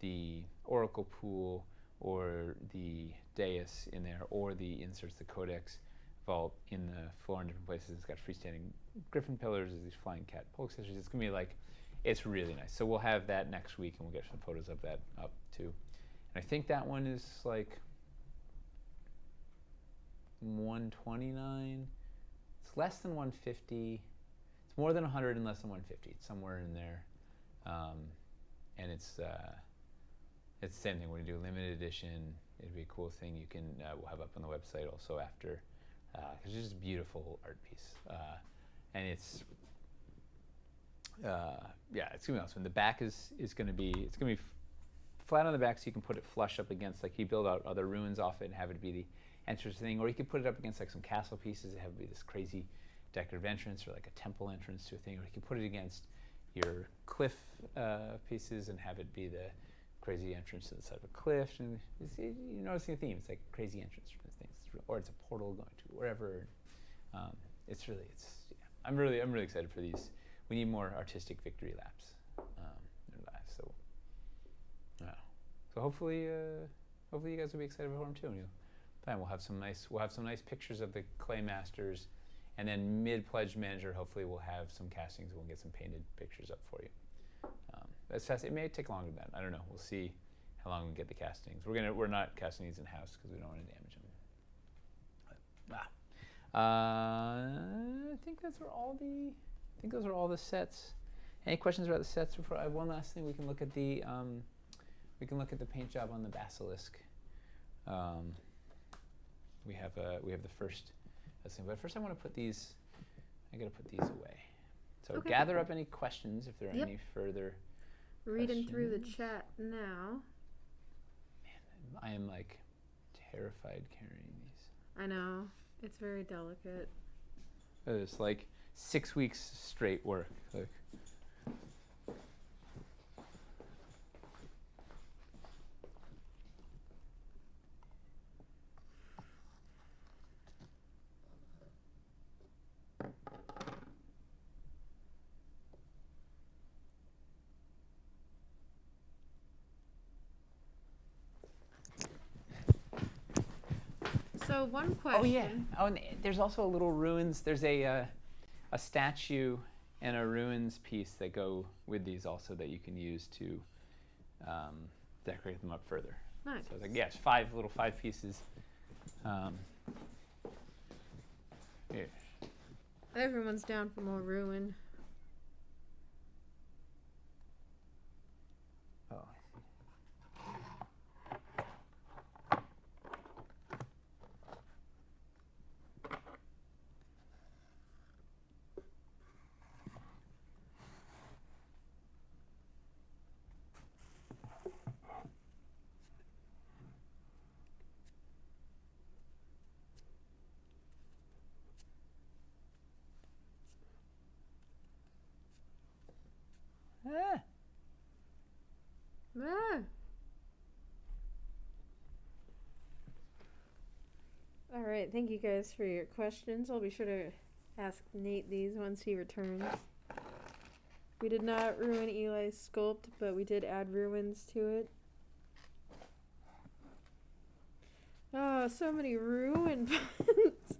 the oracle pool or the dais in there, or the inserts, the codex vault in the floor in different places. It's got freestanding griffin pillars, there's these flying cat pole accessories. It's gonna be like, it's really nice. So we'll have that next week, and we'll get some photos of that up too. And I think that one is like $129. It's less than $150. It's more than 100 and less than 150. It's somewhere in there. And it's the same thing. We're gonna do a limited edition. It'd be a cool thing you can we'll have up on the website also after, because it's just a beautiful art piece. And it's it's gonna be awesome. The back is gonna be flat on the back, so you can put it flush up against, like you build out other ruins off it and have it be the entrance thing, or you could put it up against like some castle pieces and have it be this crazy decorative entrance, or like a temple entrance to a thing, or you could put it against your cliff pieces and have it be the crazy entrance to the side of a cliff. And you're noticing a theme. It's like a crazy entrance for things, or it's a portal going to wherever. I'm really excited for these. We need more artistic victory laps in our lives. So hopefully you guys will be excited for them too. And we'll have some nice pictures of the clay masters, and then mid pledge manager. Hopefully we'll have some castings. We'll get some painted pictures up for you. That's fast. It may take longer than that. I don't know. We'll see how long we get the castings. We're not casting these in house because we don't want to damage them. I think those are all the sets. Any questions about the sets before I have one last thing? We can look at the paint job on the basilisk. We have the first thing, but first I got to put these away. So okay. Gather up any questions if there are any further. Reading questions. Through the chat now. Man, I am like terrified carrying these. I know. It's very delicate. It's like 6 weeks straight work. Like. So one question. Oh yeah. Oh, and there's also a little ruins. There's a statue and a ruins piece that go with these also that you can use to decorate them up further. Nice. So it's like it's five pieces. Here. Everyone's down for more ruin. Oh. Ah. Ah. All right, thank you guys for your questions. I'll be sure to ask Nate these once he returns. We did not ruin Eli's sculpt, but we did add ruins to it. Oh, so many ruin puns.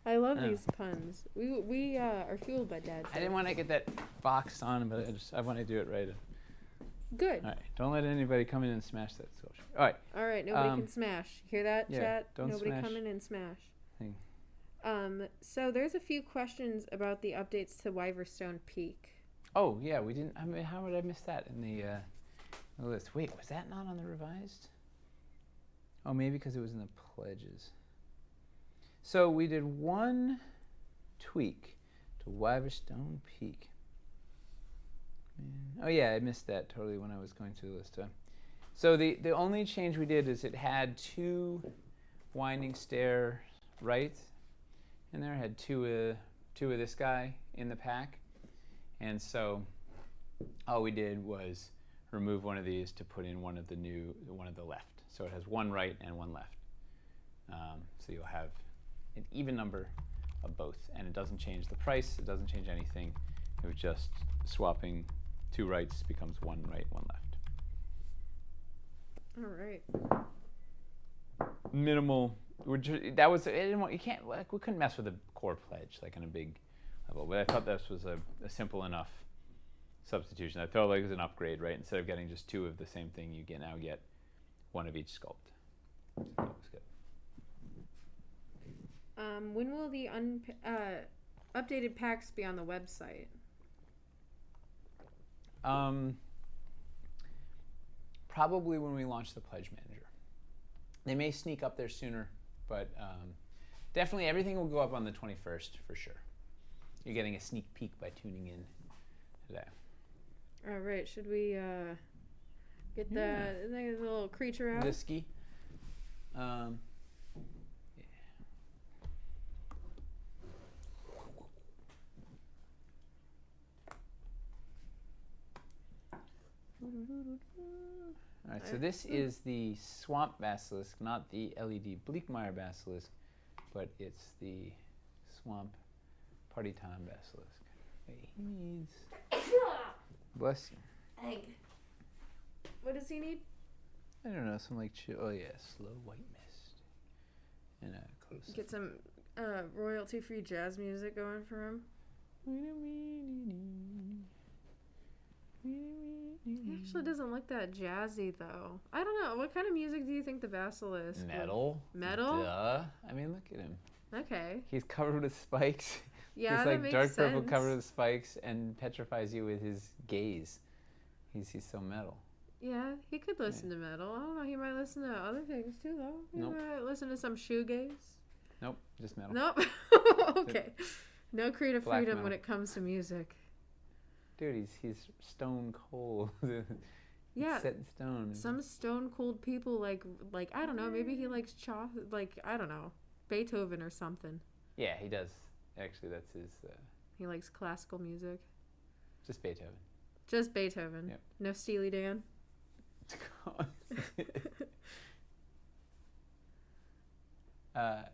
I love these puns. We are fueled by Dad. I didn't want to get that box on, but I want to do it right. Good. All right. Don't let anybody come in and smash that sculpture. All right. All right. Nobody can smash. Hear that, chat? Don't Nobody smash. come in and smash. Thing. So there's a few questions about the updates to Wyverstone Peak. Oh yeah, we didn't. I mean, how would I miss that in the list? Wait, was that not on the revised? Oh, maybe because it was in the pledges. So we did one tweak to Wyverstone Peak. Oh yeah, I missed that totally when I was going through the list. So the only change we did is it had 2 winding stair right in there. It had two of this guy in the pack, and so all we did was remove one of these to put in one of the left. So it has 1 right and 1 left. So you'll have an even number of both. And it doesn't change the price. It doesn't change anything. It was just swapping 2 rights becomes 1 right, 1 left. All right. Minimal. That was you can't we couldn't mess with the core pledge like on a big level. But I thought this was a simple enough substitution. I felt like it was an upgrade, right? Instead of getting just 2 of the same thing, you now get 1 of each sculpt. So that was good. When will the updated packs be on the website? Probably when we launch the Pledge Manager. They may sneak up there sooner, but definitely everything will go up on the 21st for sure. You're getting a sneak peek by tuning in today. All right, should we get the little creature out? Whiskey. All right, so this is the Swamp Basilisk, not the LED Bleakmire Basilisk, but it's the Swamp Party Time Basilisk. Wait, he needs... Bless you. Egg. What does he need? I don't know, some like oh yeah, slow white mist. And a close. Get some royalty-free jazz music going for him. He actually doesn't look that jazzy though. I don't know. What kind of music do you think the Basilisk? Metal. Metal? Duh. I mean, look at him. Okay. He's covered with spikes. Yeah, he's that like makes dark sense. purple covered with spikes and petrifies you with his gaze. He's so metal. Yeah, he could listen to metal. I don't know. He might listen to other things too, though. He might listen to some shoegaze. Nope, just metal. Nope. Okay. No creative Black freedom metal. when it comes to music. Dude, he's stone cold. Yeah. Set in stone. Some stone cold people like I don't know. Maybe he likes I don't know, Beethoven or something. Yeah, he does. Actually, that's his. He likes classical music. Just Beethoven. Just Beethoven. Yep. No Steely Dan.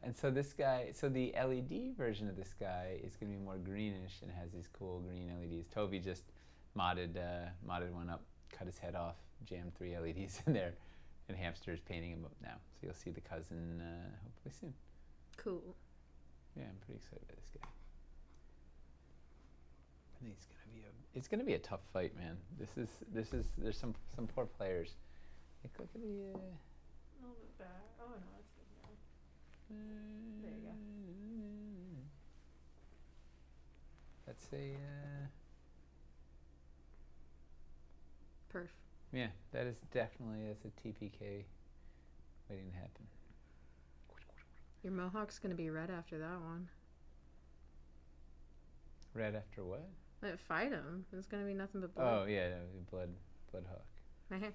And so this guy, the LED version of this guy is going to be more greenish and has these cool green LEDs. Toby just modded one up, cut his head off, jammed 3 LEDs in there, and Hamster is painting him up now. So you'll see the cousin hopefully soon. Cool. Yeah, I'm pretty excited about this guy. I think it's gonna be a tough fight, man. There's some poor players. Like, look at the. A little bit back. Oh no, that's good now. There you go. That's a. Perf. Yeah, that's a TPK waiting to happen. Your mohawk's gonna be red after that one. Red after what? Fight him. It's gonna be nothing but blood. Oh yeah, blood hawk. Uh-huh.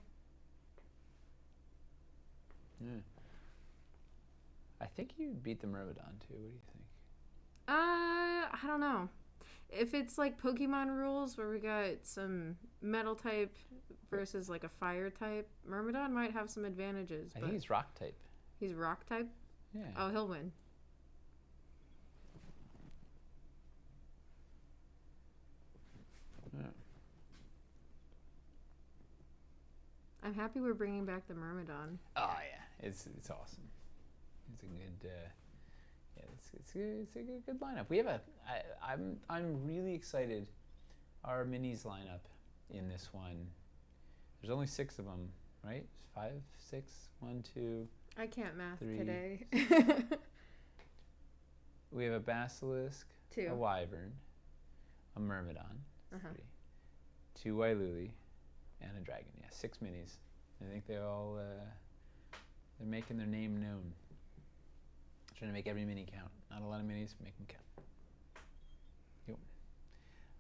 Yeah. I think you beat the Myrmidon too. What do you think? I don't know. If it's like Pokemon rules where we got some metal type versus like a fire type, Myrmidon might have some advantages. I think he's rock type. He's rock type? Yeah. Oh, he'll win. Yeah. I'm happy we're bringing back the Myrmidon. Oh yeah, it's awesome. It's a good it's a good lineup. We have I'm really excited. Our minis lineup in this one. There's only 6 of them, right? 5, 6, 1, 2. I can't math 3. today. We have a Basilisk, 2. a Wyvern, a Myrmidon, 3, 2 Wailuli, and a Dragon. Yeah, 6 minis. I think they all they're making their name known. Trying to make every mini count. Not a lot of minis, but make them count. Yep.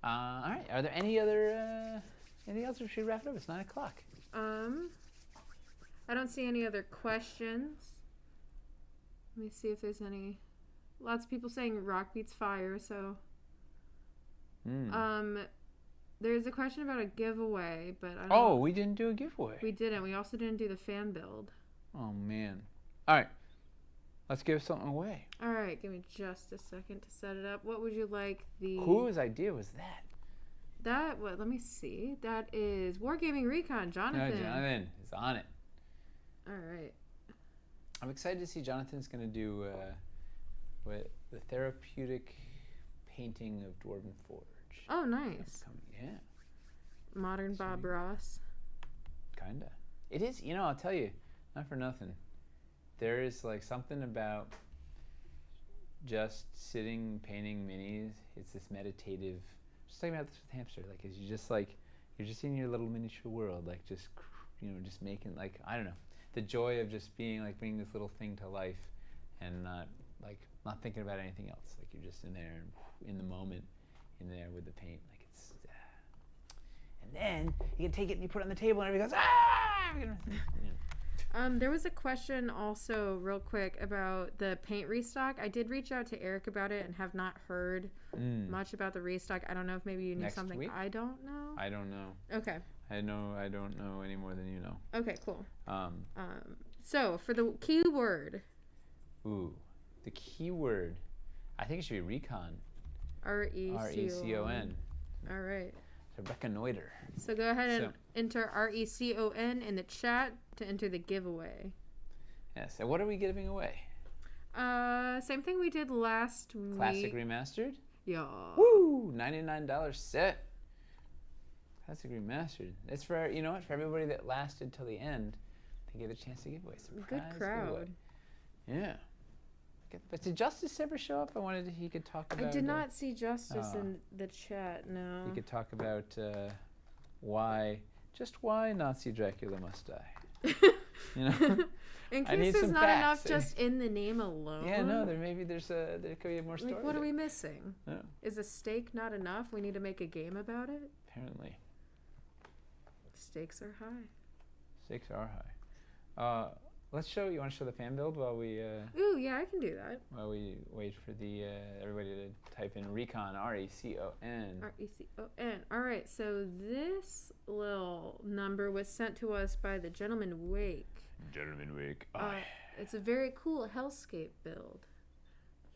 All right. Are there any other anything else, or should we wrap it up? It's 9 o'clock. I don't see any other questions. Let me see if there's any. Lots of people saying rock beats fire, so. There's a question about a giveaway, but I don't know. We didn't do a giveaway. We didn't. We also didn't do the fan build. Oh man. All right. Let's give something away. All right, give me just a second to set it up. What would you like the... Whose idea was that? Let me see. That is Wargaming Recon, Jonathan. No, Jonathan is on it. All right. I'm excited to see Jonathan's going to do the therapeutic painting of Dwarven Forge. Oh, nice. Yeah. Modern Bob Ross. Kinda. It is, I'll tell you, not for nothing. There is like something about just sitting, painting minis. It's this meditative, just talking about this with Hamster, like, is you're just in your little miniature world, like just making, like, I don't know, the joy of just bringing this little thing to life and not thinking about anything else. Like, you're just in there, in the moment, in there with the paint. Like, it's, and then you can take it and you put it on the table and everybody goes, ah! There was a question also real quick about the paint restock. I did reach out to Eric about it and have not heard much about the restock. I don't know if maybe you knew Next something week? I don't know. I don't know. Okay. I don't know any more than you know. Okay, cool. So for the keyword. Ooh, the keyword. I think it should be recon. R-E-C-O-N. All right. To reconnoiter. So go ahead and enter RECON in the chat to enter the giveaway. Yes. And what are we giving away? Same thing we did last week. Classic Remastered? Yeah. Woo! $99 set. Classic Remastered. It's for, for everybody that lasted till the end, they get a chance to give away. Surprise good crowd. Giveaway. Yeah. But did Justice ever show up? I wanted he could talk about... I did not see Justice in the chat, no. He could talk about why Nazi Dracula must die. In case there's not enough just in the name alone. Yeah, no, there could be more story. Like, what are we missing? Yeah. Is a steak not enough? We need to make a game about it? Apparently. Stakes are high. Stakes are high. You want to show the fan build while we... Ooh, yeah, I can do that. While we wait for everybody to type in Recon, R-E-C-O-N. R-E-C-O-N. All right, so this little number was sent to us by the Gentleman Wake. Gentleman Wake. It's a very cool Hellscape build.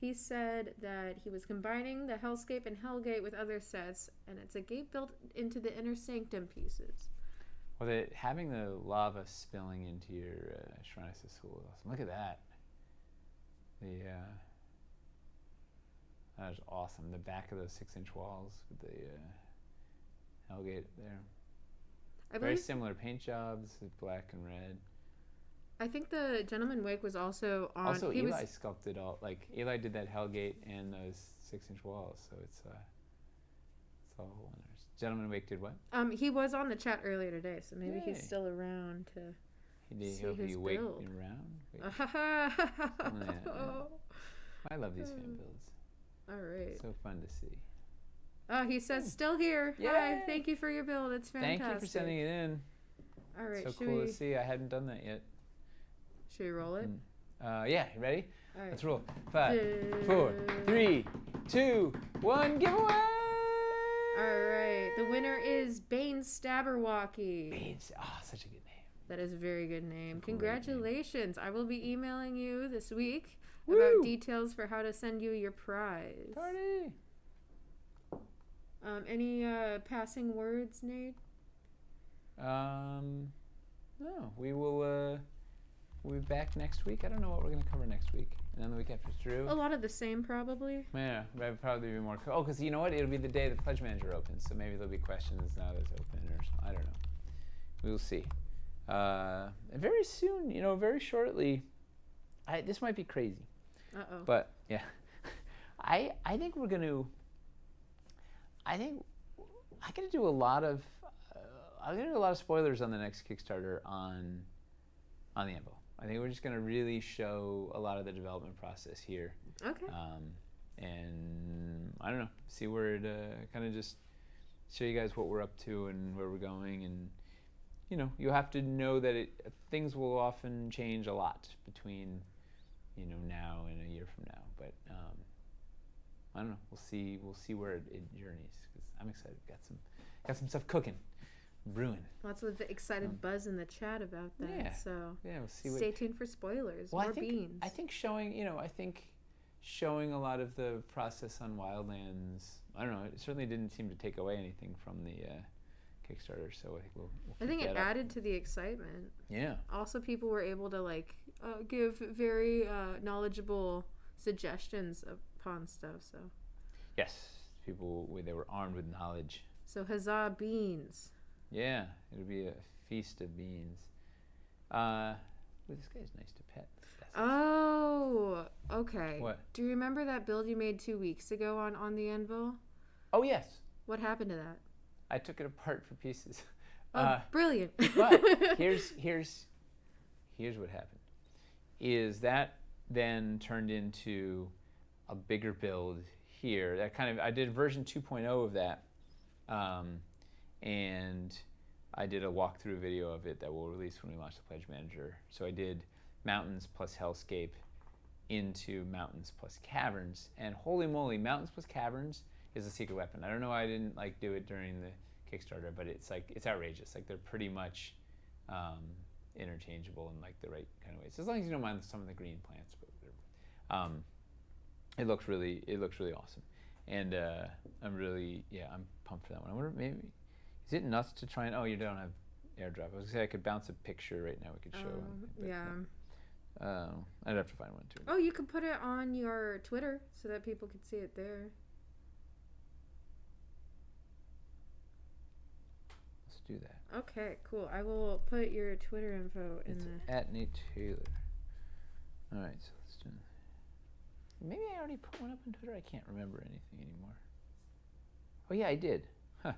He said that he was combining the Hellscape and Hellgate with other sets, and it's a gate built into the Inner Sanctum pieces. Well, having the lava spilling into your shrine is so awesome. Look at that. That is awesome. The back of those 6-inch walls with the Hellgate there. Very similar paint jobs, black and red. I think the Gentleman Wake was also on... Also, Eli sculpted all... Like, Eli did that Hellgate and those 6-inch walls, so it's all winners. Gentleman Wake did what? He was on the chat earlier today, so maybe he's still around to see his build. Around? I love these fan builds. All right. So fun to see. Oh, he says still here. Yay. Hi, thank you for your build. It's fantastic. Thank you for sending it in. All right. So cool to see. I hadn't done that yet. Should we roll it? Yeah, you ready? All right. Let's roll. 5, 4, 3, 2, 1, giveaway! All right. The winner is Bane Stabberwocky. Such a good name. That is a very good name. Great Congratulations. Name. I will be emailing you this week Woo! About details for how to send you your prize. Party! Any passing words, Nate? No. We'll be back next week. I don't know what we're going to cover next week. And then the week after, Drew. A lot of the same, probably. Yeah, there'll probably be more. Because you know what? It'll be the day the Pledge Manager opens, so maybe there'll be questions now that it's open or something. I don't know. We'll see. Very soon, very shortly. This might be crazy. Uh-oh. But yeah, I think we're going to. I'm going to do a lot of. I'm going to do a lot of spoilers on the next Kickstarter on the Anvil. I think we're just going to really show a lot of the development process here. Okay. And I don't know, see where it kind of just show you guys what we're up to and where we're going. And, you have to know that things will often change a lot between, now and a year from now. But I don't know. We'll see where it journeys. Because I'm excited. Got some stuff cooking. brewing. Lots of excited buzz in the chat about that. Yeah. So yeah, we'll see. Stay tuned for spoilers. Well, More beans. I think showing a lot of the process on Wildlands. I don't know. It certainly didn't seem to take away anything from the Kickstarter. So I think we'll I think it added to the excitement. Yeah. Also, people were able to give very knowledgeable suggestions upon stuff. So. Yes, people they were armed with knowledge. So huzzah, beans. Yeah, it'll be a feast of beans. This guy's nice to pet. Oh, okay. What? Do you remember that build you made 2 weeks ago on the Anvil? Oh, yes. What happened to that? I took it apart for pieces. Oh, brilliant. But here's what happened. Is that then turned into a bigger build here. I did version 2.0 of that. And I did a walkthrough video of it that we'll release when we launch the Pledge Manager. So I did Mountains plus Hellscape into Mountains plus Caverns, and holy moly, Mountains plus Caverns is a secret weapon. I don't know why I didn't do it during the Kickstarter, but it's outrageous. They're pretty much interchangeable in the right kind of ways, as long as you don't mind some of the green plants. But whatever. It looks really awesome, and I'm pumped for that one. I wonder maybe. Is it nuts to try and... Oh, you don't have AirDrop. I was going to say I could bounce a picture right now. We could show. Yeah. I'd have to find one, too. Oh, you could put it on your Twitter so that people could see it there. Let's do that. Okay, cool. I will put your Twitter info in the... At Nate Taylor. All right, so let's do it. Maybe I already put one up on Twitter. I can't remember anything anymore. Oh, yeah, I did. Huh.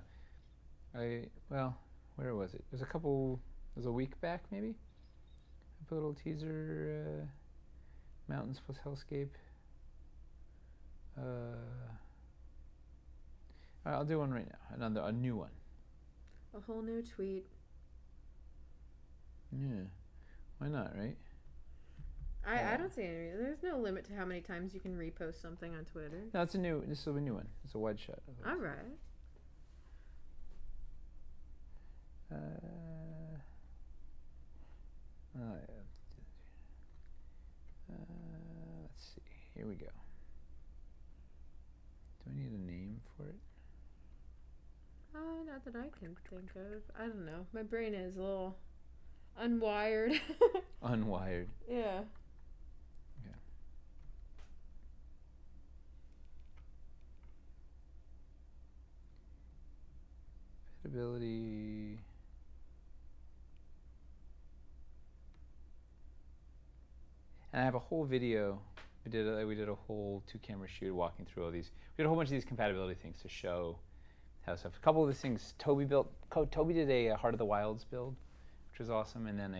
Where was it? It was a week back, maybe? I put a little teaser, Mountains plus Hellscape. I'll do one right now, a new one. A whole new tweet. Yeah, why not, right? I don't see any reason. There's no limit to how many times you can repost something on Twitter. No, this will be a new one. It's a wide shot. All right. Let's see. Here we go. Do I need a name for it? Not that I can think of. I don't know. My brain is a little unwired. Unwired. Yeah. Okay. Ability. And I have a whole video. We did a whole 2-camera shoot walking through all these. We did a whole bunch of these compatibility things to show how stuff. A couple of these things Toby built. Toby did a Heart of the Wilds build, which was awesome, and then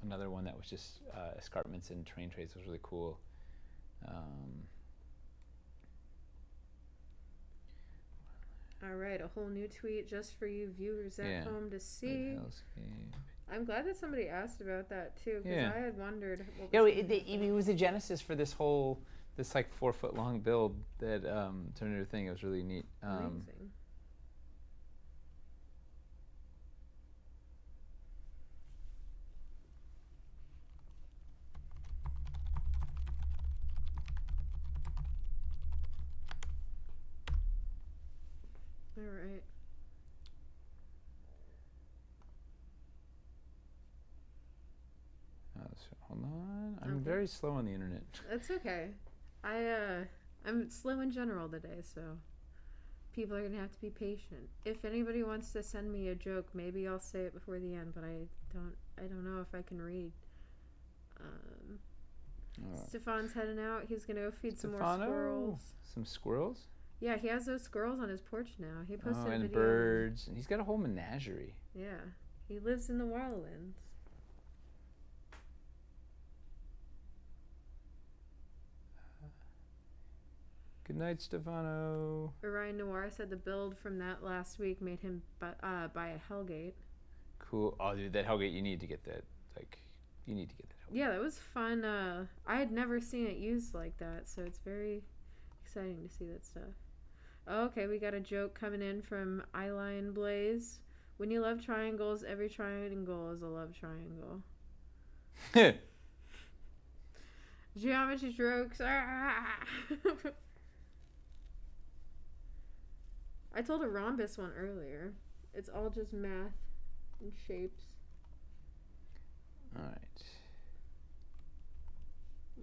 another one that was just escarpments and terrain traits was really cool. All right, a whole new tweet just for you viewers at home to see. I'm glad that somebody asked about that too, because I had wondered. It was the genesis for this 4-foot long build that turned into a thing. It was really neat. Amazing. All right. Hold on. I'm very slow on the internet. That's okay. I'm slow in general today, so people are gonna have to be patient. If anybody wants to send me a joke, maybe I'll say it before the end, but I don't know if I can read. Stefan's heading out. He's gonna go feed some more squirrels. Some squirrels? Yeah, he has those squirrels on his porch now. He posted a and video. Birds. And he's got a whole menagerie. Yeah, he lives in the Wildlands. Good night, Stefano. Orion Noir said the build from that last week made him buy a Hellgate. Cool. Oh, dude, that Hellgate, you need to get that. You need to get that Hellgate. Yeah, that was fun. I had never seen it used like that, so it's very exciting to see that stuff. Oh, okay, we got a joke coming in from Eyelion Blaze. When you love triangles, every triangle is a love triangle. Geometry strokes. I told a rhombus one earlier. It's all just math and shapes. All right.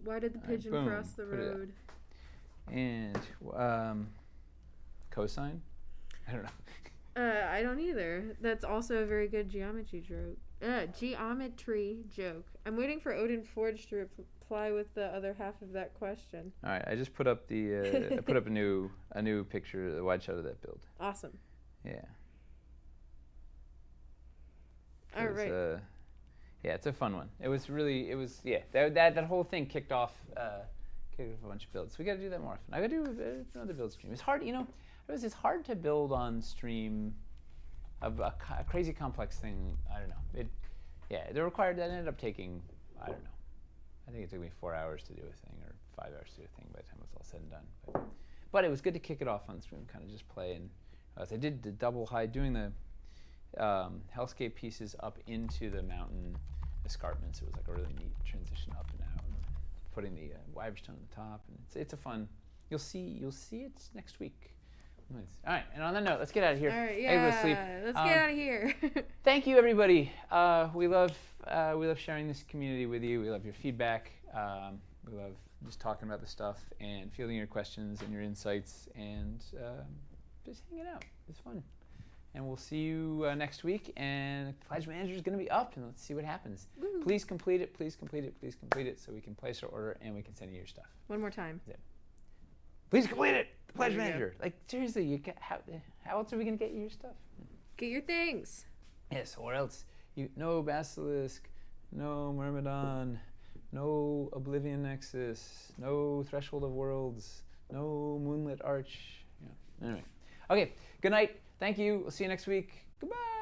Why did the pigeon cross the road? And cosine? I don't know. I don't either. That's also a very good geometry joke. Geometry joke. I'm waiting for Odin Forge to reply with the other half of that question. All right, I just put up the I put up a new picture, the wide shot of that build. Awesome. Yeah. All right. Yeah, it's a fun one. That whole thing kicked off a bunch of builds. So we got to do that more often. I got to do another build stream. It's hard, it's hard to build on stream of a crazy complex thing. I don't know. It ended up taking, I don't know. I think it took me 4 hours to do a thing, or 5 hours to do a thing by the time it was all said and done. But it was good to kick it off on stream, kind of just play. And I did the double high, doing the hellscape pieces up into the mountain escarpments. It was like a really neat transition up and out, and putting the Wyverstone on the top, and it's a fun. You'll see it next week. Nice. All right, and on that note, let's get out of here. All right, yeah, let's sleep. Let's get out of here. Thank you, everybody. We love sharing this community with you. We love your feedback. We love just talking about the stuff and fielding your questions and your insights, and just hanging out. It's fun. And we'll see you next week. And Pledge Manager is going to be up, and let's see what happens. Woo. Please complete it. Please complete it. Please complete it, so we can place our order and we can send you your stuff. One more time. Please complete it. The Pledge Manager. Like, seriously, how else are we going to get you your stuff? Get your things. Yes, or else no Basilisk, no Myrmidon, no Oblivion Nexus, no Threshold of Worlds, no Moonlit Arch. Yeah. Anyway. Okay, good night. Thank you. We'll see you next week. Goodbye.